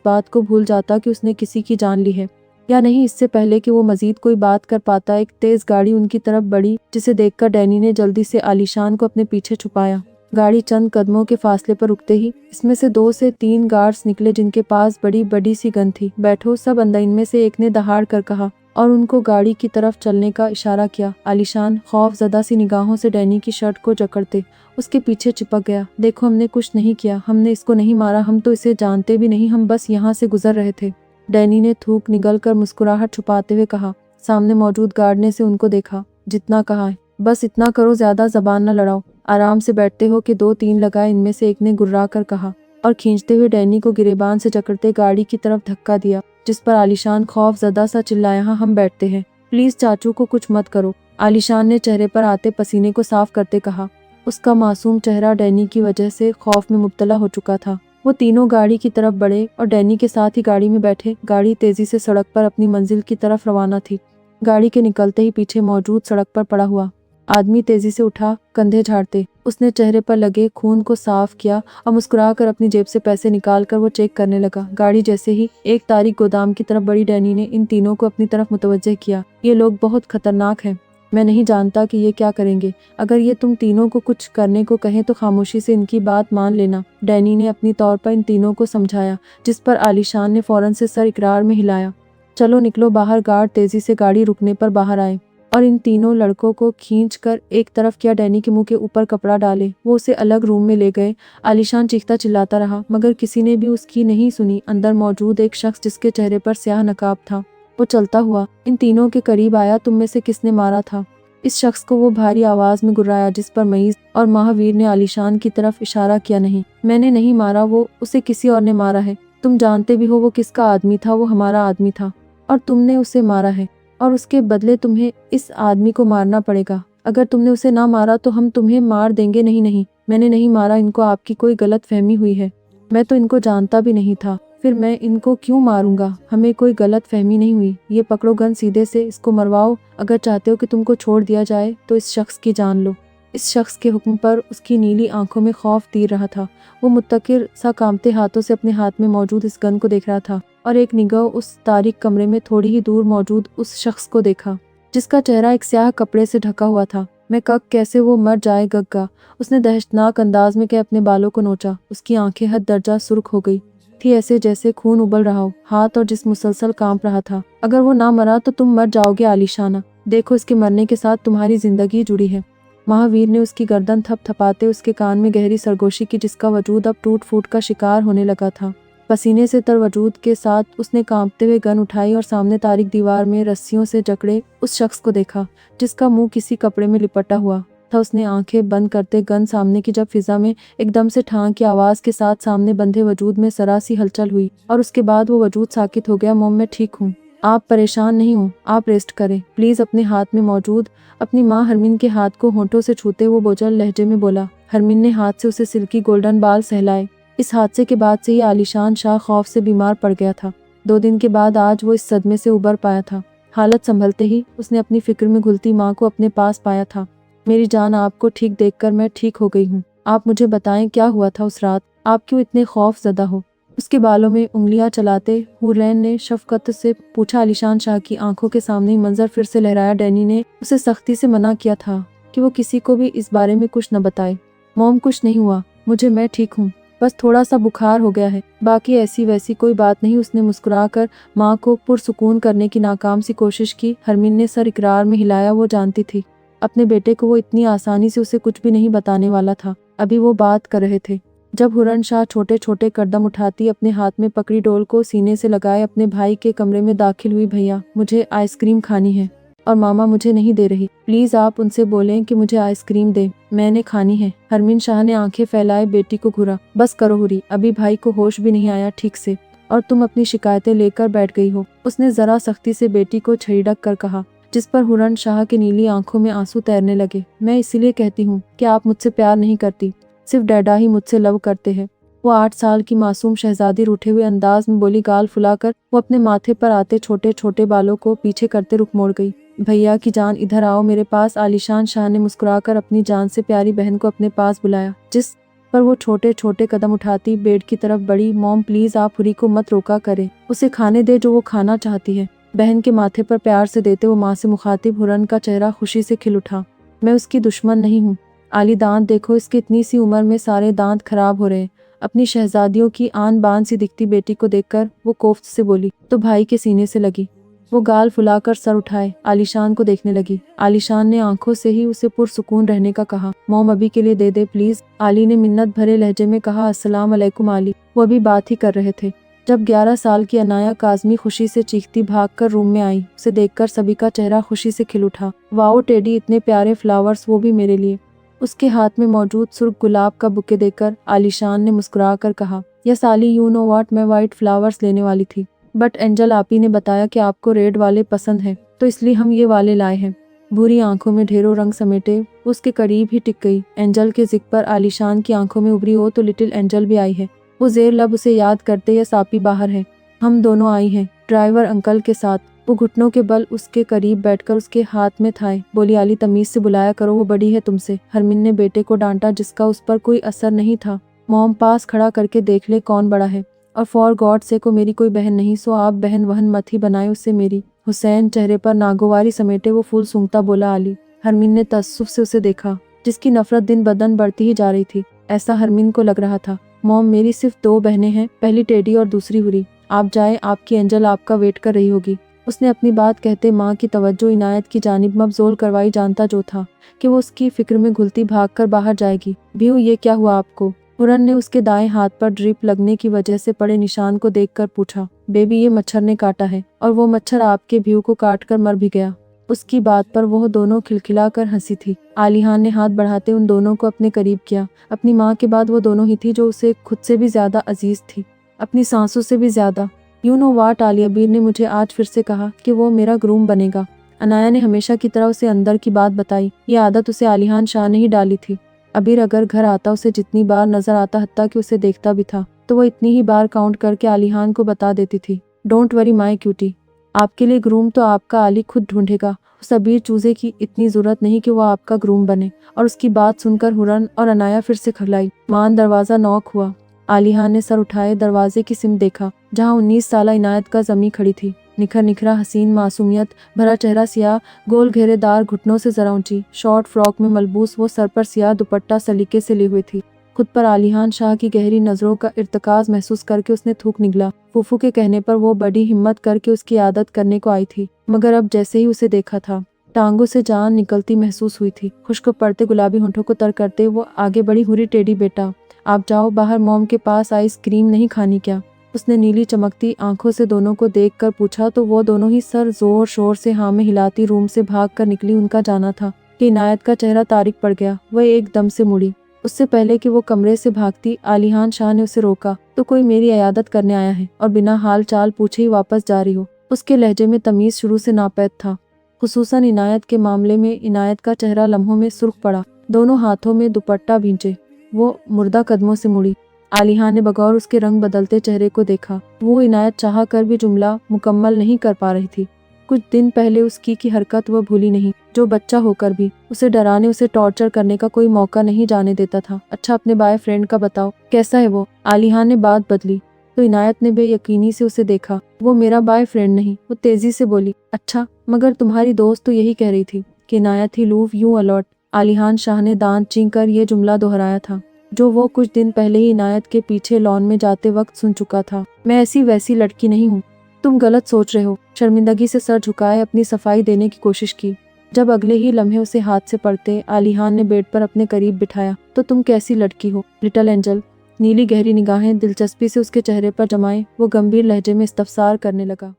बात को भूल जाता कि उसने किसी की जान ली है या नहीं। इससे पहले कि वो मजीद कोई बात कर पाता, एक तेज गाड़ी उनकी तरफ बढ़ी, जिसे देखकर डैनी ने जल्दी से आलिशान को अपने पीछे छुपाया। गाड़ी चंद कदमों के फासले पर रुकते ही इसमें से 2 से 3 गार्ड्स निकले, जिनके पास बड़ी बड़ी सी गन थी। बैठो सब अंदर, इनमें से एक ने दहाड़ कर कहा और उनको गाड़ी की तरफ चलने का इशारा किया। आलिशान खौफ ज़दा सी निगाहों से डैनी की शर्ट को जकड़ते उसके पीछे चिपक गया। देखो, हमने कुछ नहीं किया, हमने इसको नहीं मारा, हम तो इसे जानते भी नहीं, हम बस यहाँ से गुजर रहे थे। डैनी ने थूक निगल कर मुस्कुराहट छुपाते हुए कहा। सामने मौजूद गार्ड ने से उनको देखा। जितना कहा है बस इतना करो, ज्यादा जबान न लड़ाओ, आराम से बैठते हो कि 2-3 लगाए, इनमें से एक ने गुर्रा कर कहा और खींचते हुए डैनी को गिरेबान से जकड़ते गाड़ी की तरफ धक्का दिया, जिस पर आलिशान खौफ ज़दा सा चिल्लाया, हाँ हम बैठते हैं, प्लीज चाचू को कुछ मत करो। आलिशान ने चेहरे पर आते पसीने को साफ करते कहा। उसका मासूम चेहरा डैनी की वजह से खौफ में मुब्तला हो चुका था। वो तीनों गाड़ी की तरफ बढ़े और डैनी के साथ ही गाड़ी में बैठे। गाड़ी तेजी से सड़क पर अपनी मंजिल की तरफ रवाना थी। गाड़ी के निकलते ही पीछे मौजूद सड़क पर पड़ा हुआ आदमी तेजी से उठा, कंधे झाड़ते उसने चेहरे पर लगे खून को साफ किया और मुस्कुराकर अपनी जेब से पैसे निकालकर वो चेक करने लगा। गाड़ी जैसे ही एक तारीख गोदाम की तरफ बढ़ी, डैनी ने इन तीनों को अपनी तरफ मुतवज्जे किया। ये लोग बहुत खतरनाक हैं, मैं नहीं जानता कि ये क्या करेंगे। अगर ये तुम तीनों को कुछ करने को कहें तो खामोशी से इनकी बात मान लेना। डैनी ने अपनी तौर पर इन तीनों को समझाया, जिस पर आलिशान ने फौरन से सर इकरार में हिलाया। चलो निकलो बाहर। गार्ड तेजी से गाड़ी रुकने पर बाहर आए और इन तीनों लड़कों को खींचकर एक तरफ किया। डैनी के मुंह के ऊपर कपड़ा डाले वो उसे अलग रूम में ले गए। आलिशान चीखता चिल्लाता रहा, मगर किसी ने भी उसकी नहीं सुनी। अंदर मौजूद एक शख्स, जिसके चेहरे पर स्याह नकाब था, वो चलता हुआ इन तीनों के करीब आया। तुम में से किसने मारा था? इस शख्स को वो भारी आवाज में गुर्राया, जिस पर मईज और महावीर ने आलिशान की तरफ इशारा किया। नहीं, मैंने नहीं मारा, वो उसे किसी और ने मारा है। तुम जानते भी हो वो किसका आदमी था, वो हमारा आदमी था और तुमने उसे मारा है और उसके बदले तुम्हें इस आदमी को मारना पड़ेगा। अगर तुमने उसे ना मारा तो हम तुम्हें मार देंगे। नहीं नहीं, मैंने नहीं मारा, इनको आपकी कोई गलत फहमी हुई है, मैं तो इनको जानता भी नहीं था, फिर मैं इनको क्यों मारूंगा? हमें कोई गलत फहमी नहीं हुई। ये पकड़ो गन, सीधे से इसको मरवाओ। अगर चाहते हो कि तुमको छोड़ दिया जाए तो इस शख्स की जान लो। इस शख्स के हुक्म पर उसकी नीली आंखों में खौफ तीर रहा था। वो मुत्तकिर सा कांपते हाथों से अपने हाथ में मौजूद इस गन को देख रहा था और एक निगाह उस तारीक कमरे में थोड़ी ही दूर मौजूद उस शख्स को देखा, जिसका चेहरा एक स्याह कपड़े से ढका हुआ था। मैं कब कैसे वो मर जाए गग्गा, उसने दहशतनाक अंदाज में कह अपने बालों को नोचा। उसकी आंखें हद दर्जा सुर्ख हो गई थी, ऐसे जैसे खून उबल रहा हो। हाथ और जिस्म मुसलसल कांप रहा था। अगर वो ना मरा तो तुम मर जाओगे आलिशाना, देखो इसके मरने के साथ तुम्हारी जिंदगी जुड़ी है। महावीर ने उसकी गर्दन थपथपाते उसके कान में गहरी सरगोशी की, जिसका वजूद अब टूट फूट का शिकार होने लगा था। पसीने से तर वजूद के साथ उसने कांपते हुए गन उठाई और सामने तारीक दीवार में रस्सियों से जकड़े उस शख्स को देखा, जिसका मुंह किसी कपड़े में लिपटा हुआ था। उसने आंखें बंद करते गन सामने की, जब फिजा में एकदम से ठां की आवाज के साथ सामने बंधे वजूद में सरासी हलचल हुई और उसके बाद वो वजूद साकित हो गया। मोम, मैं ठीक हूँ, आप परेशान नहीं हो, आप रेस्ट करें प्लीज। अपने हाथ में मौजूद अपनी माँ हरमीन के हाथ को होंठों से छूते वो बोझल लहजे में बोला। हरमीन ने हाथ से उसे सिल्की गोल्डन बाल सहलाए। इस हादसे के बाद से ही आलिशान शाह खौफ से बीमार पड़ गया था। 2 दिन के बाद आज वो इस सदमे से उबर पाया था। हालत संभलते ही उसने अपनी फिक्र में घुलती माँ को अपने पास पाया था। मेरी जान, आपको ठीक देखकर मैं ठीक हो गई हूँ। आप मुझे बताएं क्या हुआ था उस रात, आप क्यों इतने खौफ ज़दा हो? उसके बालों में उंगलियां चलाते हुरैन ने शफकत से पूछा। आलिशान शाह की आंखों के सामने मंजर फिर से लहराया। डैनी ने उसे सख्ती से मना किया था कि वो किसी को भी इस बारे में कुछ न बताए। मोम, कुछ नहीं हुआ मुझे, मैं ठीक हूँ, बस थोड़ा सा बुखार हो गया है, बाकी ऐसी वैसी कोई बात नहीं। उसने मुस्कुराकर माँ को पुरसुकून करने की नाकाम सी कोशिश की। हरमीन ने सर इकरार में हिलाया। वो जानती थी अपने बेटे को वो इतनी आसानी से उसे कुछ भी नहीं बताने वाला था। अभी वो बात कर रहे थे जब हुरन शाह छोटे छोटे कदम उठाती अपने हाथ में पकड़ी डोल को सीने से लगाए अपने भाई के कमरे में दाखिल हुई। भैया, मुझे आइसक्रीम खानी है और मामा मुझे नहीं दे रही, प्लीज आप उनसे बोलें कि मुझे आइसक्रीम दे, मैंने खानी है। हरमीन शाह ने आंखें फैलाए बेटी को घूरा। बस करो हुरी, अभी भाई को होश भी नहीं आया ठीक से और तुम अपनी शिकायतें लेकर बैठ गई हो, उसने जरा सख्ती से बेटी को झिड़क कर कहा, जिस पर हुरन शाह की नीली आंखों में आंसू तैरने लगे। मैं इसीलिए कहती हूँ कि आप मुझसे प्यार नहीं करती, सिर्फ डैडा ही मुझसे लव करते हैं। वो 8 साल की मासूम शहजादी रूठे हुए अंदाज में बोली। गाल फुलाकर वो अपने माथे पर आते छोटे छोटे बालों को पीछे करते रुख मोड़ गई। भैया की जान, इधर आओ मेरे पास। आलीशान शाह ने मुस्कुराकर अपनी जान से प्यारी बहन को अपने पास बुलाया, जिस पर वो छोटे छोटे कदम उठाती बेड की तरफ बढ़ी। मॉम प्लीज, आप हुरी को मत रोका करें, उसे खाने दे जो वो खाना चाहती है। बहन के माथे पर प्यार से देते वो माँ से मुखातिब हुरन का चेहरा खुशी से खिल उठा। मैं उसकी दुश्मन नहीं हूँ आली, दांत देखो इसकी, इतनी सी उम्र में सारे दांत खराब हो रहे हैं। अपनी शहजादियों की आन बान सी दिखती बेटी को देखकर वो कोफ्त से बोली तो भाई के सीने से लगी। वो गाल फुलाकर सर उठाए आलीशान को देखने लगी। आलीशान ने आंखों से ही उसे पुरसुकून रहने का कहा। मॉम अभी के लिए दे दे प्लीज, आली ने मिन्नत भरे लहजे में कहा। अस्सलाम अलैकुम आली। वो अभी बात ही कर रहे थे जब 11 साल की अनाया काज़मी खुशी से चीखती भागकर रूम में आई। उसे देखकर सभी का चेहरा खुशी से खिल उठा। वाओ टेडी, इतने प्यारे फ्लावर्स, वो भी मेरे लिए। उसके हाथ में मौजूद सुर्ख गुलाब का बुके देकर आलीशान ने मुस्कुरा कर कहा, यस आली, यू नो व्हाट, मैं वाइट फ्लावर्स लेने वाली थी, बट एंजल आपी ने बताया कि आपको रेड वाले पसंद हैं, तो इसलिए हम ये वाले लाए हैं। भूरी आंखों में ढेरों रंग समेटे उसके करीब ही टिक गई। एंजल के जिक्र पर आलीशान की आंखों में उभरी हो तो लिटिल एंजल भी आई है। वो जेर लब उसे याद करते या सापी बाहर है, हम दोनों आई हैं ड्राइवर अंकल के साथ। वो घुटनों के बल उसके करीब बैठकर उसके हाथ में थाए। बोली, आली तमीज से बुलाया करो, वो बड़ी है तुमसे। हरमिन ने बेटे को डांटा जिसका उस पर कोई असर नहीं था। मॉम, पास खड़ा करके देख ले कौन बड़ा है, और फॉर गॉड से को मेरी कोई बहन नहीं, सो आप बहन वहन मत ही बनाए उससे मेरी। हुसैन चेहरे पर नागवारी समेटे वो फूल सूंघता बोला। आली। हरमिन ने तअस्सुफ से उसे देखा, जिसकी नफरत दिन बदन बढ़ती ही जा रही थी। ऐसा हरमिन को लग रहा था। मॉम, मेरी सिर्फ 2 बहनें हैं, पहली टेडी और दूसरी हुरी। आप जाए, आपकी एंजल आपका वेट कर रही होगी। उसने अपनी बात कहते माँ की तवज्जो इनायत की जानिब मबजोल करवाई, जानता जो था कि वो उसकी फिक्र में घुलती भागकर बाहर जाएगी। भीऊ, ये क्या हुआ आपको? हुरन ने उसके दाएं हाथ पर ड्रिप लगने की वजह से पड़े निशान को देखकर पूछा। बेबी, ये मच्छर ने काटा है, और वो मच्छर आपके भीऊ को काट कर मर भी गया। उसकी बात पर वह दोनों खिलखिलाकर हंसी थी। आलिहान ने हाथ बढ़ाते उन दोनों को अपने करीब किया। अपनी माँ के बाद वो दोनों ही थी जो उसे खुद से भी ज्यादा अजीज थी, अपनी सांसों से भी ज्यादा। यू नो वाट, आलिया बीर ने मुझे आज फिर से कहा कि वो मेरा ग्रूम बनेगा। अनाया ने हमेशा की तरह उसे अंदर की बात बताई। ये आदत उसे आलिहान शाह ने ही डाली थी। अबीर अगर घर आता, उसे जितनी बार नजर आता, हत्ता कि उसे देखता भी था, तो वो इतनी ही बार काउंट करके आलिहान को बता देती थी, डोंट वरी माई क्यूटी, आपके लिए ग्रूम तो आपका आली खुद ढूंढेगा। उस अबीर चूजे की इतनी जरूरत नहीं कि वो आपका ग्रूम बने। और उसकी बात सुनकर हुरन और अनाया फिर से खिलाई। मान, दरवाजा नॉक हुआ। आलिहान ने सर उठाए दरवाजे की सिम देखा, जहाँ 19 साला इनायत का जमी खड़ी थी। निखर निखरा हसीन मासूमियत भरा चेहरा, सियाह गोल घेरेदार घुटनों से जरा ऊंची, शॉर्ट फ्रॉक में मलबूस, वो सर पर सियाह दुपट्टा सलीके से लिए हुए थी। खुद पर आलिहान शाह की गहरी नजरों का इर्तकाज महसूस करके उसने थूक निगला। फूफू के कहने पर वो बड़ी हिम्मत करके उसकी आदत करने को आई थी, मगर अब जैसे ही उसे देखा था, टांगों से जान निकलती महसूस हुई थी। खुश्क पड़ते गुलाबी होंठों को तर करते वो आगे बढ़ी। हुरी, टेडी बेटा, आप जाओ बाहर, मॉम के पास आइसक्रीम नहीं खानी क्या? उसने नीली चमकती आंखों से दोनों को देखकर पूछा, तो वो दोनों ही सर जोर शोर से हाँ में हिलाती रूम से भाग कर निकली। उनका जाना था कि इनायत का चेहरा तारिक पड़ गया। वह एकदम से मुड़ी। उससे पहले कि वो कमरे से भागती, आलिहान शाह ने उसे रोका। तो कोई मेरी इयादत करने आया है और बिना हाल चाल पूछे ही वापस जा रही हो? उसके लहजे में तमीज शुरू से नापैद था, खुसूसन इनायत के मामले में। इनायत का चेहरा लम्हों में सुर्ख पड़ा, दोनों हाथों में दुपट्टा भींचे, वो मुर्दा कदमों से मुड़ी। आलिहान ने बगौर उसके रंग बदलते चेहरे को देखा। वो इनायत चाह कर भी जुमला मुकम्मल नहीं कर पा रही थी। कुछ दिन पहले उसकी की हरकत वह भूली नहीं, जो बच्चा होकर भी उसे डराने, उसे टॉर्चर करने का कोई मौका नहीं जाने देता था। अच्छा, अपने बॉय फ्रेंड का बताओ, कैसा है वो? आलिहान ने बात बदली तो इनायत ने बेयकीनी से उसे देखा। वो मेरा बॉय फ्रेंड नहीं, वो तेजी से बोली। अच्छा, मगर तुम्हारी दोस्त तो यही कह रही थी कि इनायत ही लूव यू अलॉट। आलिहान शाह ने दांत चींक कर ये जुमला दोहराया था, जो वो कुछ दिन पहले ही इनायत के पीछे लॉन में जाते वक्त सुन चुका था। मैं ऐसी वैसी लड़की नहीं हूँ, तुम गलत सोच रहे हो। शर्मिंदगी से सर झुकाए अपनी सफाई देने की कोशिश की। जब अगले ही लम्हे उसे हाथ से पड़ते आलिहान ने बेड पर अपने करीब बिठाया, तो तुम कैसी लड़की हो लिटिल एंजल? नीली गहरी निगाहें दिलचस्पी से उसके चेहरे पर जमाए वो गंभीर लहजे में इस्तफसार करने लगा।